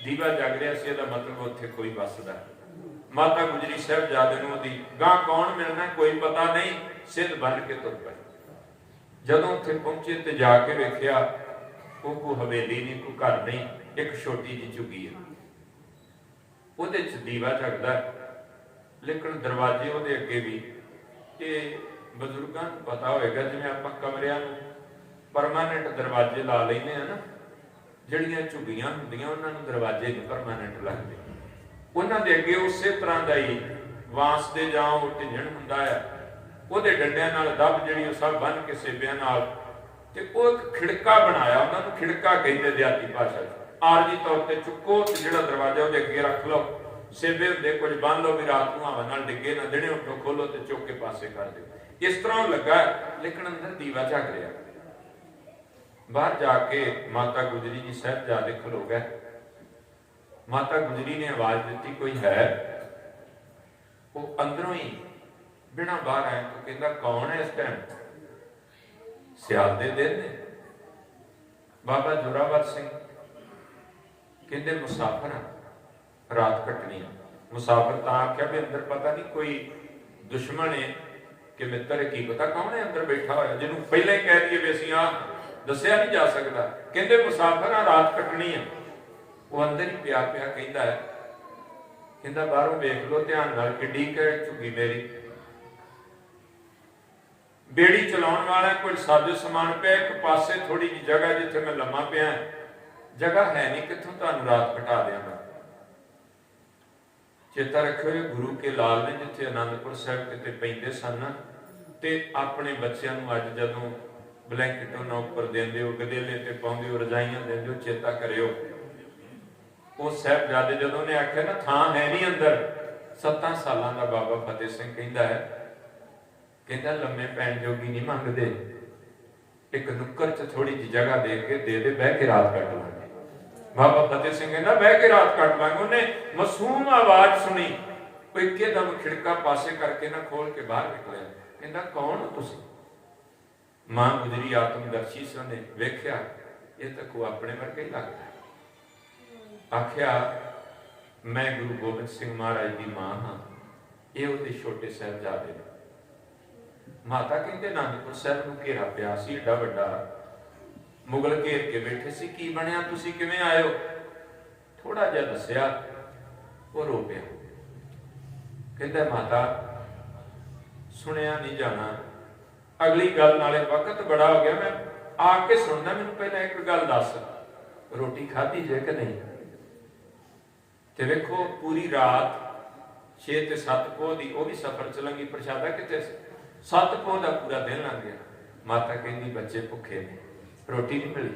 ਦੀਵਾ ਜਗ ਰਿਹਾ ਸੀ, ਇਹਦਾ ਮਤਲਬ ਉੱਥੇ ਕੋਈ ਵੱਸਦਾ। ਮਾਤਾ ਗੁਜਰੀ ਸਾਹਿਬਜ਼ਾਦੇ ਨੂੰ ਉਹਦੀ ਗਾਂ ਕੌਣ ਮਿਲਣਾ ਕੋਈ ਪਤਾ ਨਹੀਂ, ਸਿੱਧ ਬਣ ਕੇ ਤੁਰ ਪਏ। ਜਦੋਂ ਉੱਥੇ ਪਹੁੰਚੇ ਤੇ ਜਾ ਕੇ ਵੇਖਿਆ ਉਹ ਕੋਈ ਹਵੇਲੀ ਨਹੀਂ, ਕੋਈ ਘਰ ਨਹੀਂ, ਇੱਕ ਛੋਟੀ ਜਿਹੀ ਝੁੱਗੀ ਹੈ, ਉਹਦੇ ਚ ਦੀਵਾ ਜਗਦਾ, ਲੇਕਿਨ ਦਰਵਾਜ਼ੇ ਉਹਦੇ ਅੱਗੇ ਵੀ। ਇਹ ਬਜ਼ੁਰਗਾਂ ਨੂੰ ਪਤਾ ਹੋਏਗਾ, ਜਿਵੇਂ ਆਪਾਂ ਕਮਰਿਆਂ ਨੂੰ ਪਰਮਾਨੈਂਟ ਦਰਵਾਜ਼ੇ ਲਾ ਲੈਂਦੇ ਆ ਨਾ, ਜਿਹੜੀਆਂ ਝੁੱਗੀਆਂ ਹੁੰਦੀਆਂ ਉਹਨਾਂ ਨੂੰ ਦਰਵਾਜ਼ੇ ਨਹੀਂ ਪਰਮਾਨੈਂਟ ਲੱਗਦੇ, ਉਹਨਾਂ ਦੇ ਅੱਗੇ ਉਸੇ ਤਰ੍ਹਾਂ ਦਾ ਹੀ ਵਾਂਸ ਦੇ ਜਾਂ ਉਹ ਢਿੰਜਣ ਹੁੰਦਾ ਆ, ਉਹਦੇ ਡੰਡਿਆਂ ਨਾਲ ਦੱਬ ਜਿਹੜੀ ਉਹ ਸਭ ਬੰਨ ਕੇ ਸੇਬਿਆਂ ਨਾਲ, ਤੇ ਉਹ ਇੱਕ ਖਿੜਕਾ ਬਣਾਇਆ, ਉਹਨਾਂ ਨੂੰ ਖਿੜਕਾ ਕਹਿੰਦੇ ਦਿਹਾਤੀ ਭਾਸ਼ਾ ਚ। ਆਰਜੀ ਤੌਰ ਤੇ ਚੁੱਕੋ ਤੇ ਜਿਹੜਾ ਦਰਵਾਜ਼ਾ ਉਹਦੇ ਅੱਗੇ ਰੱਖ ਲਓ, ਸੇਬੇ ਹੁੰਦੇ ਕੁਝ ਬੰਨ ਲਓ ਵੀ ਰਾਤ ਨੂੰ ਹਵਾ ਨਾਲ ਡਿੱਗੇ ਨਾ, ਦਿਨੇ ਉੱਠੋ ਖੋਲੋ ਤੇ ਚੁੱਕ ਕੇ ਪਾਸੇ ਕਰ ਦਿਓ। ਇਸ ਤਰ੍ਹਾਂ ਉਹ ਲੱਗਾ, ਲੇਕਿਨ ਅੰਦਰ ਦੀਵਾ ਝੱਗ ਰਿਹਾ। ਬਾਹਰ ਜਾ ਕੇ ਮਾਤਾ ਗੁਜਰੀ ਜੀ ਸਾਹਿਬਜ਼ਾਦੇ ਖਲੋ ਗਏ। ਮਾਤਾ ਗੁਜਰੀ ਨੇ ਆਵਾਜ਼ ਦਿੱਤੀ ਕੋਈ ਹੈ? ਉਹ ਅੰਦਰੋਂ ਹੀ ਬਿਨਾਂ ਬਾਹਰ ਆਏ ਤੋਂ ਕਹਿੰਦਾ ਕੌਣ ਹੈ ਇਸ ਟਾਈਮ? ਸਿਆਲ ਦੇ ਦਿਨ ਨੇ। ਬਾਬਾ ਜ਼ੋਰਾਵਰ ਸਿੰਘ ਕਹਿੰਦੇ ਮੁਸਾਫਰ ਆ, ਰਾਤ ਕੱਟਣੀ ਆ। ਮੁਸਾਫਰ ਤਾਂ ਆਖਿਆ ਵੀ ਅੰਦਰ ਪਤਾ ਨਹੀਂ ਕੋਈ ਦੁਸ਼ਮਣ ਹੈ ਕਿ ਮਿੱਤਰ ਹੈ, ਕੀ ਪਤਾ ਕੌਣ ਹੈ ਅੰਦਰ ਬੈਠਾ ਹੋਇਆ, ਜਿਹਨੂੰ ਪਹਿਲਾਂ ਹੀ ਕਹਿ ਦਈਏ ਵੀ ਅਸੀਂ ਆ ਦੱਸਿਆ ਨਹੀਂ ਜਾ ਸਕਦਾ। ਕਹਿੰਦੇ ਮੁਸਾਫਰ ਆ, ਰਾਤ ਕੱਟਣੀ ਆ। ਉਹ ਅੰਦਰ ਹੀ ਪਿਆ ਪਿਆ ਕਹਿੰਦਾ ਹੈ, ਕਹਿੰਦਾ ਬਾਹਰੋਂ ਵੇਖ ਲਓ ਧਿਆਨ ਨਾਲ, ਕਿੱਡੀ ਕੁ ਝੁੱਗੀ ਮੇਰੀ, ਬੇੜੀ ਚਲਾਉਣ ਵਾਲਾ ਕੋਈ ਸਾਜੋ ਸਮਾਨ ਪਿਆ, ਇੱਕ ਪਾਸੇ ਥੋੜੀ ਜਿਹੀ ਜਗ੍ਹਾ ਜਿੱਥੇ ਮੈਂ ਲੰਮਾ ਪਿਆ, ਜਗ੍ਹਾ ਹੈ ਨਹੀਂ, ਕਿੱਥੋਂ ਤੁਹਾਨੂੰ ਰਾਤ ਕਟਾ ਦਿਆਂਗਾ। ਚੇਤਾ ਰੱਖਿਓ ਗੁਰੂ ਕੇ ਲਾਲ ਨੇ ਜਿੱਥੇ ਆਨੰਦਪੁਰ ਸਾਹਿਬ ਕਿਤੇ ਪੈਂਦੇ ਸਨ, ਤੇ ਆਪਣੇ ਬੱਚਿਆਂ ਨੂੰ ਅੱਜ ਜਦੋਂ ਬਲੈਂਕਟ ਉਹਨਾਂ ਉੱਪਰ ਦਿੰਦੇ ਹੋ, ਗਦੇਲੇ ਤੇ ਪਾਉਂਦੇ ਹੋ, ਰਜਾਈਆਂ ਦਿੰਦੇ ਹੋ, ਚੇਤਾ ਕਰਿਓ ਉਹ ਸਾਹਿਬਜ਼ਾਦੇ ਜਦੋਂ ਨੇ ਆਖਿਆ ਨਾ ਥਾਂ ਹੈ ਨਹੀਂ ਅੰਦਰ। 7 ਸਾਲਾਂ ਦਾ ਬਾਬਾ ਫਤਿਹ ਸਿੰਘ ਕਹਿੰਦਾ ਹੈ, ਕਹਿੰਦਾ ਲੰਮੇ ਪੈਣ ਜੋਗੀ ਨਹੀਂ ਮੰਗਦੇ, ਇੱਕ ਨੁੱਕਰ ਚ ਥੋੜੀ ਜਿਹੀ ਜਗ੍ਹਾ ਦੇ ਕੇ ਦੇ ਦੇ, ਬਹਿ ਕੇ ਰਾਤ ਕੱਟ ਲਾਂਗੇ। ਬਾਬਾ ਫਤਿਹ ਸਿੰਘ ਕਹਿੰਦਾ ਬਹਿ ਕੇ ਰਾਤ ਕੱਟ ਲਾਂਗੇ। ਉਹਨੇ ਮਾਸੂਮ ਆਵਾਜ਼ ਸੁਣੀ, ਉਹ ਇੱਕਦਮ ਖਿੜਕਾ ਪਾਸੇ ਕਰਕੇ ਨਾ ਖੋਲ ਕੇ ਬਾਹਰ ਨਿਕਲਿਆ। ਕਹਿੰਦਾ ਕੌਣ ਹੋ ਤੁਸੀਂ? ਮਾਂ ਗੁਜਰੀ ਆਤਮਦਰਸ਼ੀ ਸੀ, ਉਹਨੇ ਵੇਖਿਆ ਇਹ ਤਾਂ ਕੋ ਆਪਣੇ ਵਰਗਾ ਹੀ ਲੱਗਦਾ। ਆਖਿਆ मैं गुरु गोबिंद सिंह महाराज की मां हाँ, ये उहदे छोटे साहिबजादे। माता कहते आनंदपुर साहिब नूं घेरा पिया सी एडा वड्डा, मुगल घेर के बैठे सी, की बनया तुसीं किवें आए हो? थोड़ा जिहा दस्सिया, वो रो पिया। कहता माता सुनिया नहीं जाना, अगली गल नाले वक्त बड़ा हो गया, मैं आके सुनना, मैनूं पहले एक गल दस, रोटी खाधी जे कि नहीं? ते वेखो पूरी रात 6 ते 7 पोह दी वो भी सफर च लंघी, प्रशादा किते 7 पोह दा पूरा दिन लंघ गया। माता कहती बच्चे भुखे ने, रोटी नहीं मिली।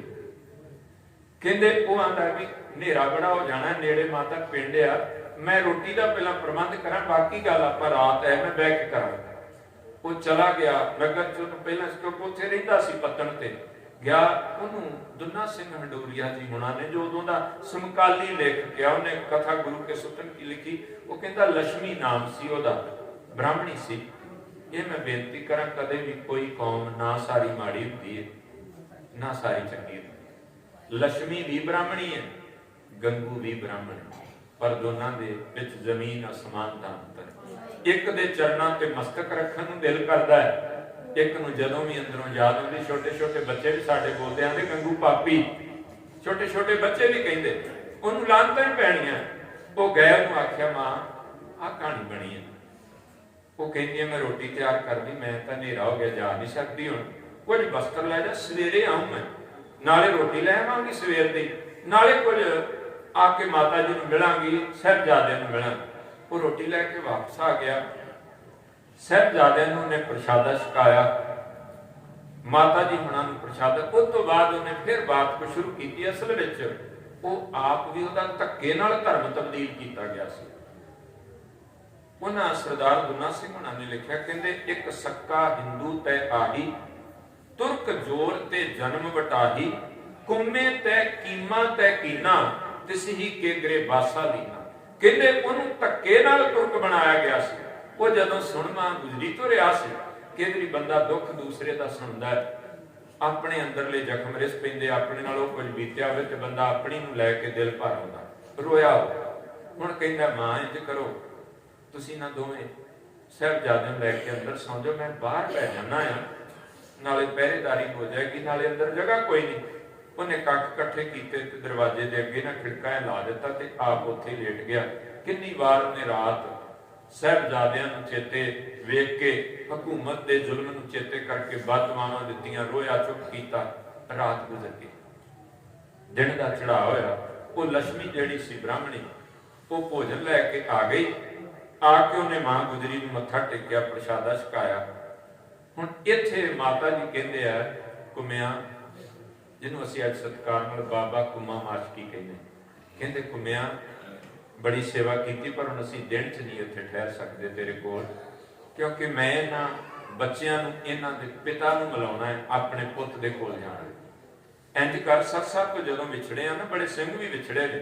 कहते वो आंदा भी नेरा बड़ा हो जाना, नेड़े माता पिंड आ, मैं रोटी का पहला प्रबंध करा, बाकी गल आपां रात है मैं बह के करा। वो चला गया नगर चो, पहला क्योंकि उत्थे रहिंदा सी पत्तन ते गया। उन्होंने दुन्ना सिंह हंडोरिया जी हुणा ने जो उदों दा समकाली लेख किया, उन्हें कथा गुरु के सुतन की लिखी। वो कहता लक्ष्मी नाम सी ओदा, ब्राह्मणी सी। ये मैं बेनती करा, कदे भी कोई कौम ना सारी माड़ी हुंदी है ना सारी चंगी हुंदी। लक्ष्मी भी ब्राह्मणी है, गंगू भी ब्राह्मण है, पर दोनों दे विच जमीन आसमान दा अंतर। एक दे चरणां ते मस्तक रखण नूं दिल करदा है, एक नूं जदों भी अंदरों याद आउंदी। छोटे छोटे बच्चे भी साडे बोलदे आंदे गंगू पापी, छोटे छोटे बच्चे भी कहिंदे ओनूं लानतां ही पैणीਆਂ। वो गया, ओनूं आख्या मां आ कहानी बनी है। वो कहती है मैं रोटी तैयार कर दी, मैं तां नेरा हो गया जा नहीं सकती, हुण कुछ वस्त्र लै जा, सवेरे आऊं मैं, नाले रोटी लै आवांगी सवेर दी, नाले कुछ आके माता जी नूं मिलांगी, साहिबजादे नूं मिलांगी। वो रोटी लैके वापस आ गया, साहिबजादे नूं ने प्रशादा छकाया, माता जी हुणां नूं प्रशादा। उस तो बाद उन्हें फिर बात को शुरू की। असल विच वो आप भी उहदा धक्के नाल धर्म तब्दील किया गया सी। उन्हां सरदार दुन्ना सिंह हुणां ने लिखिया, कहंदे एक सक्का हिंदू तै आही, तुर्क जोर ते जन्म वटाही, कुम्मे तै कीमा तै कीना, तिसही के गरे बासा लीना। कहंदे उहनूं धक्के नाल तुर्क बनाया गया सी। वो जदों सुणमा गुजरी तो रहा सी, कई वारी बंदा दुख दूसरे दा सुणदा है, अपने अंदरले जख्म रिस पैंदे, अपने नालों कुछ बीत्या होवे ते बंदा अपनी नूं लैके दिल भर आउंदा, रोया हो। हुण कहंदा मां इंज करो, तुसीं ना दोवें साहिबजादे नूं लैके अंदर सौ जाओ, मैं बाहर पै जाना आ, नाले पहरेदारी हो जाएगी, नाले अंदर जगह कोई नहीं। उन्हें कख कट्ठे कीते ते दरवाजे दे अगे ना खिड़का ला दिता ते आप उत्थे लेट गया। कितनी बार उन्हें रात साहिबजादियां नूं चेते वेख के हुकूमत दे जुल्म नूं चेते करके बददुआवां दित्तियां, रोया चुप कीता, रात गुजर गई। दिन दा चढ़ा होया, वो लक्ष्मी जिहड़ी सी ब्राह्मणी, वो भोजन लैके आ गई। आके उन्हें मां गुजरी नूं मत्था टेकिया, प्रशादा छकाया। हुण इत्थे माता जी कहंदे आ कुमिया, जिन्हों असीं अज सत्कार नाल बाबा कुमा माशकी कहने, कहंदे कुमिया बड़ी सेवा की, पर हुण असीं दिन च नहीं उत्थे ठहर सकते तेरे कोल, क्योंकि मैं इन्हां बच्चियां नूं इन्हां दे पिता नूं मिलाउणा है, अपने पुੱਤ दे कोल जाना। इंज कर सरसा तो जदों विछड़े आ ना, बड़े सिंह भी विछड़े ने,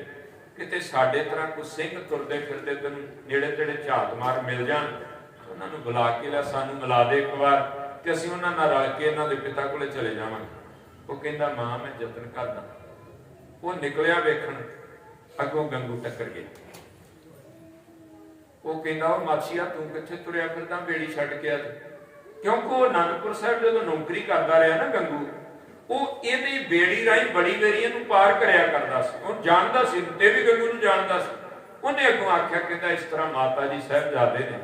किते साडे तरह कोई सिंह तुरदे फिरदे तैनूं नेड़े तेड़े झात मार मिल जाण, उन्हां नूं बुला के ला सानूं मिला दे एक बार, ते असीं उन्हां नाल रल के इन्हां दे पिता कोले चले जावांगे। वो कहंदा मां मैं यतन करदा। वो निकलिया वेखण, अगों गंगू टक्कर गया। वो कहंदा ओ माछीआ तूं कित्थे तुरिया फिरदा, बेड़ी छड्ड के आ। क्योंकि वो आनंदपुर साहिब जदों नौकरी करदा रहा ना गंगू, वो इहदी बेड़ी राहीं बड़ी वारी इहनूं पार करिया करदा सी। वो जानदा सी ते भी गंगू नूं जानदा सी। उन्हें अगों आख्या, कहंदा इस तरह माता जी साहिबजादे ने,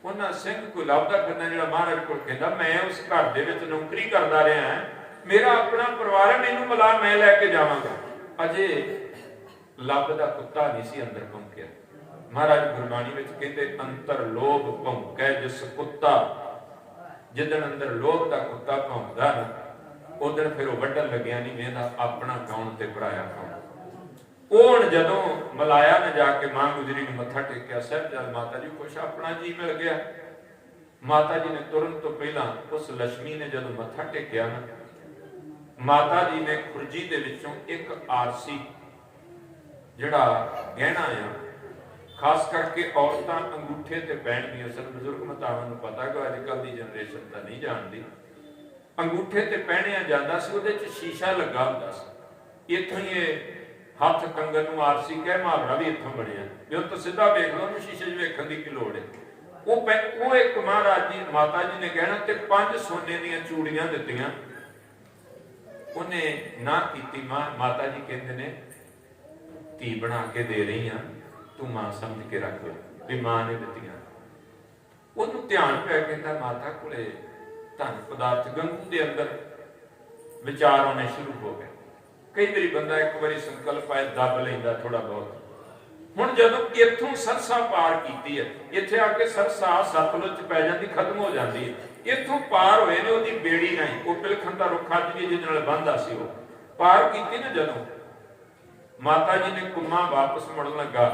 उन्हां सिंह कोई लभदा फिरदा जिहड़ा महाराज कोल, कहंदा मैं उस घर दे विच नौकरी करदा रहा हां, मेरा अपना परिवार है, मैनूं मिला, मैं लैके जावांगा। अजे लभदा कुत्ता नहीं सी अंदर भौंकिया। महाराज गुरबाणी विच कहंदे अंतर लोभ भौंकै जिस कुत्ता, जिदन अंदर लोभ दा कुत्ता भौंकदा ना, उदन फिर वो वड्डण लग्या नहीं वेंदा अपना कौन ते पराया कौन। हुण जदों मलाया ने जाके मां गुजरी नूं मत्था टेकिया, साहिबजाद माता जी कुछ अपना जी मिल गया। माता जी ने तुरन तो पहला उस लक्ष्मी ने जदों मत्था टेकिया ना, माता जी ने खुरजी दे विचों एक आरसी जिहड़ा गहना आ, खास करके औरतां अंगूठे ते पहनदियां सन, बजुर्ग मातावां नूं पता कि अजकल दी जनरेशन तां नहीं जानदी, अंगूठे ते पहनिया जांदा सी, उहदे च शीशा लगा हुंदा सी। इत्थों ही ਹੱਥ ਕੰਗਨ ਨੂੰ ਆਰਸੀ ਕਹਿ ਮੁਹਾਵਰਾ ਵੀ ਇੱਥੋਂ ਬਣਿਆ ਵੀ ਉਹ ਤਾਂ ਸਿੱਧਾ ਵੇਖ ਲਓ, ਉਹਨੂੰ ਸ਼ੀਸ਼ੇ 'ਚ ਵੇਖਣ ਦੀ ਕੀ ਲੋੜ ਹੈ। ਉਹ ਇੱਕ ਮਹਾਰਾਜ ਜੀ ਮਾਤਾ ਜੀ ਨੇ ਕਹਿਣਾ ਤੇ 5 ਸੋਨੇ ਦੀਆਂ ਚੂੜੀਆਂ ਦਿੱਤੀਆਂ। ਉਹਨੇ ਨਾ ਕੀਤੀ। ਮਾਤਾ ਜੀ ਕਹਿੰਦੇ ਨੇ ਧੀ ਬਣਾ ਕੇ ਦੇ ਰਹੀ ਆ, ਤੂੰ ਮਾਂ ਸਮਝ ਕੇ ਰੱਖ ਲੈ ਵੀ ਮਾਂ ਨੇ ਦਿੱਤੀਆਂ। ਉਹਨੂੰ ਧਿਆਨ ਪੈ ਕਹਿੰਦਾ ਮਾਤਾ ਕੋਲੇ ਧਨ ਪਦਾਰਥ। ਗੰਗੂ ਦੇ ਅੰਦਰ ਵਿਚਾਰ ਆਉਣੇ ਸ਼ੁਰੂ ਹੋ ਗਏ। ਕਈ ਵਾਰੀ ਬੰਦਾ ਇੱਕ ਵਾਰੀ ਸੰਕਲਪ ਆਏ ਦੱਬ ਲੈਂਦਾ ਥੋੜਾ ਬਹੁਤ। ਹੁਣ ਜਦੋਂ ਇੱਥੋਂ ਸਰਸਾ ਪਾਰ ਕੀਤੀ ਹੈ, ਇੱਥੇ ਆ ਕੇ ਸਰਸਾ ਸਤਲੁਜ ਚ ਪੈ ਜਾਂਦੀ, ਖਤਮ ਹੋ ਜਾਂਦੀ ਹੈ। ਇੱਥੋਂ ਪਾਰ ਹੋਏ ਨੇ ਉਹਦੀ ਬੇੜੀ ਨਹੀਂ, ਉਹ ਬਿਲਖਣ ਦਾ ਰੁੱਖ ਅੱਜ ਵੀ ਜਿਹਦੇ ਨਾਲ ਬੰਦਾ ਸੀ, ਉਹ ਪਾਰ ਕੀਤੀ ਨਾ ਜਦੋਂ ਮਾਤਾ ਜੀ ਨੇ ਕੁੰਮਾ ਵਾਪਸ ਮੁੜਨ ਲੱਗਾ,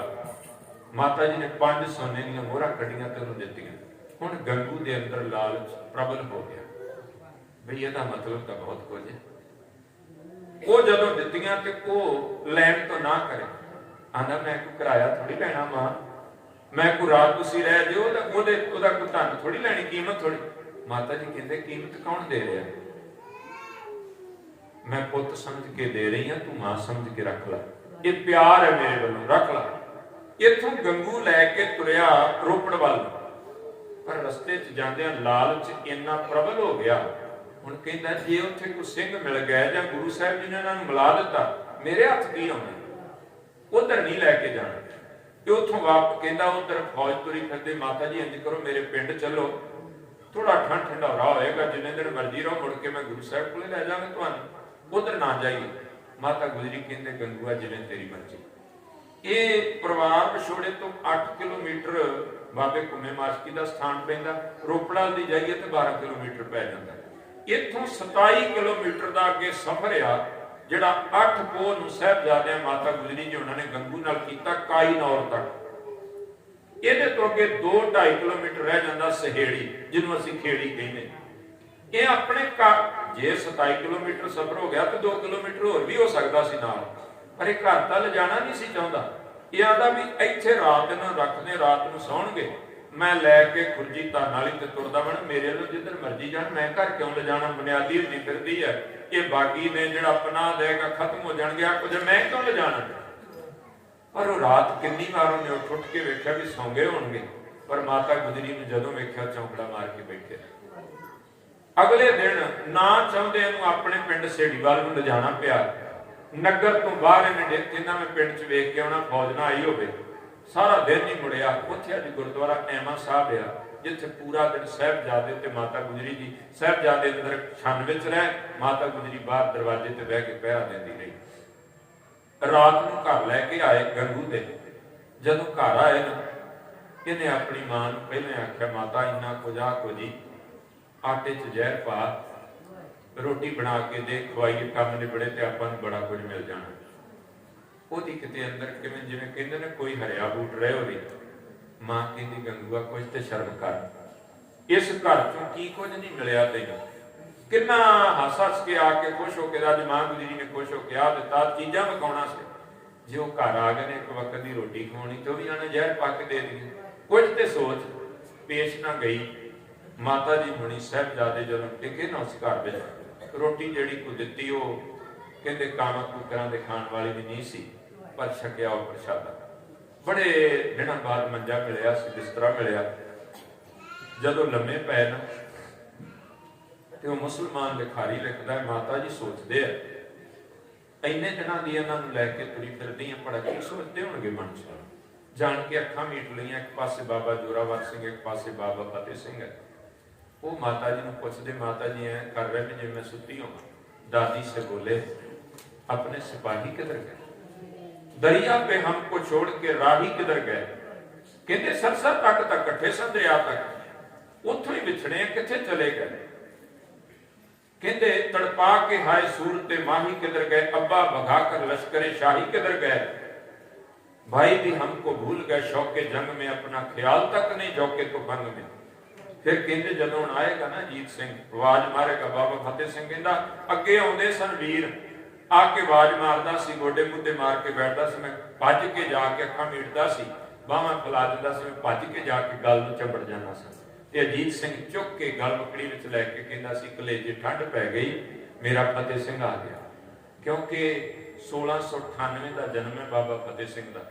ਮਾਤਾ ਜੀ ਨੇ 5 ਸੋਨੇ ਦੀਆਂ ਮੋਹਰਾਂ ਕੱਢੀਆਂ ਤੇ ਉਹਨੂੰ ਦਿੱਤੀਆਂ। ਹੁਣ ਗੰਗੂ ਦੇ ਅੰਦਰ ਲਾਲਚ ਪ੍ਰਬਲ ਹੋ ਗਿਆ ਬਈ ਇਹਦਾ ਮਤਲਬ ਤਾਂ ਬਹੁਤ ਕੁਝ ਹੈ। ਉਹ ਜਦੋਂ ਦਿੱਤੀਆਂ ਤੇ ਉਹ ਲੈਣ ਤੋਂ ਨਾ ਕਰੇ। ਆਂਦਾ ਮੈਂ ਕੋਈ ਕਿਰਾਇਆ ਥੋੜੀ ਲੈਣਾ ਮਾਂ, ਮੈਂ ਕੋਈ ਰਾਤ ਤੁਸੀਂ ਰਹਿ ਜਿਓ, ਉਹਦਾ ਕੋਈ ਧਨ ਥੋੜੀ ਲੈਣੀ, ਕੀਮਤ ਥੋੜੀ। ਮਾਤਾ ਜੀ ਕਹਿੰਦੇ ਕੀਮਤ ਕੌਣ ਦੇ ਰਿਹਾ? ਮੈਂ ਪੁੱਤ ਸਮਝ ਕੇ ਦੇ ਰਹੀ ਹਾਂ, ਤੂੰ ਮਾਂ ਸਮਝ ਕੇ ਰੱਖ ਲੈ, ਇਹ ਪਿਆਰ ਹੈ ਮੇਰੇ ਵੱਲੋਂ, ਰੱਖ ਲੈ। ਇੱਥੋਂ ਗੰਗੂ ਲੈ ਕੇ ਤੁਰਿਆ ਰੋਪੜ ਵੱਲ, ਪਰ ਰਸਤੇ 'ਚ ਜਾਂਦਿਆਂ ਲਾਲਚ ਇੰਨਾ ਪ੍ਰਬਲ ਹੋ ਗਿਆ। ਹੁਣ ਕਹਿੰਦਾ ਜੇ ਉੱਥੇ ਕੋਈ ਸਿੰਘ ਮਿਲ ਗਿਆ ਜਾਂ ਗੁਰੂ ਸਾਹਿਬ ਜੀ ਨੇ ਇਹਨਾਂ ਨੂੰ ਮਿਲਾ ਦਿੱਤਾ, ਮੇਰੇ ਹੱਥ ਕੀ ਆਉਣਾ? ਉਧਰ ਨਹੀਂ ਲੈ ਕੇ ਜਾਣਾ। ਤੇ ਉੱਥੋਂ ਵਾਪਸ ਕਹਿੰਦਾ ਉਧਰ ਫੌਜ ਤੁਰੀ ਫਿਰਦੇ, ਮਾਤਾ ਜੀ ਇੰਜ ਕਰੋ ਮੇਰੇ ਪਿੰਡ ਚੱਲੋ, ਥੋੜਾ ਠੰਡ ਠੰਡਾਰਾ ਹੋਏਗਾ, ਜਿੰਨੇ ਦਿਨ ਮਰਜ਼ੀ ਰਹੋ, ਮੁੜ ਕੇ ਮੈਂ ਗੁਰੂ ਸਾਹਿਬ ਕੋਲੇ ਲੈ ਜਾਵਾਂਗਾ ਤੁਹਾਨੂੰ, ਉਧਰ ਨਾ ਜਾਈਏ। ਮਾਤਾ ਗੁਜਰੀ ਕਹਿੰਦੇ ਗੰਗੂਆ ਜਿਵੇਂ ਤੇਰੀ ਮਰਜ਼ੀ। ਇਹ ਪਰਿਵਾਰ ਵਿਛੋੜੇ ਤੋਂ 8 ਕਿਲੋਮੀਟਰ ਬਾਬੇ ਘੁੰਮੇ ਮਾਸ਼ਕੀ ਦਾ ਸਥਾਨ ਪੈਂਦਾ। ਰੋਪੜਾ ਦੀ ਜਾਈਏ ਤੇ 12 ਕਿਲੋਮੀਟਰ ਪੈ ਜਾਂਦਾ। ਇੱਥੋਂ 27 ਕਿਲੋਮੀਟਰ ਦਾ ਅੱਗੇ ਸਫ਼ਰ ਆ, ਜਿਹੜਾ 8 ਪੋਹ ਨੂੰ ਸਾਹਿਬਜ਼ਾਦਿਆਂ ਮਾਤਾ ਗੁਜਰੀ ਜੀ ਉਹਨਾਂ ਨੇ ਗੰਗੂ ਨਾਲ ਕੀਤਾ ਕਾਈਨੌਰ ਤੱਕ। ਇਹਦੇ ਤੋਂ ਅੱਗੇ 2-2.5 ਕਿਲੋਮੀਟਰ ਰਹਿ ਜਾਂਦਾ ਸਹੇੜੀ, ਜਿਹਨੂੰ ਅਸੀਂ ਖੇੜੀ ਕਹਿੰਦੇ। ਇਹ ਆਪਣੇ ਜੇ 27 ਕਿਲੋਮੀਟਰ ਸਫ਼ਰ ਹੋ ਗਿਆ ਤੇ 2 ਕਿਲੋਮੀਟਰ ਹੋਰ ਵੀ ਹੋ ਸਕਦਾ ਸੀ ਨਾਲ, ਪਰ ਇਹ ਘਰ ਤਾਂ ਲਿਜਾਣਾ ਨਹੀਂ ਸੀ ਚਾਹੁੰਦਾ। ਇਹ ਆਂਦਾ ਵੀ ਇੱਥੇ ਰਾਤ ਨੂੰ ਰੱਖਦੇ, ਰਾਤ ਨੂੰ ਸੌਣਗੇ, ਮੈਂ ਲੈ ਕੇ ਖੁਰਜੀ ਧਨ ਵਾਲੀ ਤੇ ਤੁਰਦਾ ਬਣ, ਮੇਰੇ ਵੱਲੋਂ ਜਿੱਧਰ ਮਰਜ਼ੀ ਜਾਣ, ਮੈਂ ਘਰ ਕਿਉਂ ਲਿਜਾਣਾ? ਬੁਨਿਆਦੀ ਹੁੰਦੀ ਫਿਰਦੀ ਹੈ, ਇਹ ਬਾਗੀ ਨੇ ਜਿਹੜਾ ਪਨਾਹ ਦੇਗਾ ਖਤਮ ਹੋ ਜਾਣਗੇ, ਕੁਝ ਮੈਂ ਕਿਉਂ ਲਿਜਾਣਾ? ਪਰ ਉਹ ਰਾਤ ਕਿੰਨੀ ਵਾਰ ਉਹਨੇ ਉੱਠ ਕੇ ਵੇਖਿਆ ਵੀ ਸੌਂਗੇ ਹੋਣਗੇ, ਪਰ ਮਾਤਾ ਗੁਜਰੀ ਨੂੰ ਜਦੋਂ ਵੇਖਿਆ ਚੌਂਕੜਾ ਮਾਰ ਕੇ ਬੈਠੇ। ਅਗਲੇ ਦਿਨ ਨਾ ਚਾਹੁੰਦੇ ਇਹਨੂੰ ਆਪਣੇ ਪਿੰਡ ਸੇੜੀਵਾਲ ਨੂੰ ਲਿਜਾਣਾ ਪਿਆ। ਨਗਰ ਤੋਂ ਬਾਹਰ ਇਹਨੇ ਕਹਿੰਦਾ ਮੈਂ ਪਿੰਡ 'ਚ ਵੇਖ ਕੇ ਆਉਣਾ, ਫੌਜ ਨਾ ਆਈ ਹੋਵੇ। ਸਾਰਾ ਦਿਨ ਨਹੀਂ ਮੁੜਿਆ। ਉੱਥੇ ਅੱਜ ਗੁਰਦੁਆਰਾ ਐਮਾ ਸਾਹਿਬ ਆ, ਜਿੱਥੇ ਪੂਰਾ ਦਿਨ ਸਾਹਿਬਜ਼ਾਦੇ ਤੇ ਮਾਤਾ ਗੁਜਰੀ ਜੀ, ਸਾਹਿਬਜ਼ਾਦੇ ਅੰਦਰ ਛੰਨ ਵਿੱਚ ਰਹਿ, ਮਾਤਾ ਗੁਜਰੀ ਬਾਹਰ ਦਰਵਾਜ਼ੇ ਤੇ ਬਹਿ ਕੇ ਪਹਿਰਾ ਦਿੰਦੀ ਰਹੀ। ਰਾਤ ਨੂੰ ਘਰ ਲੈ ਕੇ ਆਏ ਗੰਗੂ ਦੇ। ਜਦੋਂ ਘਰ ਆਏ ਨਾ, ਇਹਨੇ ਆਪਣੀ ਮਾਂ ਨੂੰ ਪਹਿਲਾਂ ਆਖਿਆ ਮਾਤਾ ਇੰਨਾ ਕੁਝ ਆ ਕੁਝ, ਆਟੇ 'ਚ ਜ਼ਹਿਰ ਪਾ, ਰੋਟੀ ਬਣਾ ਕੇ ਦੇ, ਖਵਾਈਏ, ਕੰਮ ਨਿਬੜੇ ਤੇ ਆਪਾਂ ਨੂੰ ਬੜਾ ਕੁਝ ਮਿਲ ਜਾਣਾ। ਉਹਦੀ ਕਿਤੇ ਅੰਦਰ ਕਿਵੇਂ ਜਿਵੇਂ ਕਹਿੰਦੇ ਨੇ ਕੋਈ ਹਰਿਆ ਬੂਟ ਰਹੇ ਹੋਵੇ। ਮਾਂ ਕਹਿੰਦੀ ਗੰਗੂਆ ਕੁਝ ਤੇ ਸ਼ਰਮ ਕਰ, ਇਸ ਘਰ ਚੋਂ ਕੀ ਕੁਝ ਨਹੀਂ ਮਿਲਿਆ ਤੈਨੂੰ? ਕਿੰਨਾ ਹੱਸ ਕੇ ਆ ਕੇ ਖੁਸ਼ ਹੋ ਕੇ ਅੱਜ ਮਾਂ ਗੁਜਰੀ ਨੇ ਖੁਸ਼ ਹੋ ਕੇ ਆ ਦਿੱਤਾ, ਚੀਜ਼ਾਂ ਵਿਖਾਉਣਾ ਸੀ। ਜੇ ਉਹ ਘਰ ਆ ਗਏ ਨੇ ਇੱਕ ਵਕਤ ਦੀ ਰੋਟੀ ਖਵਾਉਣੀ ਤੇ ਉਹ ਵੀ ਆਣੇ ਜ਼ਹਿਰ ਪਾ ਕੇ ਦੇ ਦਿੱਤੀ। ਕੁਝ ਤੇ ਸੋਚ ਪੇਸ਼ ਨਾ ਗਈ। ਮਾਤਾ ਜੀ ਹੁਣੀ ਸਾਹਿਬਜ਼ਾਦੇ ਜਦੋਂ ਟਿਕੇ ਨਾ ਉਸ ਘਰ ਵਿੱਚ, ਰੋਟੀ ਜਿਹੜੀ ਕੋ ਦਿੱਤੀ ਉਹ ਕਹਿੰਦੇ ਕਾਮਾ ਕੁਕਰਾਂ ਦੇ ਖਾਣ ਵਾਲੀ ਵੀ ਨਹੀਂ ਸੀ, ਪਰ ਛਕਿਆ ਉਹ ਪ੍ਰਸ਼ਾਦਾ। ਬੜੇ ਦਿਨਾਂ ਬਾਅਦ ਮੰਜਾ ਮਿਲਿਆ ਸੀ, ਬਿਸਤਰਾ ਮਿਲਿਆ। ਜਦੋਂ ਲੰਮੇ ਪਏ ਨਾ ਤੇ ਉਹ ਮੁਸਲਮਾਨ ਲਿਖਾਰੀ ਲਿਖਦਾ, ਮਾਤਾ ਜੀ ਸੋਚਦੇ ਆ ਇੰਨੇ ਦਿਨਾਂ ਦੀ ਇਹਨਾਂ ਨੂੰ ਲੈ ਕੇ ਤੁਰੀ ਫਿਰਦੀ ਆ, ਬੜਾ ਕੀ ਸੋਚਦੇ ਹੋਣਗੇ ਮਨ 'ਚ। ਜਾਣ ਕੇ ਅੱਖਾਂ ਮੀਟ ਲਈਆਂ, ਇੱਕ ਪਾਸੇ ਬਾਬਾ ਜੋਰਾਵਰ ਸਿੰਘ, ਇੱਕ ਪਾਸੇ ਬਾਬਾ ਫਤਿਹ ਸਿੰਘ ਹੈ। ਉਹ ਮਾਤਾ ਜੀ ਨੂੰ ਪੁੱਛਦੇ, ਮਾਤਾ ਜੀ ਐ ਕਰ ਰਹੇ ਵੀ ਜਿਵੇਂ ਮੈਂ ਸੁੱਤੀ ਹਾਂ। दादी से बोले अपने सिपाही किधर गए? दरिया पे हमको छोड़ के राही किधर गए? कहते सरसा तक कट्ठे सन दरिया तक, उथों ही बिछड़े किथे चले गए? कहते तड़पा के हाय सूरते माही किधर गए? अब्बा भगा कर लश्करे शाही किधर गए? भाई भी हमको भूल गए शौके जंग में, अपना ख्याल तक नहीं झोंके तो भंग में। फिर कहते जदों आएगा ना जीत सिंह, आवाज मारेगा। बाबा फतेह सिंह कहता अगे आउंदे सन वीर, आके आवाज मारदा सी, गोडे मुद्दे मार के बैठदा सी, मैं भज के जाके अखां मीटदा सी, बाहां फैला दिंदा सी, मैं भज के जाके गल नूं चंबड़ जांदा सी। ते अजीत सिंह चुक के गल मकड़ी विच लै के कहंदा सी कलेजे ठंड पै गई, मेरा फतेह सिंह आ गया। क्योंकि 1698 का जन्म है बाबा फतेह सिंह का,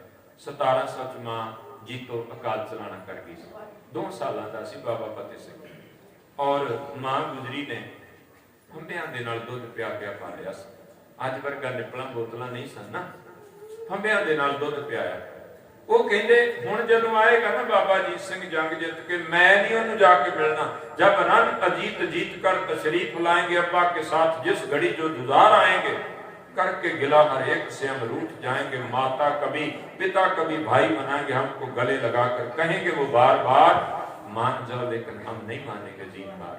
1700 च मां जीतो अकाल चलाना कर गई सी। 2 साल का सी बाबा फतेह सिंह और मां गुजरी ने फंबियां दे नाल दुध पिया पिया पालिया सी। अज वर्गा निपलां बोतलां नहीं सन ना, फंबियां दे नाल दुध पियाया। वो कहते हुण जदों आएगा ना बाबा अजीत सिंह जंग जित के, मैं नहीं उन्होंने जाके मिलना। जब रन अजीत जीत कर तशरीफ लाएंगे अब्बा के साथ, जिस घड़ी जो जुदार आएंगे करके गिला हर एक से हम रूठ जाएंगे। माता कभी पिता कभी भाई बनाएंगे, हमको गले लगाकर कहेंगे वो बार बार मान जाओ, लेकिन हम नहीं मानेंगे जीत हार।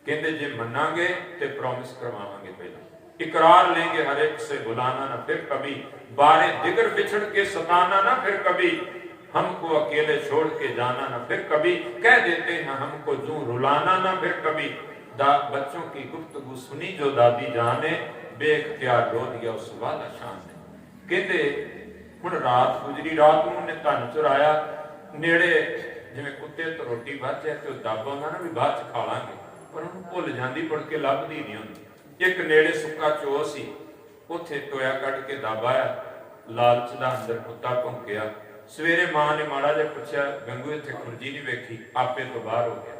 कहते जे मनांगे ते प्रॉमिस करवावांगे, पहले इकरार लेंगे हर एक से बुलाना ना फिर कभी, बारे दिगर बिछड़ के सताना ना फिर कभी, हमको अकेले छोड़ के जाना ना फिर कभी, कह देते हैं हमको जूं रुलाना ना फिर कभी। बच्चों की गुफ्तगू सुनी जो दादी जान ने, बेख्तियार रो दिया उस वाला शान ने। कहते हुण रात गुजरी, रात नूं ने धन चुराया नेड़े, जिवें कुत्ते तो रोटी बच है तो दब आउंदा ना भी बाद च खा लांगे, पर उहनूं भुल जांदी, मुड़ के लभदी नहीं हुंदी। एक नेड़े सुक्का चो सी, उत्थे टोया कट के दब आया, लालच दा अंदर कुत्ता भौंकिया। सवेरे मां ने माड़ा जिहा पुछया, गंगू इत्थे खुरजी नहीं वेखी? आपे तो बाहर हो गया।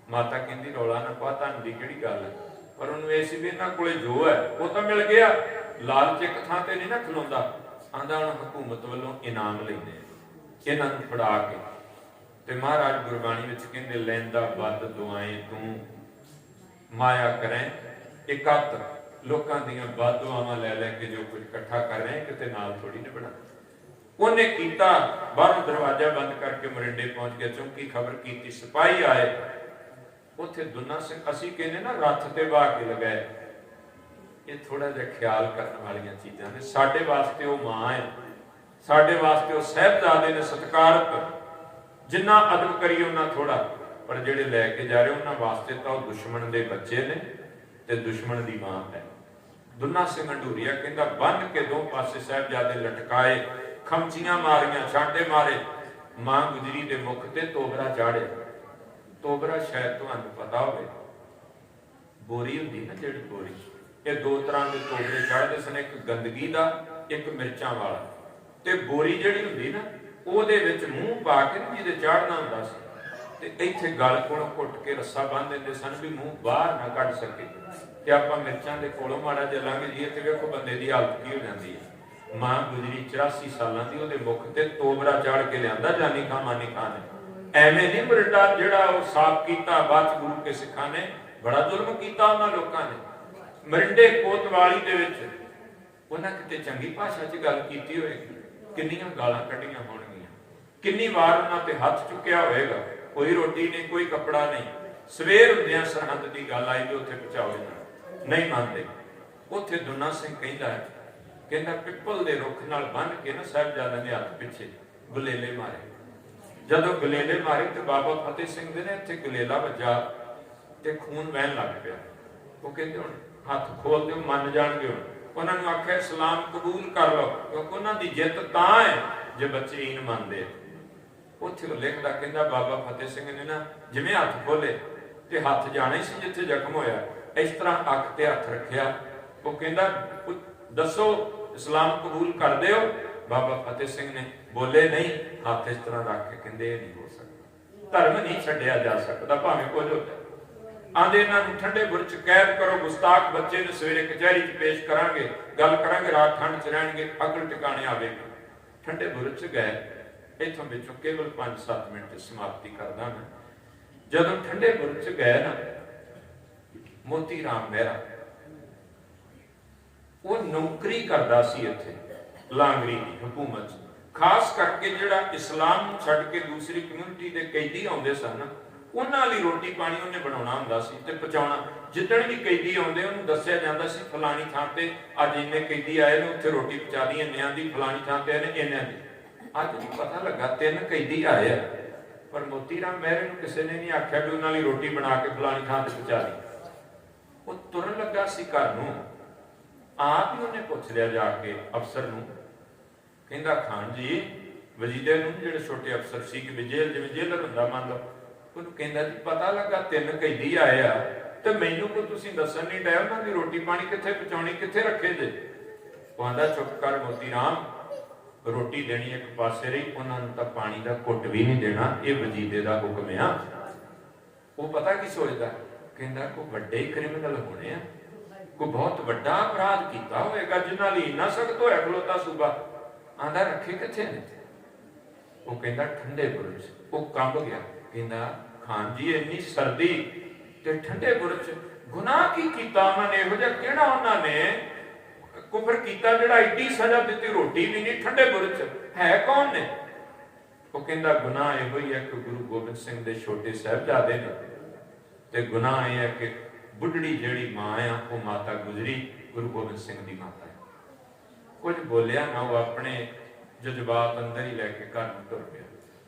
माता कहंदी रौला ना पा, धन दी किहड़ी गल है, पर उहनूं इह सी भी इन्हां कोले जो है वो तो मिल गया। लालच एक थां ते नहीं ना खलोंदा, आंदा हुण हुकूमत वल्लों इनाम लैंदे इन्हां नूं फड़ा के। ते महाराज गुरबाणी विच कहंदे, लैंदा बद दुआएं तूं माया करें इकत, लोकां दीयां बद दुआवां लै लै के जो कुछ इकट्ठा कर रहे हैं किते नाल थोड़ी ने बना। उन्हें कीता, बाहरों दरवाजा बंद करके मरिंडे पहुंच गया, चौंकी खबर कीती, सिपाही आए। उत्थे दुन्ना सिंह, असीं कहने ना रथ ते बाह के लगाए, ये थोड़ा जिहा ख्याल करने वालियां चीजां ने। साडे वास्ते वो मां है, साडे वास्ते वो साहिबजादे ने सत्कारत, जिन्ना अदब करिए उन्ना थोड़ा, पर जेड़े लैके जा रहे उन्हां वास्ते तां दुश्मन दे बच्चे ने ते दुश्मन दी मां है। दुन्ना सिंह हंडूरिया कहंदा, बन के दो पासे साहिबजादे लटकाए, खमचियां मारियां, छांटे मारे, मां गुजरी दे मुख ते तोबरा चाढ़े। तोबरा शायद तुहानूं पता होवे, बोरी हुंदी ना जिहड़ी बोरी, ये 2 तरह के तोबरे चढ़दे सन, एक गंदगी दा एक मिर्चां वाला। ते बोरी जिहड़ी हुंदी ना ਉਹਦੇ ਵਿੱਚ ਮੂੰਹ ਪਾ ਕੇ ਜਿਹਦੇ ਚਾੜਨਾ ਹੁੰਦਾ ਸੀ ਤੇ ਇੱਥੇ ਗਲ ਕੋਲੋਂ ਘੁੱਟ ਕੇ ਰੱਸਾ ਬੰਨ੍ਹ ਦਿੰਦੇ ਸਨ ਵੀ ਮੂੰਹ ਬਾਹਰ ਨਾ ਕੱਢ ਸਕੇ। ਤੇ ਆਪਾਂ ਮਿਰਚਾਂ ਦੇ ਕੋਲੋਂ ਮਾੜਾ ਜਿਹਾ ਲੰਘ ਜਾਈਏ ਤੇ ਵੇਖੋ ਬੰਦੇ ਦੀ ਹਾਲਤ ਕੀ ਹੋ ਜਾਂਦੀ ਹੈ। ਮਾਂ ਗੁਜਰੀ 84 ਸਾਲਾਂ ਦੀ, ਉਹਦੇ ਮੁਖ ਤੇ ਤੋਬਰਾ ਚਾੜ ਕੇ ਲਿਆਂਦਾ ਜਾਨੀ ਖਾਂ ਮਾਨੀ ਖਾਂ ਨੇ। ਐਵੇਂ ਨਹੀਂ ਮਰਿੰਡਾ ਜਿਹੜਾ ਉਹ ਸਾਫ਼ ਕੀਤਾ, ਬਾਅਦ ਗੁਰੂ ਕੇ ਸਿੱਖਾਂ ਨੇ ਬੜਾ ਜ਼ੁਲਮ ਕੀਤਾ ਉਹਨਾਂ ਲੋਕਾਂ ਨੇ। ਮਰਿੰਡੇ ਕੋਤਵਾਲੀ ਦੇ ਵਿੱਚ ਉਹਨਾਂ ਕਿਤੇ ਚੰਗੀ ਭਾਸ਼ਾ 'ਚ ਗੱਲ ਕੀਤੀ ਹੋਏਗੀ, ਕਿੰਨੀਆਂ ਗਾਲਾਂ ਕੱਢੀਆਂ ਹੋਣਗੀਆਂ, ਕਿੰਨੀ ਵਾਰ ਉਹਨਾਂ ਤੇ ਹੱਥ ਚੁੱਕਿਆ ਹੋਏਗਾ। ਕੋਈ ਰੋਟੀ ਨਹੀਂ, ਕੋਈ ਕੱਪੜਾ ਨਹੀਂ, ਸਵੇਰ ਹੁੰਦਿਆਂ ਸਰਹੰਦ ਦੀ ਗੱਲ ਆਈ ਵੀ ਉੱਥੇ ਪਹੁੰਚਾਓ ਜਾਣਾ, ਨਹੀਂ ਮੰਨਦੇ। ਉੱਥੇ ਦੁੰਨਾ ਸਿੰਘ ਕਹਿੰਦਾ ਹੈ, ਕਹਿੰਦਾ ਪਿੱਪਲ ਦੇ ਰੁੱਖ ਨਾਲ ਬੰਨ੍ਹ ਕੇ ਨਾ ਸਾਹਿਬਜ਼ਾਦਿਆਂ ਦੇ ਹੱਥ ਪਿੱਛੇ ਗੁਲੇਲੇ ਮਾਰੇ। ਜਦੋਂ ਗੁਲੇਲੇ ਮਾਰੇ ਤੇ ਬਾਬਾ ਫਤਿਹ ਸਿੰਘ ਦੇ ਨੇ ਇੱਥੇ ਗੁਲੇਲਾ ਵੱਜਾ ਤੇ ਖੂਨ ਵਹਿਣ ਲੱਗ ਪਿਆ। ਉਹ ਕਹਿੰਦੇ ਹੁਣ ਹੱਥ ਖੋਲ ਦਿਓ, ਮੰਨ ਜਾਣਗੇ। ਹੁਣ ਉਹਨਾਂ ਨੂੰ ਆਖਿਆ ਇਸਲਾਮ ਕਬੂਲ ਕਰ ਲਓ, ਕਿਉਂਕਿ ਉਹਨਾਂ ਦੀ ਜਿੱਤ ਤਾਂ ਹੈ ਜੇ ਬੱਚੇ ਈਨ ਮੰਨਦੇ। ਉੱਥੇ ਉਹ ਲਿਖਦਾ, ਕਹਿੰਦਾ ਬਾਬਾ ਫਤਿਹ ਸਿੰਘ ਨੇ ਨਾ ਜਿਵੇਂ ਹੱਥ ਖੋਲੇ ਤੇ ਹੱਥ ਜਾਣਾ ਹੀ ਸੀ ਜਿੱਥੇ ਜ਼ਖਮ ਹੋਇਆ, ਇਸ ਤਰ੍ਹਾਂ ਅੱਖ ਤੇ ਹੱਥ ਰੱਖਿਆ। ਉਹ ਕਹਿੰਦਾ ਦੱਸੋ ਇਸਲਾਮ ਕਬੂਲ ਕਰਦੇ ਹੋ? ਬਾਬਾ ਫਤਿਹ ਸਿੰਘ ਨੇ ਬੋਲੇ ਨਹੀਂ, ਹੱਥ ਇਸ ਤਰ੍ਹਾਂ ਰੱਖ ਕੇ ਕਹਿੰਦੇ ਇਹ ਨਹੀਂ ਹੋ ਸਕਦਾ, ਧਰਮ ਨਹੀਂ ਛੱਡਿਆ ਜਾ ਸਕਦਾ ਭਾਵੇਂ ਕੁਝ ਹੋ ਜਾਏ। ਆਂਦੇ ਇਹਨਾਂ ਨੂੰ ਠੰਡੇ ਬੁਰਜ ਕੈਦ ਕਰੋ, ਗੁਸਤਾਖ ਬੱਚੇ ਨੂੰ ਸਵੇਰੇ ਕਚਹਿਰੀ 'ਚ ਪੇਸ਼ ਕਰਾਂਗੇ, ਗੱਲ ਕਰਾਂਗੇ, ਰਾਤ ਠੰਡ 'ਚ ਰਹਿਣਗੇ, ਅਕਲ ਟਿਕਾਣੇ ਆਵੇਗੀ। ਠੰਡੇ ਬੁਰਜ 'ਚ ਗਏ। ਇੱਥੋਂ ਵਿੱਚੋਂ ਕੇਵਲ 5-7 ਮਿੰਟ 'ਚ ਸਮਾਪਤੀ ਕਰਦਾ ਮੈਂ। ਜਦੋਂ ਠੰਡੇ ਬੁਰਜ 'ਚ ਗਏ ਨਾ, ਮੋਤੀ ਰਾਮ ਮਹਿਰਾ ਉਹ ਨੌਕਰੀ ਕਰਦਾ ਸੀ ਇੱਥੇ ਲਾਂਗਰੀ ਦੀ ਹਕੂਮਤ 'ਚ। ਖਾਸ ਕਰਕੇ ਜਿਹੜਾ ਇਸਲਾਮ ਨੂੰ ਛੱਡ ਕੇ ਦੂਸਰੀ ਕਮਿਊਨਿਟੀ ਦੇ ਕੈਦੀ ਆਉਂਦੇ ਸਨ, ਉਹਨਾਂ ਲਈ ਰੋਟੀ ਪਾਣੀ ਉਹਨੇ ਬਣਾਉਣਾ ਹੁੰਦਾ ਸੀ ਤੇ ਪਹੁੰਚਾਉਣਾ। ਜਿੱਦਣ ਵੀ ਕੈਦੀ ਆਉਂਦੇ ਉਹਨੂੰ ਦੱਸਿਆ ਜਾਂਦਾ ਸੀ ਫਲਾਣੀ ਥਾਂ ਤੇ ਅੱਜ ਇੰਨੇ ਕੈਦੀ ਆਏ ਨੇ, ਉੱਥੇ ਰੋਟੀ ਪਹੁੰਚਾ ਦੀ, ਇੰਨਿਆਂ ਦੀ, ਫਲਾਣੀ ਥਾਂ ਤੇ ਇਹਨੇ ਇੰਨਿਆਂ ਦੀ। ਅੱਜ ਨੂੰ ਪਤਾ ਲੱਗਾ 3 ਕੈਦੀ ਆਏ ਆ, ਪਰ ਮੋਤੀ ਰਾਮ ਮਹਿਰੇ ਨੂੰ ਕਿਸੇ ਨੇ ਨਹੀਂ ਆਖਿਆ ਵੀ ਉਹਨਾਂ ਲਈ ਰੋਟੀ ਬਣਾ ਕੇ ਫਲਾਣੀ ਥਾਂ ਤੇ ਪਹੁੰਚਾ ਦੀ। ਉਹ ਤੁਰਨ ਲੱਗਾ ਸੀ ਘਰ ਨੂੰ, ਆਪ ਹੀ ਉਹਨੇ ਪੁੱਛ ਲਿਆ ਜਾ ਕੇ ਅਫਸਰ ਨੂੰ, ਕਹਿੰਦਾ ਖਾਨ ਜੀ ਵਜ਼ੀਰੇ ਨੂੰ, ਜਿਹੜੇ ਛੋਟੇ ਅਫਸਰ ਸੀ ਕਿ ਜੇਲ੍ਹ ਜਿਵੇਂ ਜੇਲਰ ਹੁੰਦਾ ਮੰਨ ਲਓ, ਉਹਨੂੰ ਕਹਿੰਦਾ ਜੀ ਪਤਾ ਲੱਗਾ 3 ਕੈਦੀ ਆਏ ਆ, ਤੇ ਮੈਨੂੰ ਕੋਈ ਤੁਸੀਂ ਦੱਸਣ ਨਹੀਂ ਡਏ ਉਹਨਾਂ ਦੀ ਰੋਟੀ ਪਾਣੀ ਕਿੱਥੇ ਪਹੁੰਚਾਉਣੀ, ਕਿੱਥੇ ਰੱਖੇ ਜੇ? ਉਹ ਆਂਦਾ ਚੁੱਪ ਕਰ ਮੋਤੀ ਰਾਮ, ਰੋਟੀ ਦੇਣੀ ਇੱਕ ਪਾਸੇ ਰਹੀ, ਉਹਨਾਂ ਨੂੰ ਤਾਂ ਪਾਣੀ ਦਾ ਘੁੱਟ ਵੀ ਨਹੀਂ ਦੇਣਾ, ਇਹ ਵਜੀਦੇ ਦਾ ਹੁਕਮ ਆ। ਉਹ ਪਤਾ ਕੀ ਸੋਚਦਾ, ਕਹਿੰਦਾ ਕੋਈ ਵੱਡੇ ਕ੍ਰਿਮੀਨਲ ਹੋਣੇ ਆ, ਕੋਈ ਬਹੁਤ ਵੱਡਾ ਅਪਰਾਧ ਕੀਤਾ ਹੋਏਗਾ ਜਿਨ੍ਹਾਂ ਲਈ ਇੰਨਾ ਸਖਤ ਹੋਇਆ ਖਲੋਤਾ ਸੂਬਾ। ਆਂਦਾ ਰੱਖੇ ਕਿੱਥੇ ਨੇ? ਉਹ ਕਹਿੰਦਾ ਠੰਡੇ ਬੁਰਜ। ਉਹ ਕੰਬ ਗਿਆ, ਕਹਿੰਦਾ ਖਾਨ ਜੀ ਇੰਨੀ ਸਰਦੀ ਤੇ ਠੰਡੇ ਬੁਰਜ, ਗੁਨਾਹ ਕੀ ਕੀਤਾ ਉਹਨਾਂ ਨੇ ਇਹੋ ਜਿਹਾ, ਕਿਹੜਾ ਉਹਨਾਂ ਨੇ ਕੁਫਰ ਕੀਤਾ ਜਿਹੜਾ ਐਡੀ ਸਜ਼ਾ ਦਿੱਤੀ, ਰੋਟੀ ਵੀ ਨਹੀਂ ਠੰਡੇ ਬੁਰਜ ਹੈ? ਕੌਣ ਨੇ? ਉਹ ਕਹਿੰਦਾ ਗੁਨਾਹ ਇਹੋ ਹੀ ਹੈ ਕਿ ਗੁਰੂ ਗੋਬਿੰਦ ਸਿੰਘ ਦੇ ਛੋਟੇ ਸਾਹਿਬਜ਼ਾਦੇ ਨੇ, ਤੇ ਗੁਨਾਹ ਇਹ ਹੈ ਕਿ ਬੁੱਢੜੀ ਜਿਹੜੀ ਮਾਂ ਆ ਉਹ ਮਾਤਾ ਗੁਜਰੀ, ਗੁਰੂ ਗੋਬਿੰਦ ਸਿੰਘ ਦੀ ਮਾਤਾ ਹੈ। ਕੁਝ ਬੋਲਿਆ ਨਾ, ਉਹ ਆਪਣੇ ਜਜ਼ਬਾਤ ਅੰਦਰ ਹੀ ਲੈ ਕੇ ਘਰ ਨੂੰ ਤੁਰ ਪਿਆ।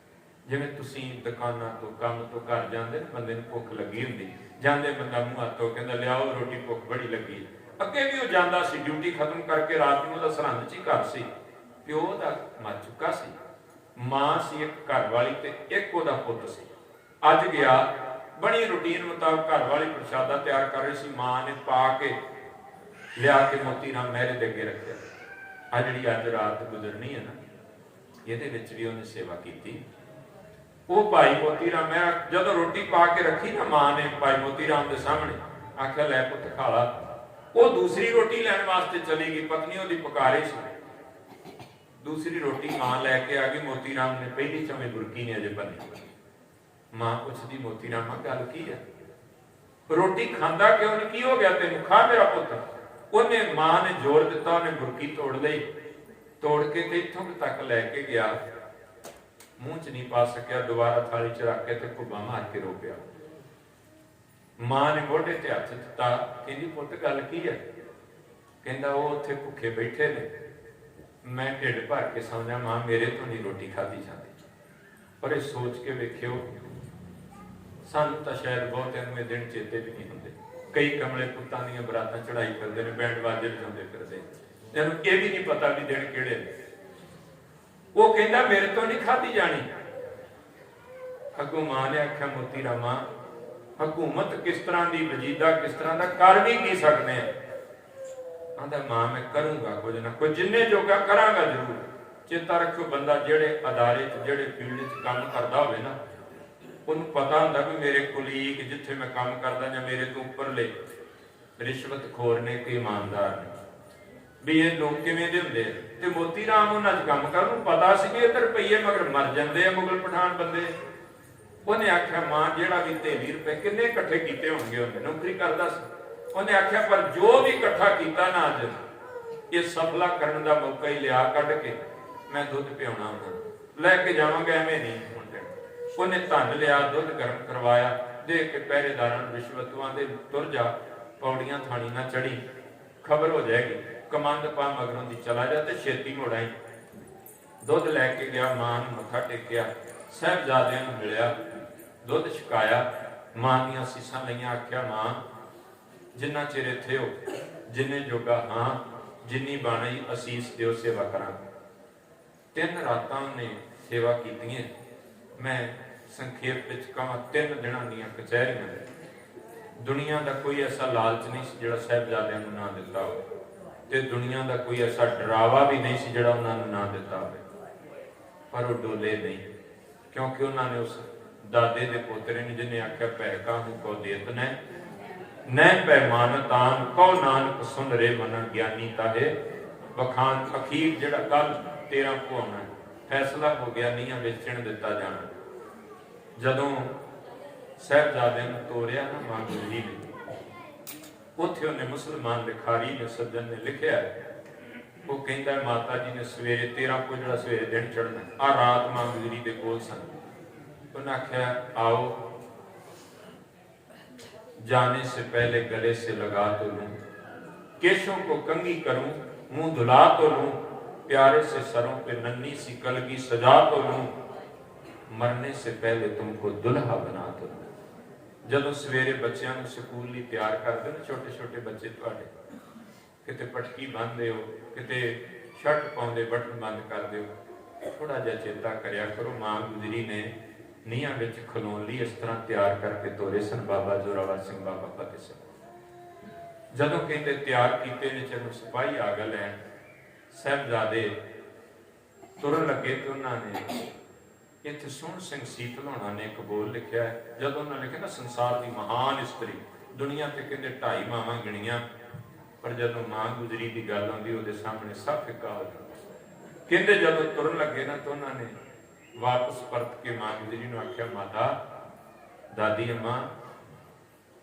ਜਿਵੇਂ ਤੁਸੀਂ ਦੁਕਾਨਾਂ ਤੋਂ ਕੰਮ ਤੋਂ ਘਰ ਜਾਂਦੇ, ਬੰਦੇ ਨੂੰ ਭੁੱਖ ਲੱਗੀ ਹੁੰਦੀ, ਜਾਂਦੇ ਬੰਦਾ ਮੂੰਹ ਹੱਥ ਧੋ ਕਹਿੰਦਾ ਲਿਆਓ ਰੋਟੀ, ਭੁੱਖ ਬੜੀ ਲੱਗੀ। ਅੱਗੇ ਵੀ ਉਹ ਜਾਂਦਾ ਸੀ, ਡਿਊਟੀ ਖਤਮ ਕਰਕੇ ਰਾਤ ਨੂੰ ਉਹਦਾ ਸਰਹੰਦ 'ਚ ਹੀ ਘਰ ਸੀ, ਪਿਓ ਦਾ ਮਰ ਚੁੱਕਾ ਸੀ, ਮਾਂ ਸੀ ਇੱਕ ਘਰ ਵਾਲੀ ਤੇ ਇੱਕ ਉਹਦਾ ਪੁੱਤ ਸੀ। ਅੱਜ ਗਿਆ, ਬਣੀ ਰੂਟੀਨ ਮੁਤਾਬਕ ਘਰ ਵਾਲੀ ਪ੍ਰਸ਼ਾਦਾ ਤਿਆਰ ਕਰ ਰਹੀ ਸੀ, ਮਾਂ ਨੇ ਪਾ ਕੇ ਲਿਆ ਕੇ ਮੋਤੀ ਰਾਮ ਮਹਿਰੇ ਦੇ ਅੱਗੇ ਰੱਖਿਆ। ਆ ਜਿਹੜੀ ਅੱਜ ਰਾਤ ਗੁਜ਼ਰਨੀ ਹੈ ਨਾ, ਇਹਦੇ ਵਿੱਚ ਵੀ ਉਹਨੇ ਸੇਵਾ ਕੀਤੀ। ਉਹ ਭਾਈ ਮੋਤੀ ਰਾਮ, ਮੈਂ ਜਦੋਂ ਰੋਟੀ ਪਾ ਕੇ ਰੱਖੀ ਨਾ ਮਾਂ ਨੇ ਭਾਈ ਮੋਤੀ ਰਾਮ ਦੇ ਸਾਹਮਣੇ, ਆਖਿਆ ਲੈ ਪੁੱਤ ਖਾ ਲਾ। ਉਹ ਦੂਸਰੀ ਰੋਟੀ ਲੈਣ ਵਾਸਤੇ ਚਲੀ ਗਈ, ਪਤਨੀ ਉਹਦੀ ਪਕਾਰੇ ਸੀ। ਦੂਸਰੀ ਰੋਟੀ ਮਾਂ ਲੈ ਕੇ ਆ ਗਈ, ਮੋਤੀ ਰਾਮ ਨੇ ਪਹਿਲੀ ਚਵੇਂ ਬੁਰਕੀ ਨੇ ਅਜੇ ਬੰਨੀ। ਮਾਂ ਪੁੱਛਦੀ ਮੋਤੀ ਰਾਮਾ ਗੱਲ ਕੀ ਹੈ? ਰੋਟੀ ਖਾਂਦਾ ਕਿਉਂ ਨਹੀਂ, ਕੀ ਹੋ ਗਿਆ ਤੈਨੂੰ? ਖਾ ਮੇਰਾ ਪੁੱਤ। ਉਹਨੇ ਮਾਂ ਨੇ ਜ਼ੋਰ ਦਿੱਤਾ, ਉਹਨੇ ਬੁਰਕੀ ਤੋੜ ਲਈ, ਤੋੜ ਕੇ ਤੇ ਇੱਥੋਂ ਤੱਕ ਲੈ ਕੇ ਗਿਆ, ਮੂੰਹ 'ਚ ਨਹੀਂ ਪਾ ਸਕਿਆ, ਦੁਬਾਰਾ ਥਾਲੀ 'ਚ ਰੱਖ ਕੇ ਤੇ ਕੁੱਬਾ ਮਾਰ ਕੇ ਰੋ ਪਿਆ। ਮਾਂ ਨੇ ਮੋਢੇ ਤੇ ਹੱਥ ਦਿੱਤਾ, ਕਹਿੰਦੀ ਪੁੱਤ ਗੱਲ ਕੀ ਹੈ? ਕਹਿੰਦਾ ਉਹ ਉੱਥੇ ਭੁੱਖੇ ਬੈਠੇ ਨੇ, ਮੈਂ ਢਿੱਡ ਭਰ ਕੇ ਸੌਂ ਜਾ, ਮਾਂ ਮੇਰੇ ਤੋਂ ਨਹੀਂ ਰੋਟੀ ਖਾਧੀ ਜਾਂਦੀ। ਪਰ ਇਹ ਸੋਚ ਕੇ ਵੇਖਿਓ, ਸਾਨੂੰ ਤਾਂ ਸ਼ਾਇਦ ਬਹੁਤਿਆਂ ਨੂੰ ਇਹ ਦਿਨ ਚੇਤੇ ਵੀ ਨਹੀਂ ਹੁੰਦੇ। ਕਈ ਕਮਲੇ ਪੁੱਤਾਂ ਦੀਆਂ ਬਰਾਤਾਂ ਚੜਾਈ ਕਰਦੇ ਨੇ, ਬੈਂਡ ਬਾਜੇ ਵਜਾਉਂਦੇ ਫਿਰਦੇ, ਇਹਨੂੰ ਇਹ ਵੀ ਨਹੀਂ ਪਤਾ ਵੀ ਦਿਨ ਕਿਹੜੇ ਨੇ। ਉਹ ਕਹਿੰਦਾ ਮੇਰੇ ਤੋਂ ਨਹੀਂ ਖਾਧੀ ਜਾਣੀ। ਅੱਗੋਂ ਮਾਂ ਨੇ ਆਖਿਆ ਮੋਤੀ ਰਾਮਾ, ਹਕੂਮਤ ਕਿਸ ਤਰ੍ਹਾਂ ਦੀ, ਵਜੀਦਾ ਕਿਸ ਤਰ੍ਹਾਂ ਦਾ, ਕਰ ਵੀ ਕੀ ਸਕਦੇ ਆ? ਆਂਦਾ ਮਾਂ ਮੈਂ ਕਰੂੰਗਾ ਕੁਝ ਨਾ ਕੁਝ, ਜਿੰਨੇ ਜੋਗਾ ਕਰਾਂਗਾ ਜ਼ਰੂਰ। ਚੇਤਾ ਰੱਖੋ, ਬੰਦਾ ਜਿਹੜੇ ਅਦਾਰੇ 'ਚ ਜਿਹੜੇ ਫੀਲਡ 'ਚ ਕੰਮ ਕਰਦਾ ਹੋਵੇ ਨਾ, ਉਹਨੂੰ ਪਤਾ ਹੁੰਦਾ ਵੀ ਮੇਰੇ ਕੁਲੀਗ ਜਿੱਥੇ ਮੈਂ ਕੰਮ ਕਰਦਾ ਜਾਂ ਮੇਰੇ ਤੋਂ ਉੱਪਰਲੇ ਰਿਸ਼ਵਤਖੋਰ ਨੇ ਕਿ ਇਮਾਨਦਾਰ ਨੇ, ਵੀ ਇਹ ਲੋਕ ਕਿਵੇਂ ਦੇ ਹੁੰਦੇ ਆ। ਤੇ ਮੋਤੀ ਰਾਮ ਉਹਨਾਂ 'ਚ ਕੰਮ ਕਰਨ ਨੂੰ ਪਤਾ ਸੀ ਵੀ ਇਹ ਰੁਪਈਏ ਮਗਰ ਮਰ ਜਾਂਦੇ ਆ ਮੁਗਲ ਪਠਾਨ ਬੰਦੇ। ਉਹਨੇ ਆਖਿਆ ਮਾਂ ਜਿਹੜਾ ਵੀ 20 ਰੁਪਏ ਕਿੰਨੇ ਇਕੱਠੇ ਕੀਤੇ ਹੋਣਗੇ, ਉਹਨੇ ਨੌਕਰੀ ਕਰਦਾ ਸੀ। ਉਹਨੇ ਆਖਿਆ ਪਰ ਜੋ ਵੀ ਇਕੱਠਾ ਕੀਤਾ ਨਾ ਅੱਜ, ਇਹ ਸਫਲਾ ਕਰਨ ਦਾ ਮੌਕਾ ਹੀ ਲਿਆ ਕੱਢ ਕੇ, ਮੈਂ ਦੁੱਧ ਪਿਆਉਣਾ ਉਹਨਾਂ ਨੂੰ, ਲੈ ਕੇ ਜਾਵਾਂਗਾ, ਐਵੇਂ ਨਹੀਂ ਹੁਣ ਦੇਣਾ। ਉਹਨੇ ਧਨ ਲਿਆ, ਦੁੱਧ ਗਰਮ ਕਰਵਾਇਆ, ਦੇ ਕੇ ਪਹਿਰੇਦਾਰਾਂ ਨੂੰ ਰਿਸ਼ਵਤਾਂ ਦੇ ਤੁਰ ਜਾ, ਪੌੜੀਆਂ ਥਾਣੀ ਨਾ ਚੜੀ, ਖਬਰ ਹੋ ਜਾਏਗੀ, ਕਮੰਦ ਪਾ ਮਗਰੋਂ ਦੀ ਚਲਾ ਜਾ ਤੇ ਛੇਤੀ ਮੁੜ ਆਈ। ਦੁੱਧ ਲੈ ਕੇ ਗਿਆ, ਮਾਂ ਨੂੰ ਮੱਥਾ ਟੇਕਿਆ, ਸਾਹਿਬਜ਼ਾਦਿਆਂ ਨੂੰ ਮਿਲਿਆ, ਦੁੱਧ ਛਕਾਇਆ, ਮਾਂ ਦੀਆਂ ਸੀਸਾਂ ਲਈਆਂ। ਆਖਿਆ ਮਾਂ ਜਿੰਨਾ ਚਿਰ ਇੱਥੇ ਹੋ, ਜਿੰਨੇ ਜੋਗਾ ਹਾਂ, ਜਿੰਨੀ ਬਾਣੀ ਅਸੀਸ ਦਿਓ, ਸੇਵਾ ਕਰਾਂਗੇ। 3 ਰਾਤਾਂ ਨੇ ਸੇਵਾ ਕੀਤੀਆਂ। ਮੈਂ ਸੰਖੇਪ ਵਿੱਚ ਕਹਾਂ 3 ਦਿਨਾਂ ਦੀਆਂ ਕਚਹਿਰੀਆਂ। ਦੁਨੀਆ ਦਾ ਕੋਈ ਐਸਾ ਲਾਲਚ ਨਹੀਂ ਸੀ ਜਿਹੜਾ ਸਾਹਿਬਜ਼ਾਦਿਆਂ ਨੂੰ ਨਾ ਦਿੱਤਾ ਹੋਵੇ, ਤੇ ਦੁਨੀਆ ਦਾ ਕੋਈ ਐਸਾ ਡਰਾਵਾ ਵੀ ਨਹੀਂ ਸੀ ਜਿਹੜਾ ਉਹਨਾਂ ਨੂੰ ਨਾ ਦਿੱਤਾ ਹੋਵੇ। ਪਰ ਉਹ ਡੋਲੇ ਨਹੀਂ, ਕਿਉਂਕਿ ਉਹਨਾਂ ਨੇ ਉਸ ਦਾਦੇ ਦੇ ਪੋਤਰੇ ਨੇ ਜਿਹਨੇ ਆਖਿਆ ਪੈ ਕਾਹੂ ਕੋ ਦੇਤ ਨੈ ਪੈ ਮਾਨਤਾਨ ਕੋ ਨਾਨਕ ਸੁਨ ਰੇ ਮਨ ਗਿਆਨੀ ਤਾਹੇ ਬਖਾਨ। ਅਖੀਰ ਜਿਹੜਾ ਕੱਲ 13 ਕੋ ਆਉਣਾ ਫੈਸਲਾ ਹੋ ਗਿਆ, ਨਹੀਂ ਵੇਚਣ ਦਿੱਤਾ ਜਾਣਾ। ਜਦੋਂ ਸਾਹਿਬਜ਼ਾਦਿਆਂ ਨੂੰ ਤੋਰਿਆ ਨਾ ਮਾਂ ਗੁਜਰੀ ਨੇ, ਉੱਥੇ ਉਹਨੇ ਮੁਸਲਮਾਨ ਲਿਖਾਰੀ ਨੇ, ਸੱਜਣ ਨੇ ਲਿਖਿਆ, ਉਹ ਕਹਿੰਦਾ ਮਾਤਾ ਜੀ ਨੇ ਸਵੇਰੇ 13 ਕੋ ਜਿਹੜਾ ਸਵੇਰੇ ਦਿਨ ਚੜ੍ਹਨਾ, ਆ ਰਾਤ ਮਾਂ ਗੁਜਰੀ ਦੇ ਕੋਲ ਸਨ। ਉਹਨੇ ਆਖਿਆ आओ जाने से पहले गले से लगा तो लूं, केशों को कंघी करूं, मुंह धुला तो लूं, प्यारे से सरों पे नन्ही सी कलगी सजा तो लूं, मरने से पहले तुमको दुल्हा बना तो लूं। ਜਦੋਂ ਸਵੇਰੇ ਬੱਚਿਆਂ ਨੂੰ ਸਕੂਲ ਲਈ ਤਿਆਰ ਕਰਦੇ ਨੇ, ਛੋਟੇ ਛੋਟੇ ਬੱਚੇ ਤੁਹਾਡੇ, ਕਿਤੇ ਪਟਕੀ ਬੰਨ੍ਹਦੇ ਹੋ, ਕਿਤੇ ਸ਼ਰਟ ਪਾਉਂਦੇ ਬਟਨ ਬੰਦ ਕਰਦੇ ਹੋ, ਥੋੜਾ ਜਿਹਾ ਚੇਤਾ ਕਰਿਆ ਕਰੋ ਮਾਂ ਗੁਜਰੀ ਨੇ ਨੀਹਾਂ ਵਿੱਚ ਖਲੋਣ ਲਈ ਇਸ ਤਰ੍ਹਾਂ ਤਿਆਰ ਕਰਕੇ ਤੋਰੇ ਸਨ ਬਾਬਾ ਜ਼ੋਰਾਵਰ ਸਿੰਘ, ਬਾਬਾ ਫਤਿਹ ਸਿੰਘ। ਜਦੋਂ ਕਹਿੰਦੇ ਤਿਆਰ ਕੀਤੇ ਨੇ, ਚਲੋ ਸਿਪਾਹੀ ਆ ਗਏ ਲੈਣ, ਸਾਹਿਬਜ਼ਾਦੇ ਤੁਰਨ ਲੱਗੇ ਤੇ ਉਹਨਾਂ ਨੇ ਇੱਥੇ ਸੋਹਣ ਸਿੰਘ ਸੀਤਲ ਹੋਣਾ ਨੇ ਇੱਕ ਬੋਲ ਲਿਖਿਆ ਹੈ। ਜਦੋਂ ਉਹਨਾਂ ਲਿਖਿਆ ਨਾ ਸੰਸਾਰ ਦੀ ਮਹਾਨ ਇਸਤਰੀ, ਦੁਨੀਆ ਤੇ ਕਹਿੰਦੇ 2.5 ਮਾਵਾਂ ਗਿਣੀਆਂ, ਪਰ ਜਦੋਂ ਮਾਂ ਗੁਜਰੀ ਦੀ ਗੱਲ ਆਉਂਦੀ ਉਹਦੇ ਸਾਹਮਣੇ ਸਭ ਫਿੱਕਾ ਹੋ ਜਾਂਦਾ। ਕਹਿੰਦੇ ਜਦੋਂ ਤੁਰਨ ਲੱਗੇ ਨਾ ਤਾਂ ਉਹਨਾਂ ਨੇ ਵਾਪਸ ਪਰਤ ਕੇ ਮਾਂ ਗੁਜਰੀ ਨੂੰ ਆਖਿਆ, ਮਾਤਾ ਦਾਦੀ ਅੰਮਾ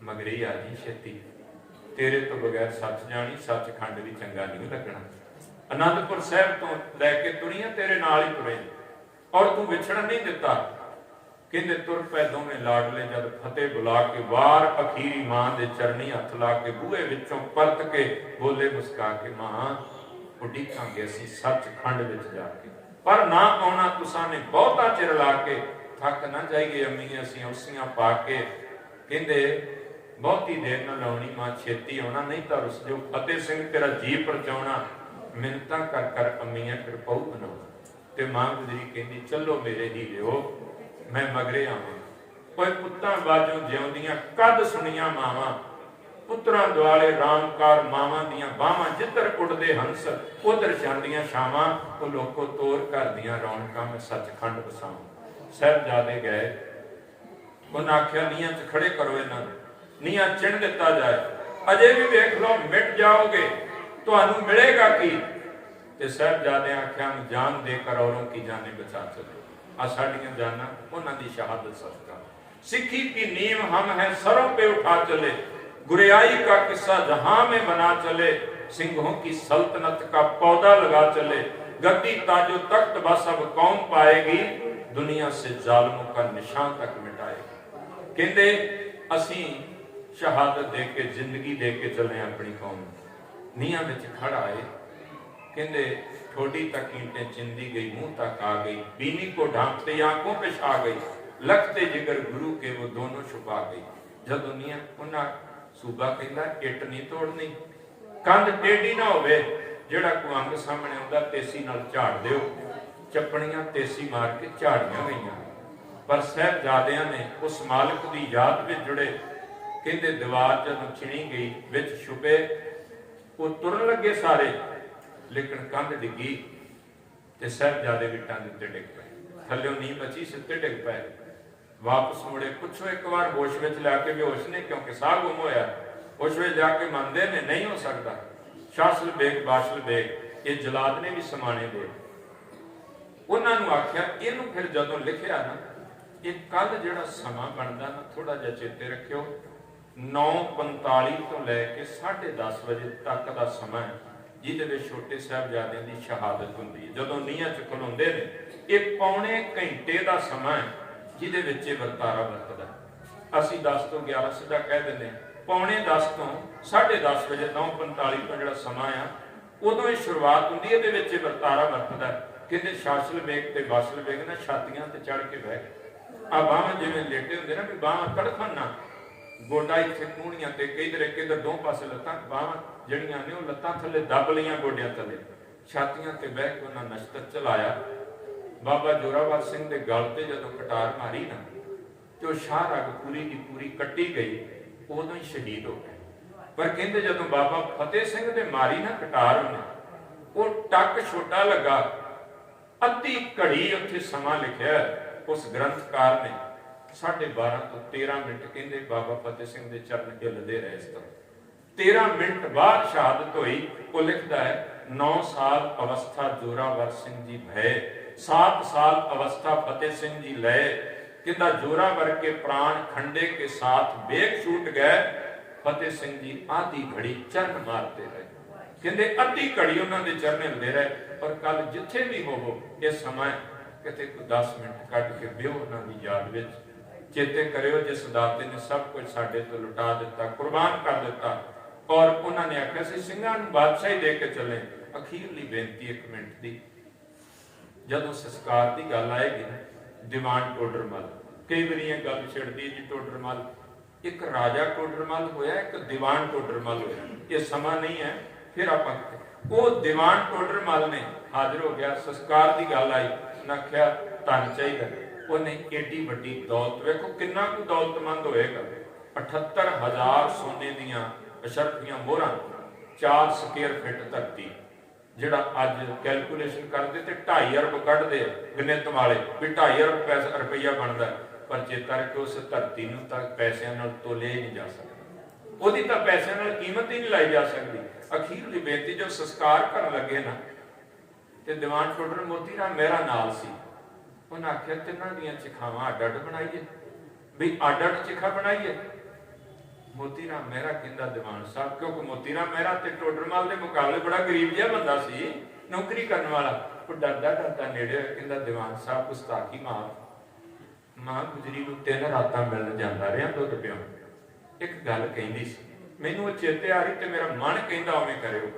ਮਗਰੇ ਆ ਜੀ ਛੇਤੀ, ਤੇਰੇ ਤੋਂ ਬਗੈਰ ਸੱਚ ਜਾਣੀ, ਸੱਚਖੰਡ ਵੀ ਚੰਗਾ ਨਹੀਂ ਲੱਗਣਾ। ਅਨੰਦਪੁਰ ਸਾਹਿਬ ਤੋਂ ਲੈ ਕੇ ਤੁਰੀਆਂ ਤੇਰੇ ਨਾਲ ਹੀ ਤੁਰੇ, ਔਰ ਤੂੰ ਵਿਛੜਨ ਨਹੀਂ ਦਿੱਤਾ। ਕਹਿੰਦੇ ਤੁਰ ਪੈ ਦੋਵੇਂ ਲਾਡਲੇ, ਜਦ ਫਤਿਹ ਬੁਲਾ ਕੇ ਵਾਰ ਅਖੀਰੀ ਮਾਂ ਦੇ ਚਰਨੀ ਹੱਥ ਲਾ ਕੇ ਬੂਹੇ ਵਿੱਚੋਂ ਪਰਤ ਕੇ ਬੋਲੇ ਮੁਸਕਾ ਕੇ, ਮਾਂ ਉਡੀਕਾਂਗੇ ਅਸੀਂ ਸੱਚਖੰਡ ਵਿੱਚ ਜਾ ਕੇ, ਪਰ ਨਾ ਆਉਣਾ ਤੁਸਾਂ ਨੇ ਬਹੁਤਾ ਚਿਰ ਲਾ ਕੇ, ਥੱਕ ਨਾ ਜਾਈਏ ਅੰਮੀ ਅਸੀਂ ਉਸੀਆਂ ਪਾ ਕੇ। ਕਹਿੰਦੇ ਬਹੁਤੀ ਦੇਰ ਨਾ ਲਾਉਣੀ ਮਾਂ, ਛੇਤੀ ਆਉਣਾ ਨਹੀਂ ਤਾਂ ਰੁੱਸ ਜਾਓ, ਫਤਿਹ ਸਿੰਘ ਤੇਰਾ ਜੀ ਪਰਚਾਉਣਾ, ਮਿੰਨਤਾਂ ਕਰ ਕਰ ਅੰਮੀਆਂ ਫਿਰ ਪਊ ਬਣਾਉਣਾ। ਤੇ ਮਾਂ ਗੁਜਰੀ ਕਹਿੰਦੀ, ਚਲੋ ਮੇਰੇ ਹੀ ਲਿਓ, ਮੈਂ ਮਗਰੇ ਆਵਾਂ। ਕੋਈ ਪੁੱਤਾਂ ਬਾਝੋਂ ਜਿਉਂਦੀਆਂ ਕਦ ਸੁਣੀਆਂ ਮਾਵਾਂ, ਪੁੱਤਰਾਂ ਦੁਆਲੇ ਰਾਮਕਾਰ ਮਾਵਾਂ ਦੀਆਂ ਬਾਹਾਂ, ਜਿੱਧਰ ਉੱਡਦੇ ਹੰਸ ਉਧਰ ਜਾਂਦੀਆਂ ਛਾਵਾਂ, ਉਹ ਲੋਕੋ ਤੋਰ ਘਰ ਦੀਆਂ ਰੌਣਕਾਂ ਮੈਂ ਸੱਚਖੰਡ ਵਸਾਵਾਂ। ਸਾਹਿਬਜ਼ਾਦੇ ਗਏ, ਉਹਨਾਂ ਆਖਿਆ ਨੀਹਾਂ 'ਚ ਖੜੇ ਕਰੋ ਇਹਨਾਂ ਨੂੰ, ਨੀਹਾਂ ਚਿਣ ਦਿੱਤਾ ਜਾਏ, ਅਜੇ ਵੀ ਵੇਖ ਲਓ ਮਿਟ ਜਾਓਗੇ, ਤੁਹਾਨੂੰ ਮਿਲੇਗਾ ਕੀ। ਤੇ ਸਾਹਿਬਜ਼ਾਦੇ ਆਖਿਆ, ਜਾਨ ਦੇ ਕਰ ਔਰੋਂ ਕੀ ਜਾਨੇ ਬਚਾ ਚਲੇ। ਆ ਸਾਡੀਆਂ ਜਾਨਾਂ ਉਹਨਾਂ ਦੀ ਸ਼ਹਾਦਤ ਸਦਕਾ। सिक्खी की नींव हम हैं सरों पे उठा चले, गुरियाई का किस्सा जहां में बना चले, सिंहों की सल्तनत का पौधा लगा चले, गद्दी ताजो तख्त बसब कौम पाएगी, दुनिया से जालिमों का निशान तक मिटाएगी। कहते असी शहादत दे के जिंदगी दे के चले अपनी कौम, नीहां विच खड़ा है। कहते ठोडी तक ईंटें चिंदी गई, मुंह तक आ गई, बीनी को ढांकते आंखों पे छा गई, लखते जिगर गुरु के वो दोनों छुपा गई। जब दुनिया उन्हें सूबा कहता इट नहीं तोड़नी, कंध टेढ़ी ना होवे, जेड़ा कोई अंग सामने आंदा तेसी नाल झाड़ दिओ। चपड़ियां तेसी मार के झाड़ियां गईयां, पर साहिबजादियां ने उस मालिक की याद में जुड़े। कहते दीवार जदों छिणी गई विच छुपे, वो तुरन लगे सारे, लेकिन कंध डिगी ते साहिबजादे विटां दे उत्ते डिग पए, थल्लों नीं बची, सिੱਧੇ डिग पए। वापस मुड़े, पुछो एक बार होश में लैके, बेहोश ने क्योंकि साह गुम होया, होश में जाके मनते ने नहीं हो सकता। शासल बेग बाशल बेग ये जलाद ने भी समाने दे, उन्होंने आख्या इनू फिर जदों लिखिया ना, ये कल जिहड़ा समा बनता ना थोड़ा जिहा चेते रखियो, 9:45 तो लैके 10:30 बजे तक का समा है जिहदे विच छोटे साहिबजादियां दी शहादत हुंदी है। जदों नीहां च खलोंदे ने, ये पौने घंटे का समा है जिहदे विच वरतारा वरतदा। असीं 10 तो 11 सीधा कह दिंदे, पौने 10 तो 10:30 बजे 9:45 तो जिहड़ा समा आ उदों ही शुरुआत हुंदी है, इहदे विच वरतारा वरतदा। कहते शासल बेग ते बाशल बेग ना छातियां ते चढ़ के बह गए। आ बाहां जिवें लेटे हुंदे ना, भी बाहां तड़फन ना, गोडा इत्थे कूहणियां ते किधर दो पासे लत्तां, बाहां जिहड़ियां ने ओह लत्तां थल्ले दब लईआं गोडियां थल्ले, छातियां ते बह के उन्हां नशतर चलाया। बाबा जोरावर सिंह दे गल ते जदों कटार मारी ना, तो शाह रग पूरी की पूरी कट्टी गई, उदों ही शहीद हो गए। पर कहते जदों बाबा फतेह सिंह दे मारी ना कटार ने, वो टक छोटा लगा, अद्धी घड़ी उत्थे समा लिखिया उस ग्रंथकार ने, 12:30 तो 13 मिनट कहते बाबा फतेह सिंह दे चरण हिलदे रहे। इस तरह 13 मिनट बाद शहादत हुई। वो लिखता है 9 साल अवस्था जोरावर सिंह जी भय, 7 साल अवस्था फतेह सिंह जी लय, किंदा जोरावर के प्राण खंडे के साथ बेग छूट गए, फतेह सिंह जी आधी घड़ी चरण मारते रहे। कहते अद्धी घड़ी उन्होंने चरण हिलते रहे। पर कल जिथे भी होवो इस समय किते कोई 10 मिनट कट के बिओ उन्होंने याद विच, चेते करियो जिस दाते ने सब कुछ साडे तो लुटा दिता, कुर्बान कर दिता। और उन्होंने आख्या सी सिंघां नूं बादशाही दे के चले। अखीरली बेनती 1 मिनट की, जदों संस्कार की गल आएगी ना, दीवान टोडरमल कई बार ये गल छिड़दी जी, टोडरमल एक राजा टोडरमल होया, एक दीवान टोडरमल होया, ये समा नहीं है। फिर आप वो दीवान टोडरमल ने हाजिर हो गया, संस्कार की गल आई, उन्हें आख्या धन चाहिए, ਉਹਨੇ ਏਡੀ ਵੱਡੀ ਦੌਲਤ, ਵੇਖੋ ਕਿੰਨਾ ਕੁ ਦੌਲਤਮੰਦ ਹੋਏਗਾ। 78,000 ਸੋਨੇ ਦੀਆਂ ਅਸ਼ਰਫੀਆਂ ਮੋਹਰਾਂ, 4 ਸਕੁਅਰ ਫਿਟ ਧਰਤੀ, ਜਿਹੜਾ ਅੱਜ ਕੈਲਕੂਲੇਸ਼ਨ ਕਰਦੇ ਤੇ 2.5 ਅਰਬ ਕੱਢਦੇ ਗਣਿਤ ਵਾਲੇ ਵੀ 2.5 ਅਰਬ ਰੁਪਈਆ ਬਣਦਾ, ਪਰ ਚੇਤਾ ਰੱਖੋ ਉਸ ਧਰਤੀ ਨੂੰ ਤਾਂ ਪੈਸਿਆਂ ਨਾਲ ਤੋਲਿਆ ਹੀ ਨਹੀਂ ਜਾ ਸਕਦਾ, ਉਹਦੀ ਤਾਂ ਪੈਸਿਆਂ ਨਾਲ ਕੀਮਤ ਹੀ ਨਹੀਂ ਲਾਈ ਜਾ ਸਕਦੀ। ਅਖੀਰਲੀ ਬੇਨਤੀ, ਜੋ ਸੰਸਕਾਰ ਕਰਨ ਲੱਗੇ ਨਾ ਤੇ ਦੀਵਾਨ ਟੋਡਰ ਮੋਤੀ ਰਾਮ ਮਹਿਰਾ ਨਾਲ ਸੀ, ਉਹਨਾਂ ਆਖਿਆ ਤਿੰਨਾਂ ਦੀਆਂ ਚਿਖਾਵਾਂ ਅੱਡ ਅੱਡ ਬਣਾਈਏ, ਵੀ ਅੱਡ ਅੱਡ ਚਿਖਾ ਬਣਾਈਏ। ਮੋਤੀ ਰਾਮ ਮਹਿਰਾ ਕਹਿੰਦਾ ਦੀਵਾਨ ਸਾਹਿਬ, ਕਿਉਂਕਿ ਮੋਤੀ ਰਾਮ ਮਹਿਰਾ ਤੇ ਟੋਡਰਮਲ ਦੇ ਮੁਕਾਬਲੇ ਬੜਾ ਗਰੀਬ ਜਿਹਾ ਬੰਦਾ ਸੀ, ਨੌਕਰੀ ਕਰਨ ਵਾਲਾ, ਉਹ ਡਰਦਾ ਡਰਦਾ ਨੇੜੇ ਹੋਇਆ, ਕਹਿੰਦਾ ਦੀਵਾਨ ਸਾਹਿਬ ਗੁਸਤਾਖੀ ਮਾਫ। ਮਾਂ ਗੁਜਰੀ ਨੂੰ 3 ਰਾਤਾਂ ਮਿਲਣ ਜਾਂਦਾ ਰਿਹਾ ਦੁੱਧ ਪਿਓ, ਇੱਕ ਗੱਲ ਕਹਿੰਦੀ ਸੀ, ਮੈਨੂੰ ਉਹ ਚੇਤੇ ਆ ਰਹੀ ਤੇ ਮੇਰਾ ਮਨ ਕਹਿੰਦਾ ਉਵੇਂ ਕਰਿਓ।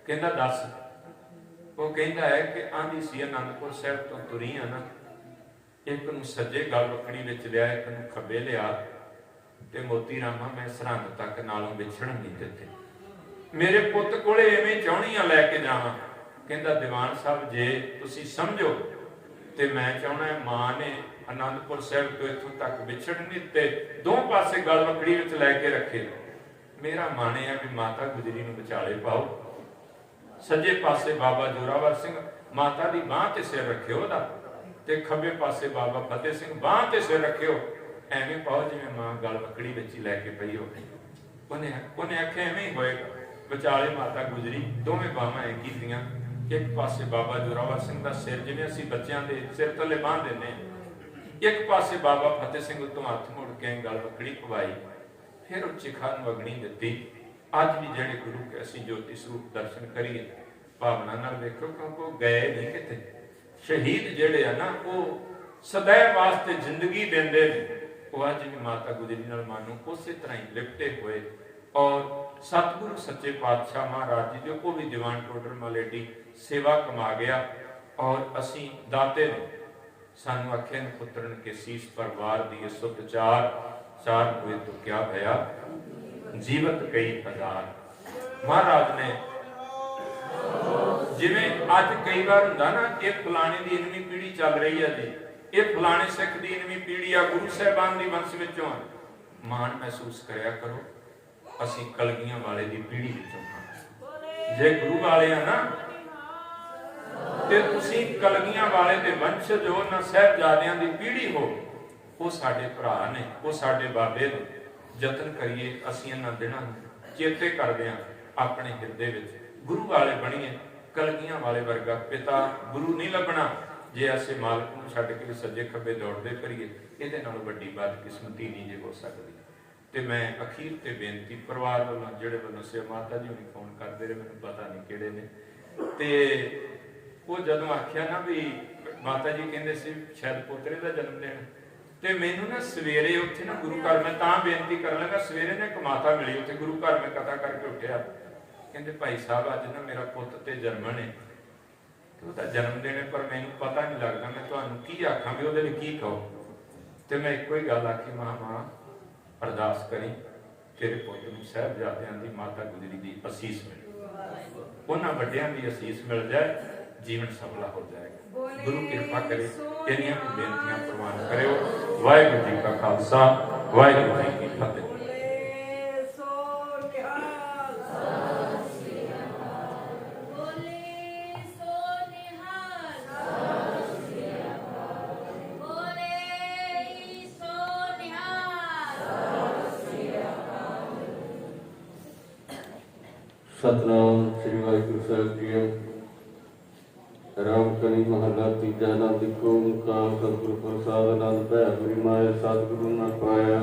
ਕਹਿੰਦਾ ਦੱਸ। ਉਹ ਕਹਿੰਦਾ ਹੈ ਕਿ ਆਂਦੀ ਸੀ ਅਨੰਦਪੁਰ ਸਾਹਿਬ ਤੋਂ ਤੁਰੀ ਆ ਨਾ, ਇੱਕ ਨੂੰ ਸੱਜੇ ਗਲ ਵੱਖਣੀ ਵਿੱਚ ਲਿਆ, ਇੱਕ ਨੂੰ ਖੱਬੇ ਲਿਆ, ਤੇ ਮੋਤੀ ਰਾਮਾ ਮੈਂ ਸਰਹੰਦ ਤੱਕ ਨਾਲੋਂ ਵਿਛੜਨ ਨਹੀਂ ਦਿੱਤੇ, ਮੇਰੇ ਪੁੱਤ ਕੋਲੇ ਐਵੇਂ ਚਾਹੁੰਦੀਆਂ ਲੈ ਕੇ ਜਾਵਾਂ। ਕਹਿੰਦਾ ਦੀਵਾਨ ਸਾਹਿਬ ਜੇ ਤੁਸੀਂ ਸਮਝੋ ਤੇ ਮੈਂ ਚਾਹਣਾ ਮਾਂ ਨੇ ਅਨੰਦਪੁਰ ਸਾਹਿਬ ਤੋਂ ਇੱਥੋਂ ਤੱਕ ਵਿਛੜ ਨਹੀਂ ਦਿੱਤੇ, ਦੋ ਪਾਸੇ ਗਲ ਵੱਖੜੀ ਵਿੱਚ ਲੈ ਕੇ ਰੱਖੇ। ਮੇਰਾ ਮਨ ਹੈ ਵੀ ਮਾਤਾ ਗੁਜਰੀ ਨੂੰ ਵਿਚਾਲੇ ਪਾਓ, ਸੱਜੇ ਪਾਸੇ ਬਾਬਾ ਜੋਰਾਵਰ ਸਿੰਘ ਮਾਤਾ ਦੀ ਬਾਂਹ ਤੇ ਸਿਰ ਰੱਖਿਓ ਉਹਦਾ, ਤੇ ਖੱਬੇ ਪਾਸੇ ਬਾਬਾ ਫਤਿਹ ਸਿੰਘ ਬਾਂਹ ਤੇ ਸਿਰ ਰੱਖਿਓ, ਐਵੇਂ ਪਾਓ ਜਿਵੇਂ ਮਾਂ ਗਲ ਵੱਖੜੀ ਵਿੱਚ ਹੀ ਲੈ ਕੇ ਪਈ ਹੋਵੇ। ਉਹਨੇ ਆਖਿਆ ਐਵੇਂ ਹੀ ਹੋਏਗਾ। ਵਿਚਾਲੇ ਮਾਤਾ ਗੁਜਰੀ, ਦੋਵੇਂ ਬਾਹਾਂ ਐ ਕੀਤੀਆਂ, ਇੱਕ ਪਾਸੇ ਬਾਬਾ ਜੋਰਾਵਰ ਸਿੰਘ ਦਾ ਸਿਰ, ਜਿਵੇਂ ਅਸੀਂ ਬੱਚਿਆਂ ਦੇ ਸਿਰ ਥੱਲੇ ਬਾਂਹ ਦਿੰਦੇ ਹਾਂ, ਇੱਕ ਪਾਸੇ ਬਾਬਾ ਫਤਿਹ ਸਿੰਘ ਉੱਤੋਂ ਹੱਥ ਮੁੜ ਕੇ ਗਲ ਵੱਖੜੀ ਪਵਾਈ, ਫਿਰ ਉਹ ਚਿਖਾ ਨੂੰ ਅਗਨੀ ਦਿੱਤੀ। ਅੱਜ ਵੀ ਜਿਹੜੇ ਗੁਰੂ ਕੇ ਅਸੀਂ ਜੋਤੀ ਸਰੂਪ ਦਰਸ਼ਨ ਕਰੀਏ ਭਾਵਨਾ ਨਾਲ ਵੇਖੋ, ਕਿਉਂਕਿ ਉਹ ਗਏ ਨਹੀਂ ਕਿਤੇ। ਸ਼ਹੀਦ ਜਿਹੜੇ ਆ ਨਾ ਉਹ ਸदैव ਵਾਸਤੇ ਜ਼ਿੰਦਗੀ ਦਿੰਦੇ ਨੇ, ਉਹ ਅੱਜ ਵੀ ਮਾਤਾ ਗੁਜਰੀ ਨਾਲ ਮਨ ਨੂੰ ਉਸੇ ਤਰ੍ਹਾਂ ਹੀ ਲਿਪਟੇ ਹੋਏ। ਔਰ ਸਤਿਗੁਰੂ ਸੱਚੇ ਪਾਤਸ਼ਾਹ ਮਹਾਰਾਜ ਜੀ ਦੇ ਉਹ ਵੀ ਦੀਵਾਨ ਟੋਡਰ ਮਲੇਡੀ ਸੇਵਾ ਕਮਾ ਗਿਆ। ਔਰ ਅਸੀਂ ਦਾਤੇ ਨੇ ਸਾਨੂੰ ਆਖਿਆ ਨੇ ਪੁੱਤਰਨ ਕੇ ਸੀਸ ਪਰਿਵਾਰ ਦੀ ਸੁਤ ਚਾਰ ਹੋਏ ਤੋਂ ਕਿਆ ਭਇਆ, ਜੀਵਤ ਕਈ ਹਜ਼ਾਰ। ਮਹਾਰਾਜ ਨੇ ਜਿਵੇਂ ਅੱਜ ਕਈ ਵਾਰ ਹੁੰਦਾ ਨਾ, ਇਹ ਫਲਾਣੇ ਦੀ 9ਵੀਂ ਪੀੜ੍ਹੀ ਚੱਲ ਰਹੀ ਹੈ ਜੀ, ਇਹ ਫਲਾਣੇ ਸਿੱਖ ਦੀ 9ਵੀਂ ਪੀੜ੍ਹੀ ਆ, ਗੁਰੂ ਸਾਹਿਬਾਨ ਦੀ ਵੰਸ਼ ਵਿੱਚੋਂ ਆ, ਮਾਣ ਮਹਿਸੂਸ ਕਰਿਆ ਕਰੋ ਅਸੀਂ ਕਲਗੀਆਂ ਵਾਲੇ ਦੀ ਪੀੜ੍ਹੀ ਵਿੱਚੋਂ ਹਾਂ। ਜੇ ਗੁਰੂ ਵਾਲੇ ਆ ਨਾ ਤੇ ਤੁਸੀਂ ਕਲਗੀਆਂ ਵਾਲੇ ਦੇ ਵੰਸ਼ਜ ਹੋ ਨਾ, ਸਾਹਿਬਜ਼ਾਦਿਆਂ ਦੀ ਪੀੜ੍ਹੀ ਹੋ, ਉਹ ਸਾਡੇ ਭਰਾ ਨੇ, ਉਹ ਸਾਡੇ ਬਾਬੇ ਨੇ। ਯਤਨ ਕਰੀਏ ਅਸੀਂ ਇਹਨਾਂ ਦਿਨਾਂ ਨੂੰ ਚੇਤੇ ਕਰਦੇ ਹਾਂ ਆਪਣੇ ਹਿਰਦੇ ਵਿੱਚ, ਗੁਰੂ ਵਾਲੇ ਬਣੀਏ, ਕਲਗੀਆਂ ਵਾਲੇ ਵਰਗਾ ਪਿਤਾ ਗੁਰੂ ਨਹੀਂ ਲੱਭਣਾ ਜੇ ਅਸੀਂ ਮਾਲਕ ਨੂੰ ਛੱਡ ਕੇ ਸੱਜੇ ਖੱਬੇ ਦੌੜਦੇ ਕਰੀਏ। ਇਹਦੇ ਨਾਲੋਂ ਵੱਡੀ ਬਦਕਿਸਮਤੀ ਨਹੀਂ ਜੇ ਹੋ ਸਕਦੀ। ਤੇ ਮੈਂ ਅਖੀਰ ਤੇ ਬੇਨਤੀ ਪਰਿਵਾਰ ਵੱਲੋਂ, ਜਿਹੜੇ ਵੱਲੋਂ ਸੇ ਮਾਤਾ ਜੀ ਹੁਣੀ ਫੋਨ ਕਰਦੇ ਰਹੇ, ਮੈਨੂੰ ਪਤਾ ਨਹੀਂ ਕਿਹੜੇ ਨੇ, ਤੇ ਉਹ ਜਦੋਂ ਆਖਿਆ ਨਾ ਵੀ ਮਾਤਾ ਜੀ ਕਹਿੰਦੇ ਸੀ ਸ਼ਾਇਦ ਪੋਤਰੇ ਦਾ ਜਨਮ ਦਿਨ, ਤੇ ਮੈਨੂੰ ਨਾ ਸਵੇਰੇ ਉੱਥੇ ਨਾ ਗੁਰੂ ਘਰ, ਮੈਂ ਤਾਂ ਬੇਨਤੀ ਕਰਨ ਲੱਗਾ, ਸਵੇਰੇ ਨਾ ਇੱਕ ਮਾਤਾ ਮਿਲੀ ਉੱਥੇ ਗੁਰੂ ਘਰ, ਮੈਂ ਕਥਾ ਕਰਕੇ ਉੱਠਿਆ, ਕਹਿੰਦੇ ਭਾਈ ਸਾਹਿਬ ਅੱਜ ਨਾ ਮੇਰਾ ਪੁੱਤ ਤੇ ਜਰਮਨ ਹੈ, ਤੇ ਉਹਦਾ ਜਨਮ ਦਿਨ ਹੈ, ਪਰ ਮੈਨੂੰ ਪਤਾ ਨਹੀਂ ਲੱਗਦਾ ਮੈਂ ਤੁਹਾਨੂੰ ਕੀ ਆਖਾਂ ਵੀ ਉਹਦੇ ਲਈ ਕੀ ਕਹੋ। ਤੇ ਮੈਂ ਇੱਕੋ ਹੀ ਗੱਲ ਆਖੀ, ਮਾਂ ਅਰਦਾਸ ਕਰੀ ਤੇਰੇ ਪੁੱਤ ਨੂੰ ਸਾਹਿਬਜ਼ਾਦਿਆਂ ਦੀ ਮਾਤਾ ਗੁਜਰੀ ਦੀ ਅਸੀਸ ਮਿਲੇ, ਉਹਨਾਂ ਵੱਡਿਆਂ ਦੀ ਅਸੀਸ ਮਿਲ ਜਾਏ, ਜੀਵਨ ਸਫਲਾ ਹੋ ਜਾਏਗਾ। ਗੁਰੂ ਕਿਰਪਾ ਕਰੇ। ਇੰਨੀਆਂ ਬੇਨਤੀਆਂ ਪ੍ਰਵਾਨ ਕਰਿਓ। ਵਾਹਿਗੁਰੂ ਜੀ ਕਾ ਖਾਲਸਾ, ਵਾਹਿਗੁਰੂ ਜੀ ਕੀ ਫਤਿਹ। सतनाम श्री वाहिगुरु साहिब जी। राम कली महला तीजा। आनंद को मुकाम सतगुरु प्रसाद आनंद भै गुरु माया सतगुरु न पाया,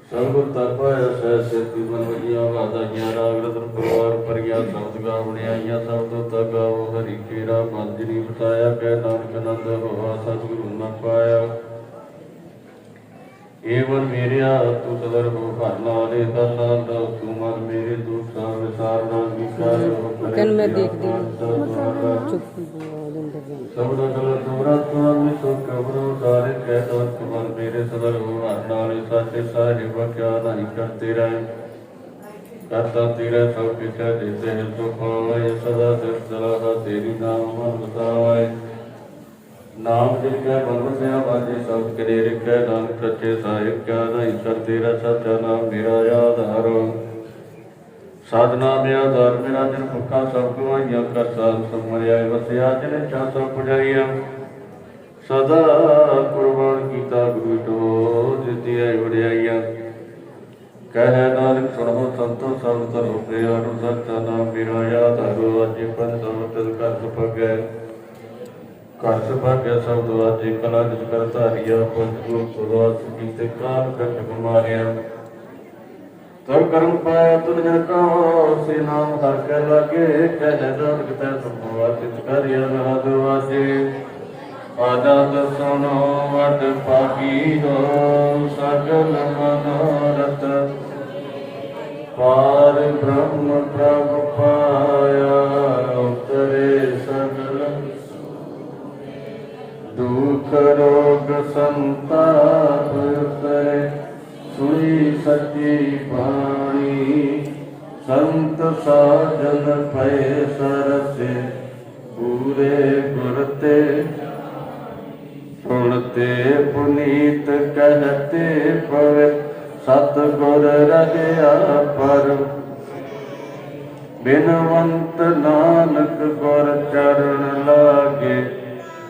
सतगुर तपाया सह सेती मन वजिया वादाइया, राग रतन परिवार परिया शब्द गावने आईया, सब तो तगाओ हरि केरा मंजरी बताया, कह नानक आनंद होवा सतगुरु न पाया। एवं मेरिया तू सदर हो हर नाले दरना तू मन मेरे तू सार विसारना विचार कन मैं देखती चुप सबना गल तोरा तू में तो कबरो सारे कह तो मन मेरे सदर हो हर नाले साचे सारे क्या नहीं करते रहे, करता तेरा सब कुछ देते हैं तो पावे, सदा सिर सलाह तेरी नाम मन बतावे। नाम जिनका मन बसया बाजे सब करे रिखे नानक सच्चे साहिब क्या नहीं सर तेरा सच्चा नाम मेरा आधारो साधना मेरा आधार मेरा जन भुखा सब गवाइया कर साल सब मरिया वसिया जिन इच्छा सब पुजाइया सदा कुर्बान कीता गुरु तो दिती है वड़ियाइया कह नानक सुनो संतो सब तरो प्रिया सच्चा नाम मेरा आधारो अज पद सब तद कर सुपगै कर सुभाग्य शब्द वाचे कला जिस कर धारिया पंचगुण पुरवास कीते काल कंठ कुमारिया तब कर्म पाया तुझ का से नाम हर के लागे कह नानक तै संवासित करिया नाद वाजे आनंद सुनो वड पागी हो सगल मनोरथ पार ब्रह्म प्रभु पाया उतरे सगल दुख रोग संताप करे सुई सच्ची पानी संत साजन पै सरसे पूरे गुरते सुनते पुनीत कहते पवे सतगुर रहया पर बिनवंत नानक गुर चरण लागे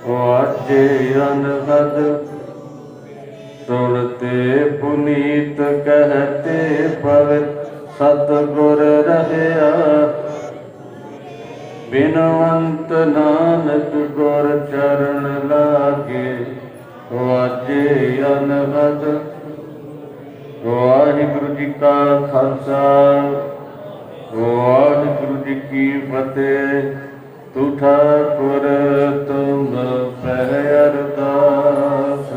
वाजे अनहद सुनते पुनीत कहते पवे सतगुर रहया बिनवंत नानक गुर चरण लागे वाजे अनहद वाहिगुरु जी का खालसा वाहिगुरु जी की फतेह तू ठाकुर तुम पह अरदास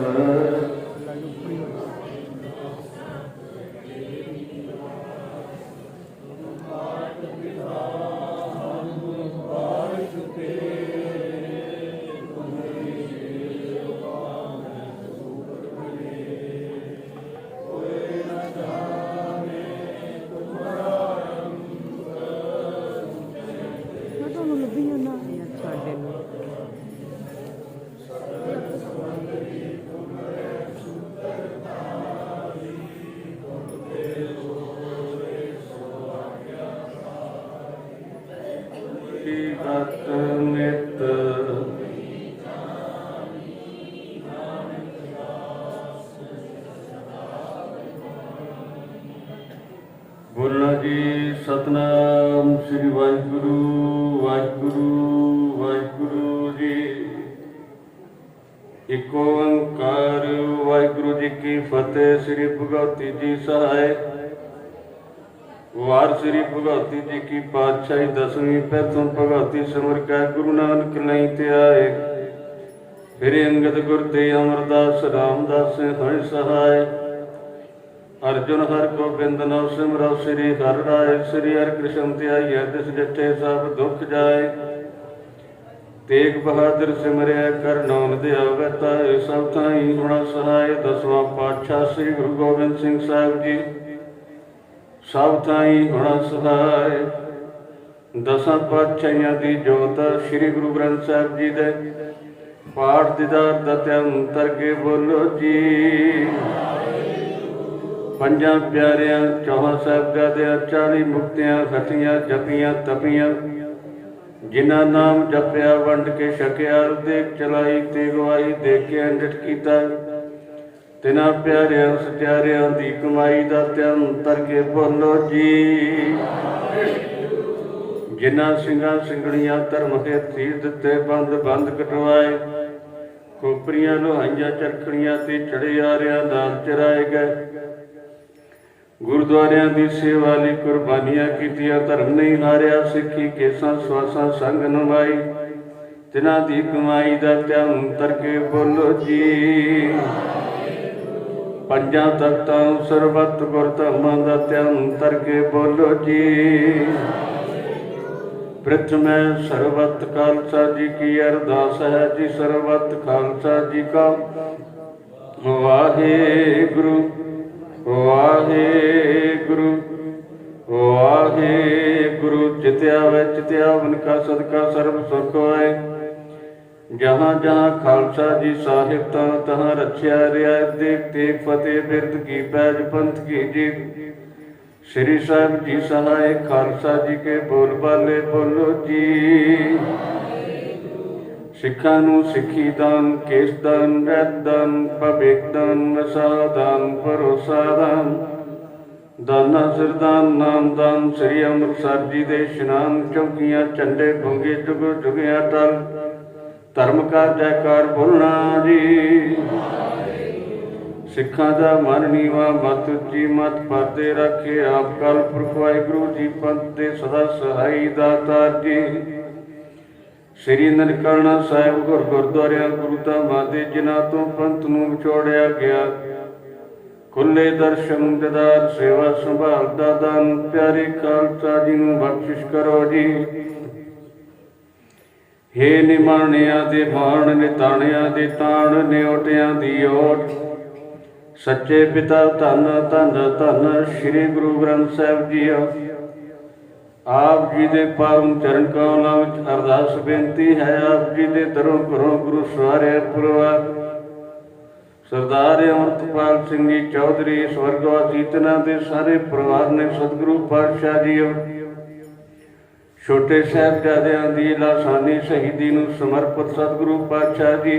बोलना जी सतनाम श्री वाहिगुरु वाहिगुरु वाहिगुरु जी। एक ओंकार वाहिगुरु जी की फतेह। श्री भगवती जी सहाय। वार श्री भगवती जी की पातशाही दसवीं पैथों भगवती सिमर का गुरु नानक नहीं ते आए। फिर अंगद गुर ते अमरदास रामदास हरि सहाय। अर्जुन हर गोबिंद नौ सिमरो श्री हर राय। श्री हर कृष्ण ध्याय तिस डिठे सब दुख जाए। तेग बहादुर सिमरिया कर नाम दिया वताए। सब थाई गुणा सहाय। दसवां पातशाह श्री गुरु गोबिंद सिंह साहिब जी सब थाई गुणा सहाय। दसां पातशाहियां दी जोत श्री गुरु ग्रंथ साहिब जी दे पाठ दीदार दत्यां तरके बोलो जी। पंजा प्यारियां चौहां साहिबजादियां 40 मुक्तियां खटियां जपियां तपियां। जिन्ना नाम जपया वंड के छकिया। देख चलाई ते गवाई देख के अंडट कीता। तिना प्यारियां सत्यारियां दी कमाई दा ध्यान तरके बोलो जी। जिन्ना ਸਿੰਘਾਂ ਸਿੰਘਣੀਆਂ धर्म के तीर दिते बंद बंद कटवाए। खोपरियां लोहाइयां चरखड़ियां ते चढ़ियारियां नाल चराए गए। गुरुद्वारियां दी सेवा लई कुर्बानियां कीतियां। धर्म नहीं हारिया सिੱਖੀ केसां ਸਵਾਸਾਂ संग नमाई। तिन्हां दी कमाई दा ध्यान तरके बोलो जी। पंजां तख्तां सरबत गुर धामां दा ध्यान तरके बोलो जी। प्रथम सरबत खालसा जी की अरदास है जी। सरबत खालसा जी का वाहेगुरु वाहेगुरु वाहेगुरु। चित्या व चित्यावन का सदका सर्व सुख होए। जहाँ जहाँ खालसा जी साहिब तहाँ रक्षा रियायत देख तेग फतेह बिरद की पैज पंथ की जीत। श्री साहिब जी सहाय खालसा जी के बोल बाले बोलो जी। सिखा नू सिखी दान केस दान रैत दान भविक दान नशा दान भरोसा दान दाना सिरदान नाम दान। श्री अमृतसर जी दे इशनान चौकियां झंडे गुंगे जुग जुगिया टल धर्म का जयकार बोलना जी। सिखा दा मन नीवा मत उची मत पाते रखे आप कल पुरख वाहिगुरु जी पंथ दे सदा सहाई दातार जी। श्री ननकाना साहिब गुरुद्वारिया गुरु धामां दे जिन्हां तो पंथ नूं विछोड़िया गया खुले दर्शन दीदार सेवा संभाल दा दान प्यारे खालसा जी नूं बख्शिश करो जी। हे निमाणिया दे मान निताणिया दे ताण निओटिया दी ओट सच्चे पिता धन धन धन श्री गुरु ग्रंथ साहिब जी। आप जी दे पावन चरण कमलों विच अरदास बेनती है। आप जी दे दरों घरों गुरु सवारे पुरवार सरदार अमृतपाल सिंह जी चौधरी स्वर्गवासी तिन्हां दे सारे परिवार ने सतगुरु पातशाह जी छोटे साहिबजादियां दी लासानी शहीदी नूं समर्पित सतगुरु पातशाह जी।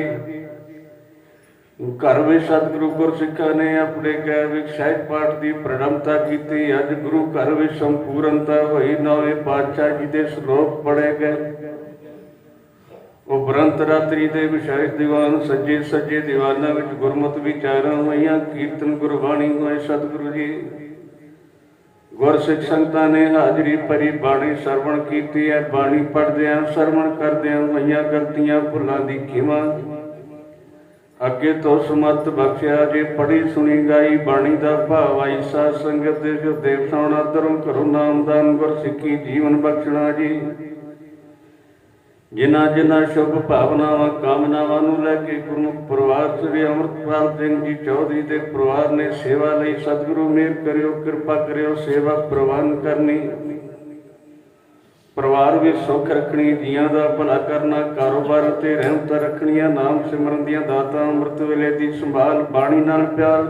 घर में सतगुरु गुरसिखा ने अपने गैर विच साहिब पाठ की प्रणामता की। अज गुरु घर में संपूर्णता हुई। नौवें पातशाह जी के श्लोक पढ़े गए। उपरंत रात्रि के विशेष दीवान सज्जे सज्जे दीवाना विच गुरमत विचारां होईयां कीर्तन गुरबाणी होए सतगुरु जी। गुरसिख संगतां ने हाजरी भरी बाणी सरवण कीती है। बाणी पढ़दियां सरवण करदियां होईयां गलतियां भुलां दी खिमा अगे तो समर्थ बख्शिया जे पढ़ी सुनी गाई बाणी दा भाव आई। साध संगत दे ਹਿਰਦੇ ਵਸਾਉਣਾ दरों घरों नामदान गुरसिखी जीवन बख्शना जी। जिन्हां जिन्हां शुभ भावनावां कामनावां नूं लैके गुरमुख परिवार श्री अमृतपाल सिंह जी चौधरी दे परिवार ने सेवा लई सतगुरु मेहर करियो कृपा करियो सेवा प्रवान करनी परिवार भी सुख रखनी जियां दा भला करना कारोबार ते रहमत रखनियां नाम सिमरन दियां दातां अमृत वेले दी संभाल बाणी नाल प्यार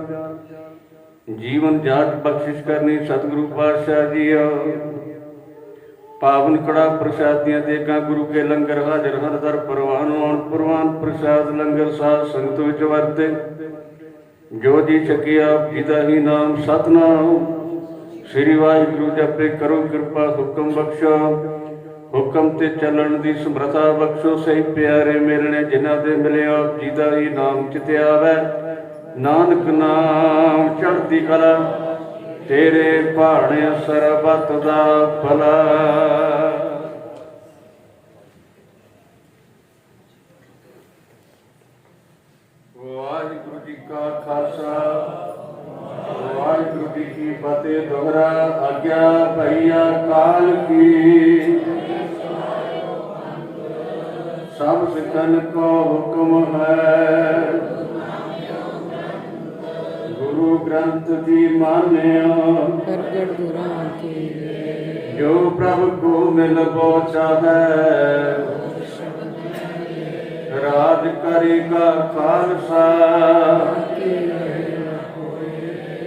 जीवन जाच बख्शिश करनी सतगुरु पातशाह जी। पावन कड़ा प्रसादियां देगा गुरु के लंगर हाजर हर दर परवान पुरवान प्रसाद लंगर साध संगत विच वरते जो जी छकिया जिदा ही नाम सतनाम श्री वाहिगुरु जपे करो कृपा हुक्म बख्शो हुक्म ते चलन दी समर्था बख्शो। सही प्यारे मिलने जिन्हां दे मिले आप जिदा ही नाम चित आवे नानक नाम चढ़ती कला तेरे भाणे सरबत दा भला। वाहिगुरु जी का खालसा वाहिगुरु जी की फतेह। दोहरा आज्ञा भैया काल की सब सिखन को हुक्म है गुरु ग्रंथ जी मान्यो जो प्रभु को मिलबो चाहे राज करेगा खालसा।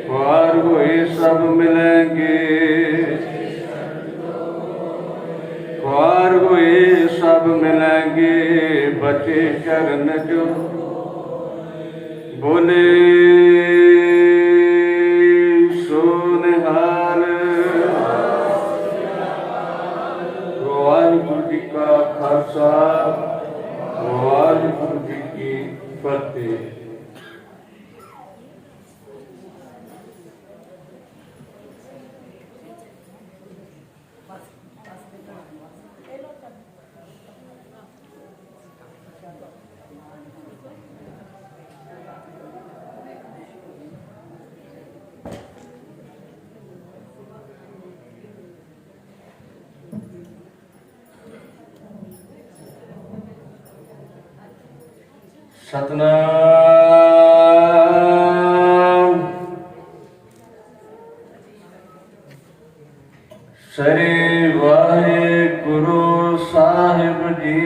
ख्वार हुए सब मिलेंगे ख्वार हुए सब मिलेंगे बचे शरण जो बोले सोनिहाल। वाहिगुरु जी का खालसा वाहिगुरु जी की फतेह। सतनाम श्री वाहिगुरु साहिब जी।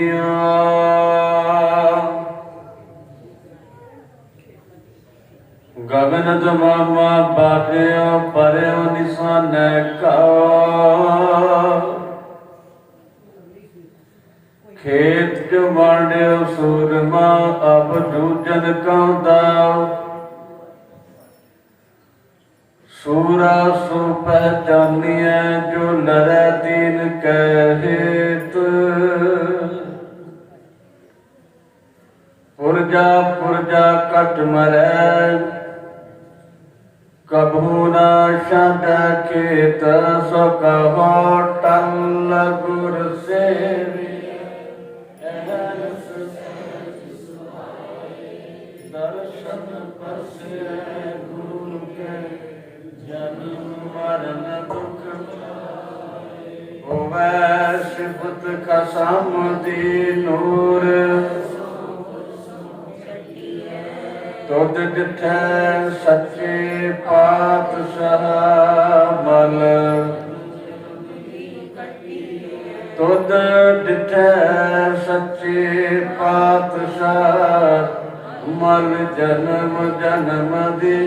मामा बाजो परयो निशाने खाओ खेत जो मांडियो सूरमा अब जूजन कहता सूरा सो पहचानिए जो लड़े दीन कहित पुरजा पुरजा कट मरे कभू न शद खेत सो कहो टल गुर सेवी दर्शन पसे गुरु के जन्म मरण दुख होवे सिफत कसम दी नूर तुद जिठे सच्चे पातशाह मल तुद जिठे सच्चे पातशाह मल जन्म जन्म दी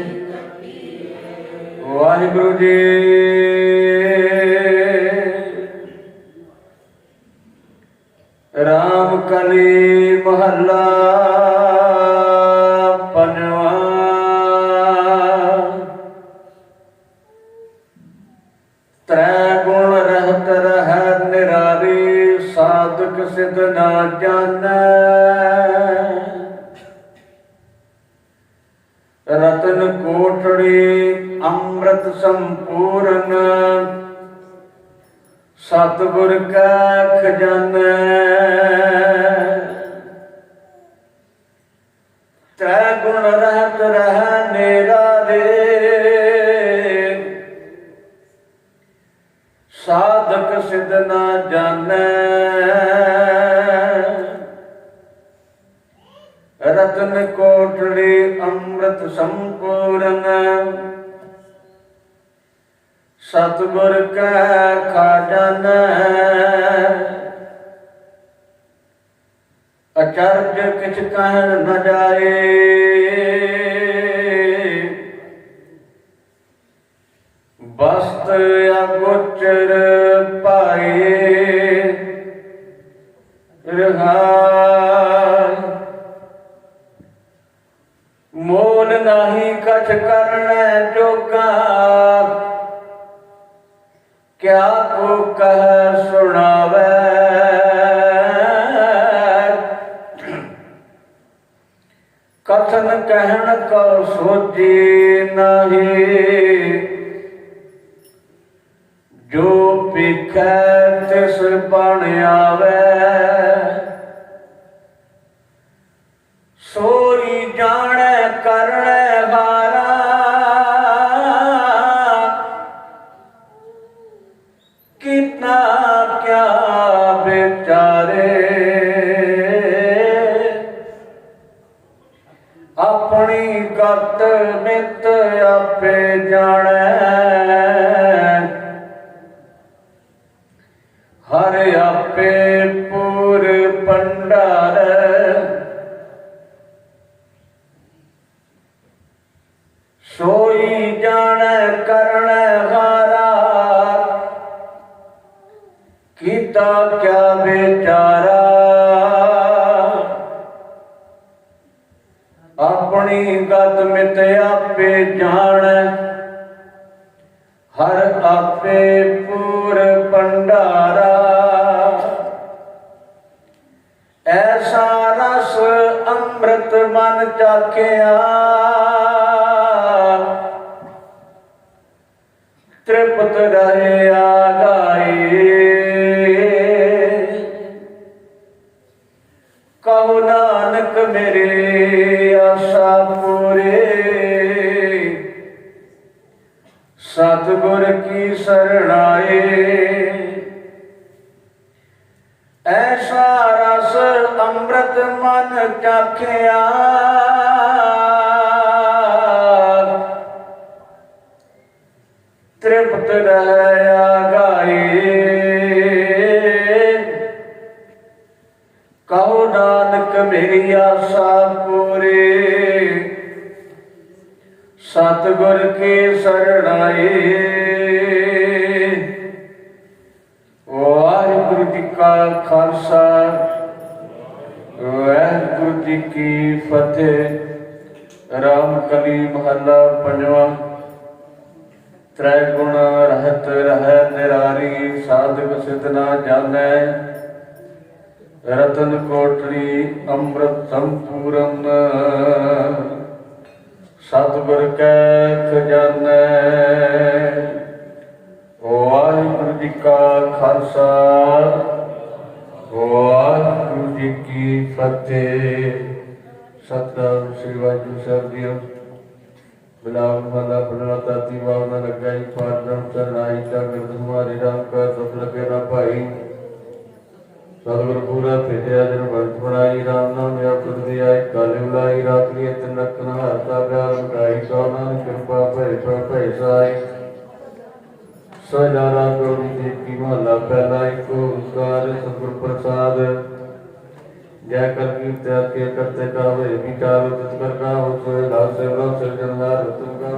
वाहिगुरु जी राम कली महला पंजवा त्रै गुण रहत रह निरारी साधक सिद्ध ना जानै रतन कोठड़ी अमृत संपूर्ण सतगुर का खजाना त्रै गुण रहत रह निरारे साधक सिद्ध ना जानै रतन कोठड़ी अमृत संपूर्ण सतगुर का खजाना अचर्ज किछ कहन न जाए वस्त अगोचर पाए रहाय मोल नाही कछ करने जोगा क्या को कह सुनावे कथन कहन को सोची नहीं जो पिखे तिस बन आवे सोई जाने करने हारा कितना क्या बेचारे अपनी गत मित आपे जाने हर आपे पूर भंडार सोई जाने करने हारा कीता क्या बेचारा अपनी गत मित आपे जान हर आपे पूर भंडारा ऐसा रस अमृत मन चाखिया तृप्त रहे आगाई कहो नानक मेरे आशा पूरे सतगुर की शरणाए ऐसा रस अमृत मन चाखिया तृप्त रहया गाए कहो नानक मेरी आशा पूरे सतगुर की शरणाई। वाहिगुरु जी का खालसा वाहिगुरु जी की फतेह। राम कली महला पंजवा। त्रै गुण रहत रह निरारी साधक सिद्ध ना जानै। रतन कोटरी अमृत संपूर्ण सतगुर कै खजानै। वाहिगुरु जी का खालसा वाहिगुरु जी की फतेह। सतनाम श्री वाहिगुरु साहब जी। बिलाव माला बनवाता ती भावना लगाई पारदम चरणाई का मिर्द हमारे राम का सब लगे ना भाई। सतगुरु पूरा भेजा जन वंश बनाई राम नाम या तुझे आए काले बुलाई रात लिए तिनक नहारता प्यार उठाई सोना कृपा भय साई। सजारा गौरी देव की महला पहला एक ओंकार सतगुर प्रसाद। जय कर कीर्त्या के करते का वे विचार कर का हो सोए लाभ से रो सृजनहार तुम का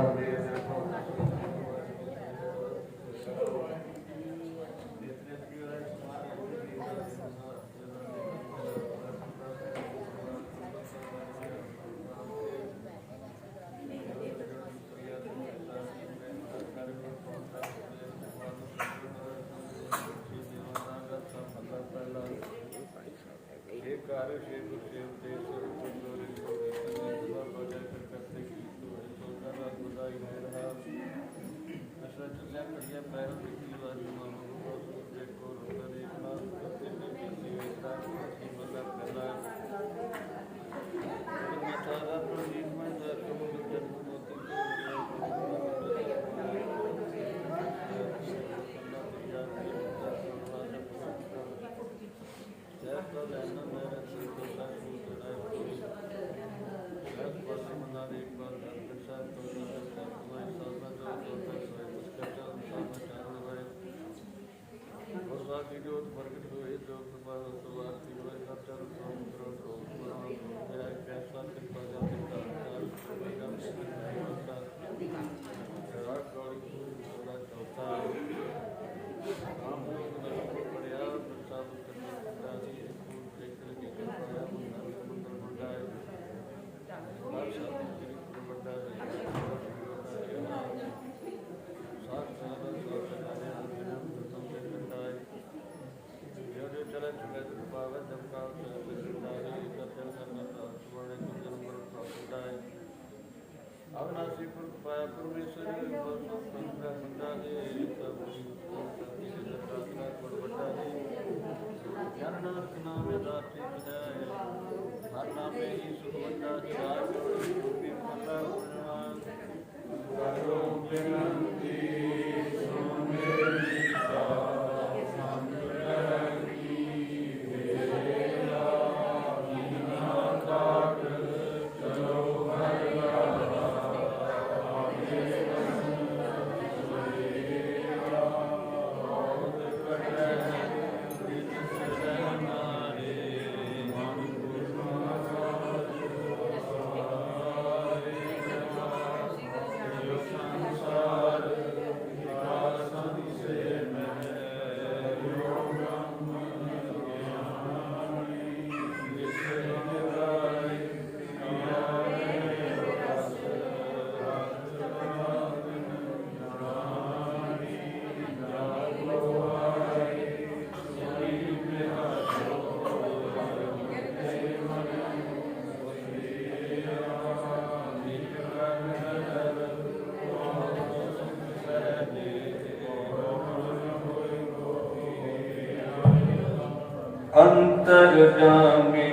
अंतर्यामी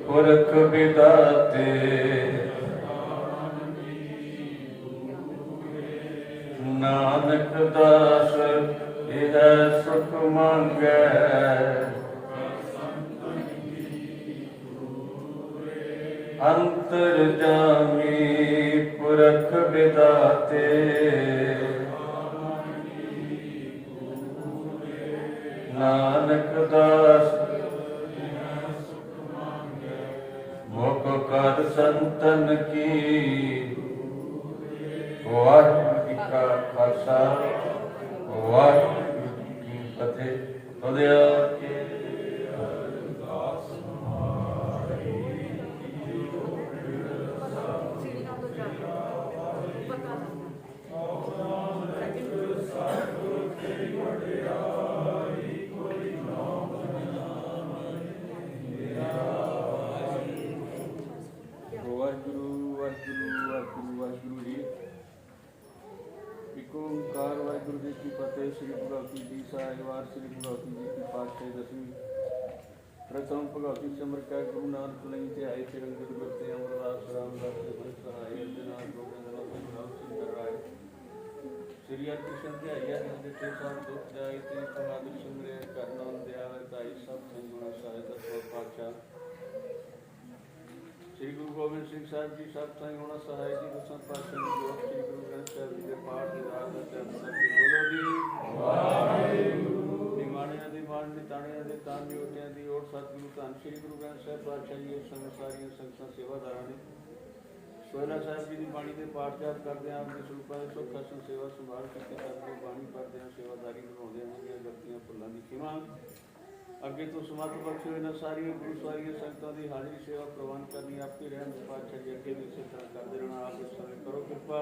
पुरख विदाते नानक दास यह सुख मांगै। अंतर्यामी पुरख विदाते नानक दास मुख कर संतन की ਵਾਹਿਗੁਰੂ ਜੀ ਕਾ ਖਾਲਸਾ ਵਾਹਿਗੁਰੂ ਜੀ ਕੀ ਫਤਿਹ। ਤੋਦਿਆ ਵਾਹਿਗੁਰੂ ਜੀ। ਇੱਕ ਓਂਕਾਰ ਵਾਹਿਗੁਰੂ ਜੀ ਕੀ ਫਤਿਹ। ਸ੍ਰੀ ਭਗਵਤੀ ਜੀ ਸਾਹਿਬਾਰ ਸ੍ਰੀ ਭਗਵਤੀ ਜੀ ਕੀ ਪਾਤਸ਼ਾਹੀ ਦਸਵੀਂ ਪ੍ਰਥਮ ਭਗਵਤੀ ਸਿਮਰ ਕੈ ਗੁਰੂ ਨਾਨਕ ਲਈ ਤੇ ਆਏ ਤੇ ਰੰਗਤ ਗੁਰਤੇ ਅਮਰਦਾਸ ਰਾਮਦਾਸ ਦੇ ਬਲ ਸਹਾਏ ਜਨਾ ਗੋਬਿੰਦ ਨਾਮ ਸਿੰਘ ਰਾਏ ਸ੍ਰੀ ਹਰਿਕ੍ਰਿਸ਼ਨ ਤੇ ਆਇਆ ਦੇ ਤੇ ਸਭ ਦੁੱਖ ਜਾਏ ਤੇ ਪ੍ਰਮਾਤਮਾ ਸਿਮਰੇ ਕਰਨਾ ਦਿਆਵੇ ਤਾਈ ਸਭ ਸੰਗੁਣਾ ਸਾਹਿਬ ਦਾ ਪਾਤਸ਼ਾਹ श्री गुरु गोबिंद सिंह साहब जी सब साई होना सहाय जी दसां पातशाह जी जोत श्री गुरु ग्रंथ साहब जी के पाठ के राग दा चरण सती बोलो जी वाहिगुरू निमाणियां दी मान निताणियां दे तान जोटियां दी ओट सतगुरु धन श्री गुरु ग्रंथ साहब पातशाह जी संग सारियां संगतां सेवादारां ने सोहला साहब जी की बाणी के पाठ जाप करदे आप दे स्वरूपां दे सुख हसन सेवा संभाल करके सतगुरु बाणी पढ़दे आ सेवादारी निभाउंदे होंगे गलतियां भुल्लां दी खिमा अगे तो समर्थ बख्शो इन्हां सारियां गुरु सारियां संगतां की हाजिरी सेवा प्रवान करनी आपकी रहम पातशाह जी अगे भी इस तरह करते रहना। आप इस समय करो कृपा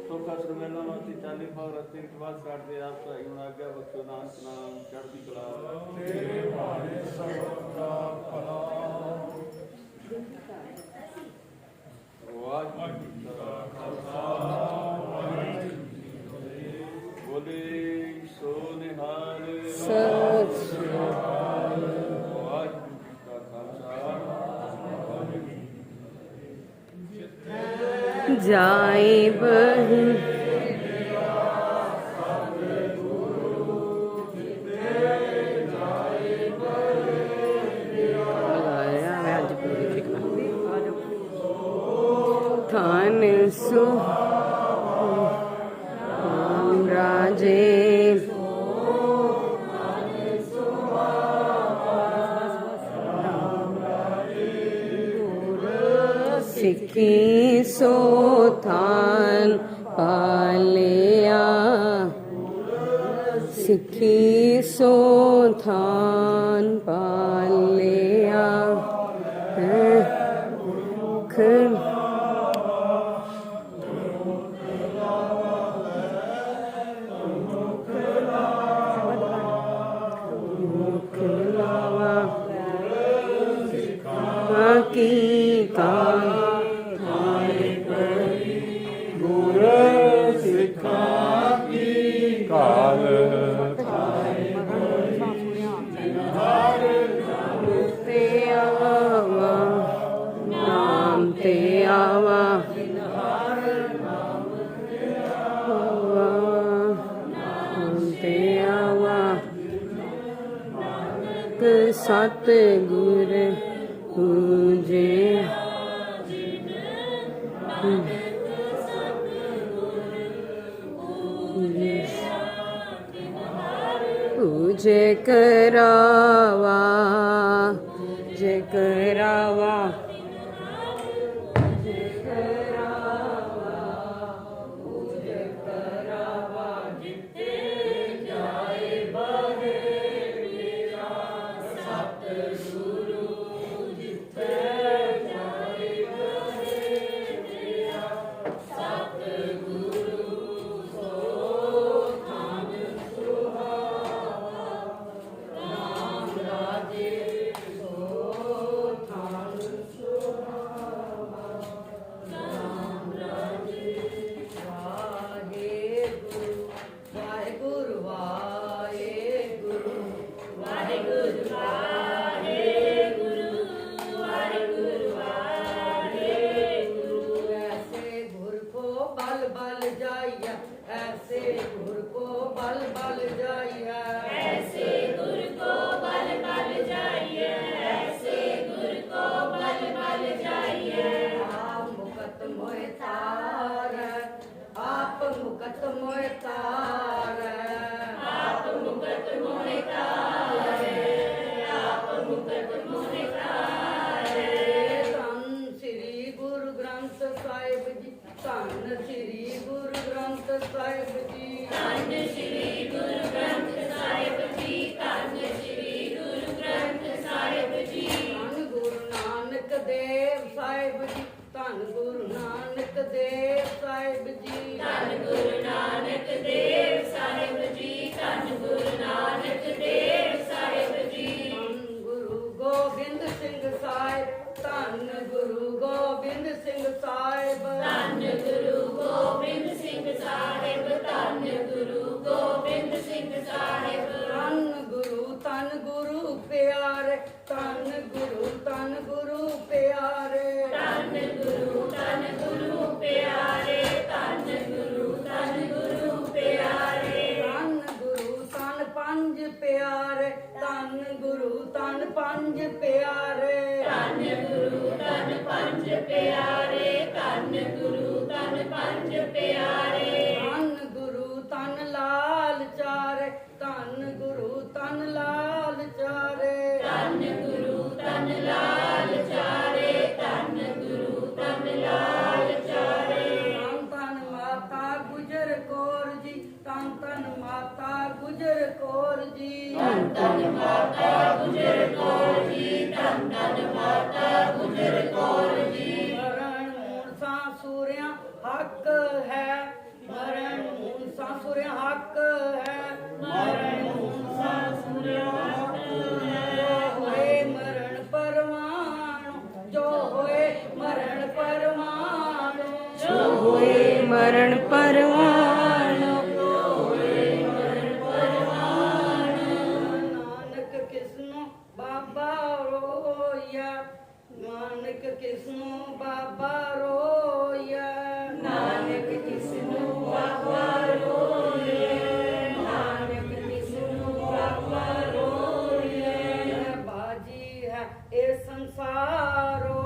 सौखा सरमेला वास्ते चाली भाग रस्ते विश्वास काटते आप सहाय होना आज्ञा बख्शो नानक नाम चढ़ती कला बोले सो निहाल जाए बहू थान सो राजे सिखी सो थान पालिया सिखी सो थान पालिया की कान सत गुर पूजे पूजे करावा जे करावा ਪਿਆਰੇ ਧੰਨ ਗੁਰੂ ਪਿਆਰੇ ਧੰਨ ਗੁਰੂ ਪਿਆਰੇ ਧੰਨ ਗੁਰੂ ਪਿਆਰੇ ਧੰਨ ਗੁਰੂ ਧੰਨ ਪੰਜ ਪਿਆਰੇ ਧੰਨ ਗੁਰੂ ਧੰਨ ਪੰਜ ਪਿਆਰੇ ਧੰਨ ਗੁਰੂ ਧੰਨ ਪੰਜ ਪਿਆਰੇ ਧੰਨ ਗੁਰੂ ਧੰਨ ਪੰਜ ਪਿਆਰੇ ਧੰਨ ਗੁਰੂ ਧੰਨ ਲਾਲ ਚਾਰੇ ਧੰਨ ਗੁਰੂ ਧੰਨ ਲਾਲ ਚਾਰੇ ਧੰਨ ਗੁਰੂ ਧੰਨ ਲਾਲ ਚਾਰੇ ਧੰਨ ਗੁਰੂ ਧੰਨ ਲਾਲ ਚਾਰੇ ਧੰਨ ਧੰਨ ਮਾਤਾ ਗੁਜਰ ਕੌਰ ਜੀ ਧੰਨ ਧੰਨ ਮਾਤਾ ਗੁਜਰ ਕੌਰ ਜੀ ਧੰਨ ਧੰਨ ਮਾਤਾ ਗੁਜਰ ਕੌਰ ਜੀ ਧੰਨ ਧੰਨ ਮਾਤਾ ਗੁਜਰ ਕੌਰ ਜੀ ਮਰਨ ਮੂਰਸਾਂ ਸੂਰਿਆਂ ਹੱਕ ਹੈ ਮਰਨ ਮੂਰਸਾਂ ਸੂਰਿਆਂ ਹੱਕ ਹੈ ਮਰਨ ਮੂਰਸਾਂ ਸੂਰਿਆਂ ਹੱਕ ਹੈ ਹੋਏ ਮਰਨ ਪਰਵਾਣ ਜੋ ਹੋਏ ਮਰਨ ਪਰਵਾਣ ਜੋ ਹੋਏ ਮਰਨ ਪਰਵਾਣ ਨਾਨਕ ਕਿਸਨੂੰ ਬਾਬਾ ਰੋਇਆ ਨਾਨਕ ਕਿਸਨੂੰ ਬਾਬਾ ਰੋਇਆ ਨਾਨਕ ਕਿਸਨੂੰ ਬਾਬਾ ਰੋਏ ਨਾਨਕ ਕਿਸਨੂੰ ਬਾਬਾ ਰੋਏ ਬਾਜੀ ਹੈ ਇਹ ਸੰਸਾਰੋ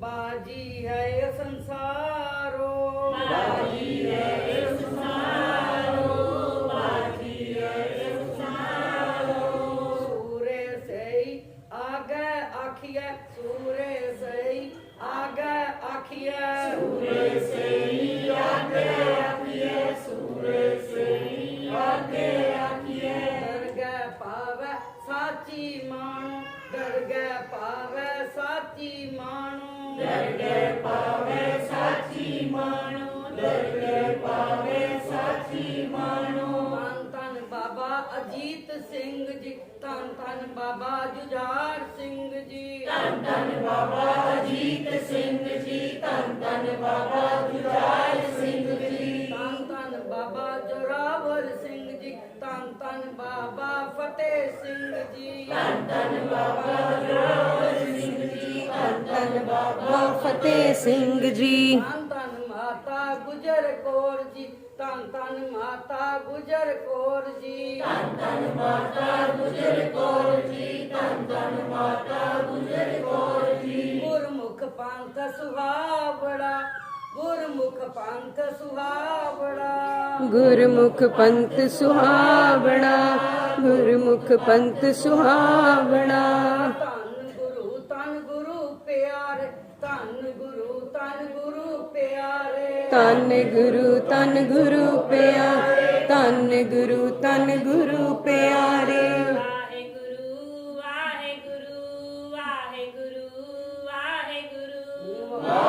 ਬਾਜੀ ਹੈ ਇਹ ਸੰਸਾਰੋ ਬਾਜੀ ਹੈ ਇਸ ਸੰਸਾਰੋ ਬਾਜੀ ਹੈ ਇਸ ਸੰਸਾਰੋ ਸੂਰੇ ਸਈ ਆਗੇ ਆਖੀਐ ਸੂਰੇ ਸਈ ਆਗੇ ਆਖੀਐ ਸੂਰੇ ਸਈ ਆਗੇ ਆਖੀਏ ਸੂਰੇ ਸਈ ਆਗੇ ਆਖੀਏ ਦਰਗਹਿ ਪਾਵੈ ਸਾਚੀ ਮਾਣੋ ਦਰਗਹਿ ਪਾਵੈ ਸਾਚੀ ਮਾਣੋ ਦਰਗਹਿ ਪਾਵੇ ਸਾਚੀ ਮਾਣੋ ਦਰਗਹਿ ਪਾਵੇ ਸਾਚੀ ਮਾਣੋ ਧੰਨ ਧੰਨ ਬਾਬਾ ਅਜੀਤ ਸਿੰਘ ਜੀ ਧੰਨ ਧੰਨ ਬਾਬਾ ਜੁਝਾਰ ਸਿੰਘ ਜੀ ਧੰਨ ਧੰਨ ਬਾਬਾ ਅਜੀਤ ਸਿੰਘ ਜੀ ਧੰਨ ਧੰਨ ਬਾਬਾ ਜੁਝਾਰ ਸਿੰਘ ਜੀ ਧੰਨ ਧੰਨ ਬਾਬਾ ਜੋਰਾਵਰ ਸਿੰਘ ਜੀ ਧੰਨ ਧੰਨ ਬਾਬਾ ਫਤਿਹ ਸਿੰਘ ਜੀ ਧੰਨ ਧੰਨ ਬਾਬਾ ਜੋਰਾਵਰ ਸਿੰਘ ਜੀ ਧੰਨ ਧੰਨ ਬਾਬਾ ਫਤਿਹ ਸਿੰਘ ਜੀ ਧੰਨ ਧੰਨ ਮਾਤਾ ਗੁਜਰ ਕੌਰ ਜੀ ਧੰਨ ਧੰਨ ਮਾਤਾ ਗੁਜਰ ਕੌਰ ਜੀ ਧੰਨ ਧੰਨ ਮਾਤਾ ਗੁਜਰ ਕੌਰ ਜੀ ਧੰਨ ਧੰਨ ਮਾਤਾ ਗੁਜਰ ਕੌਰ ਜੀ ਗੁਰਮੁਖ ਪੰਥ ਸੁਹਾਵੜਾ ਗੁਰਮੁਖ ਪੰਥ ਸੁਹਾਵੜਾ ਗੁਰਮੁਖ ਪੰਥ ਸੁਹਾਵਣਾ ਗੁਰਮੁਖ ਪੰਥ ਸੁਹਾਵਣਾ ਧੰਨ ਗੁਰੂ ਪਿਆਰੇ ਧੰਨ ਗੁਰੂ ਪਿਆਰੇ ਧੰਨ ਗੁਰੂ ਪਿਆਰੇ ਧੰਨ ਗੁਰੂ ਪਿਆਰੇ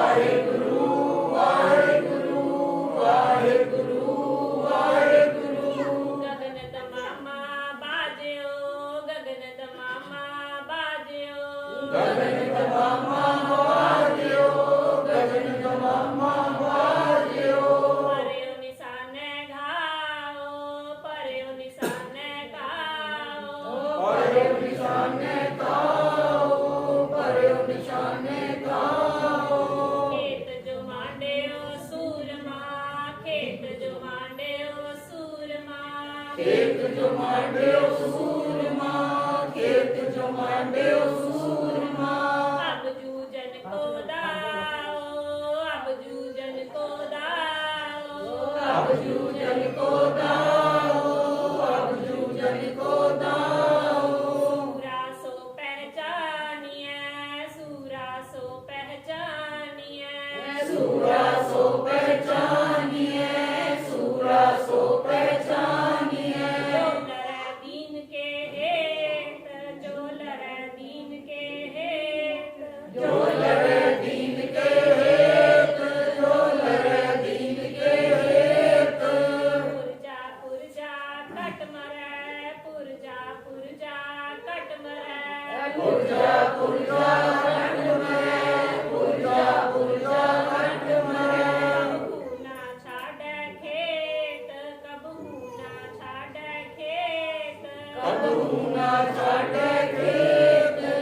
ਵਾਹਿਗੁਰੂ ਵਾਹਿਗੁਰੂ ਵਾਹਿਗੁਰੂ ਵਾਹਿਗੁਰੂ ਗਗਨ ਤਮਾਮਾ ਬਾਜਿਓ ਗਗਨ ਤਮਾਮਾ ਬਾਜਿਓ ਪਰਿਓ ਨਿਸ਼ਾਨੇ ਘਾਓ ਪਰਿਓ ਨਿਸ਼ਾਨੇ ਘਾਓ ਖੇਤ ਜੋ ਮਾਂਡਿਓ ਸੂਰਮਾ ਖੇਤ ਜੋ ਮਾਂਡਿਓ ਸੂਰਮਾ ਅਬ ਜੂਜਨ ਕੋ ਦਾਓ ਅਬ ਜੂਜਨ ਕੋ ਸੂਰਾ ਸੋ ਪਹਿਚਾਨੀਐ ਸੂਰਾ ਸੋ ਪਹਿਚਾਨੀਐ ਚੋਲਰੇ ਦੀਨ ਕੇ ਹੇਤ ਚੋਲਰੇ ਦੀਨ ਕੇ ਹੇਤ ਪੁਰਜਾ ਪੁਰਜਾ ਕਟ ਮਰੈ ਪੁਰਜਾ ਪੁਰਜਾ ਕਟ ਮਰੈ ਕਬਹੂ ਨਾ ਛਾੜੈ ਖੇਤ ਕਬਹੂ ਨਾ ਛਾੜੈ ਖੇਤ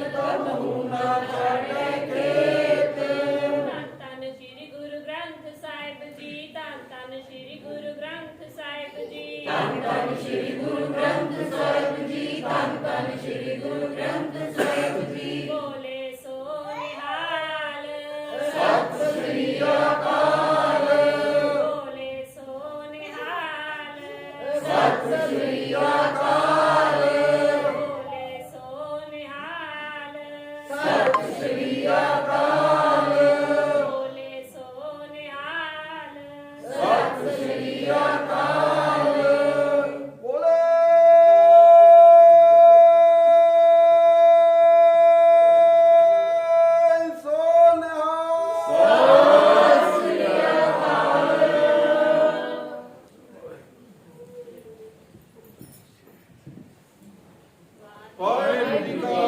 ਸ੍ਰੀ ਅਕਾਲ।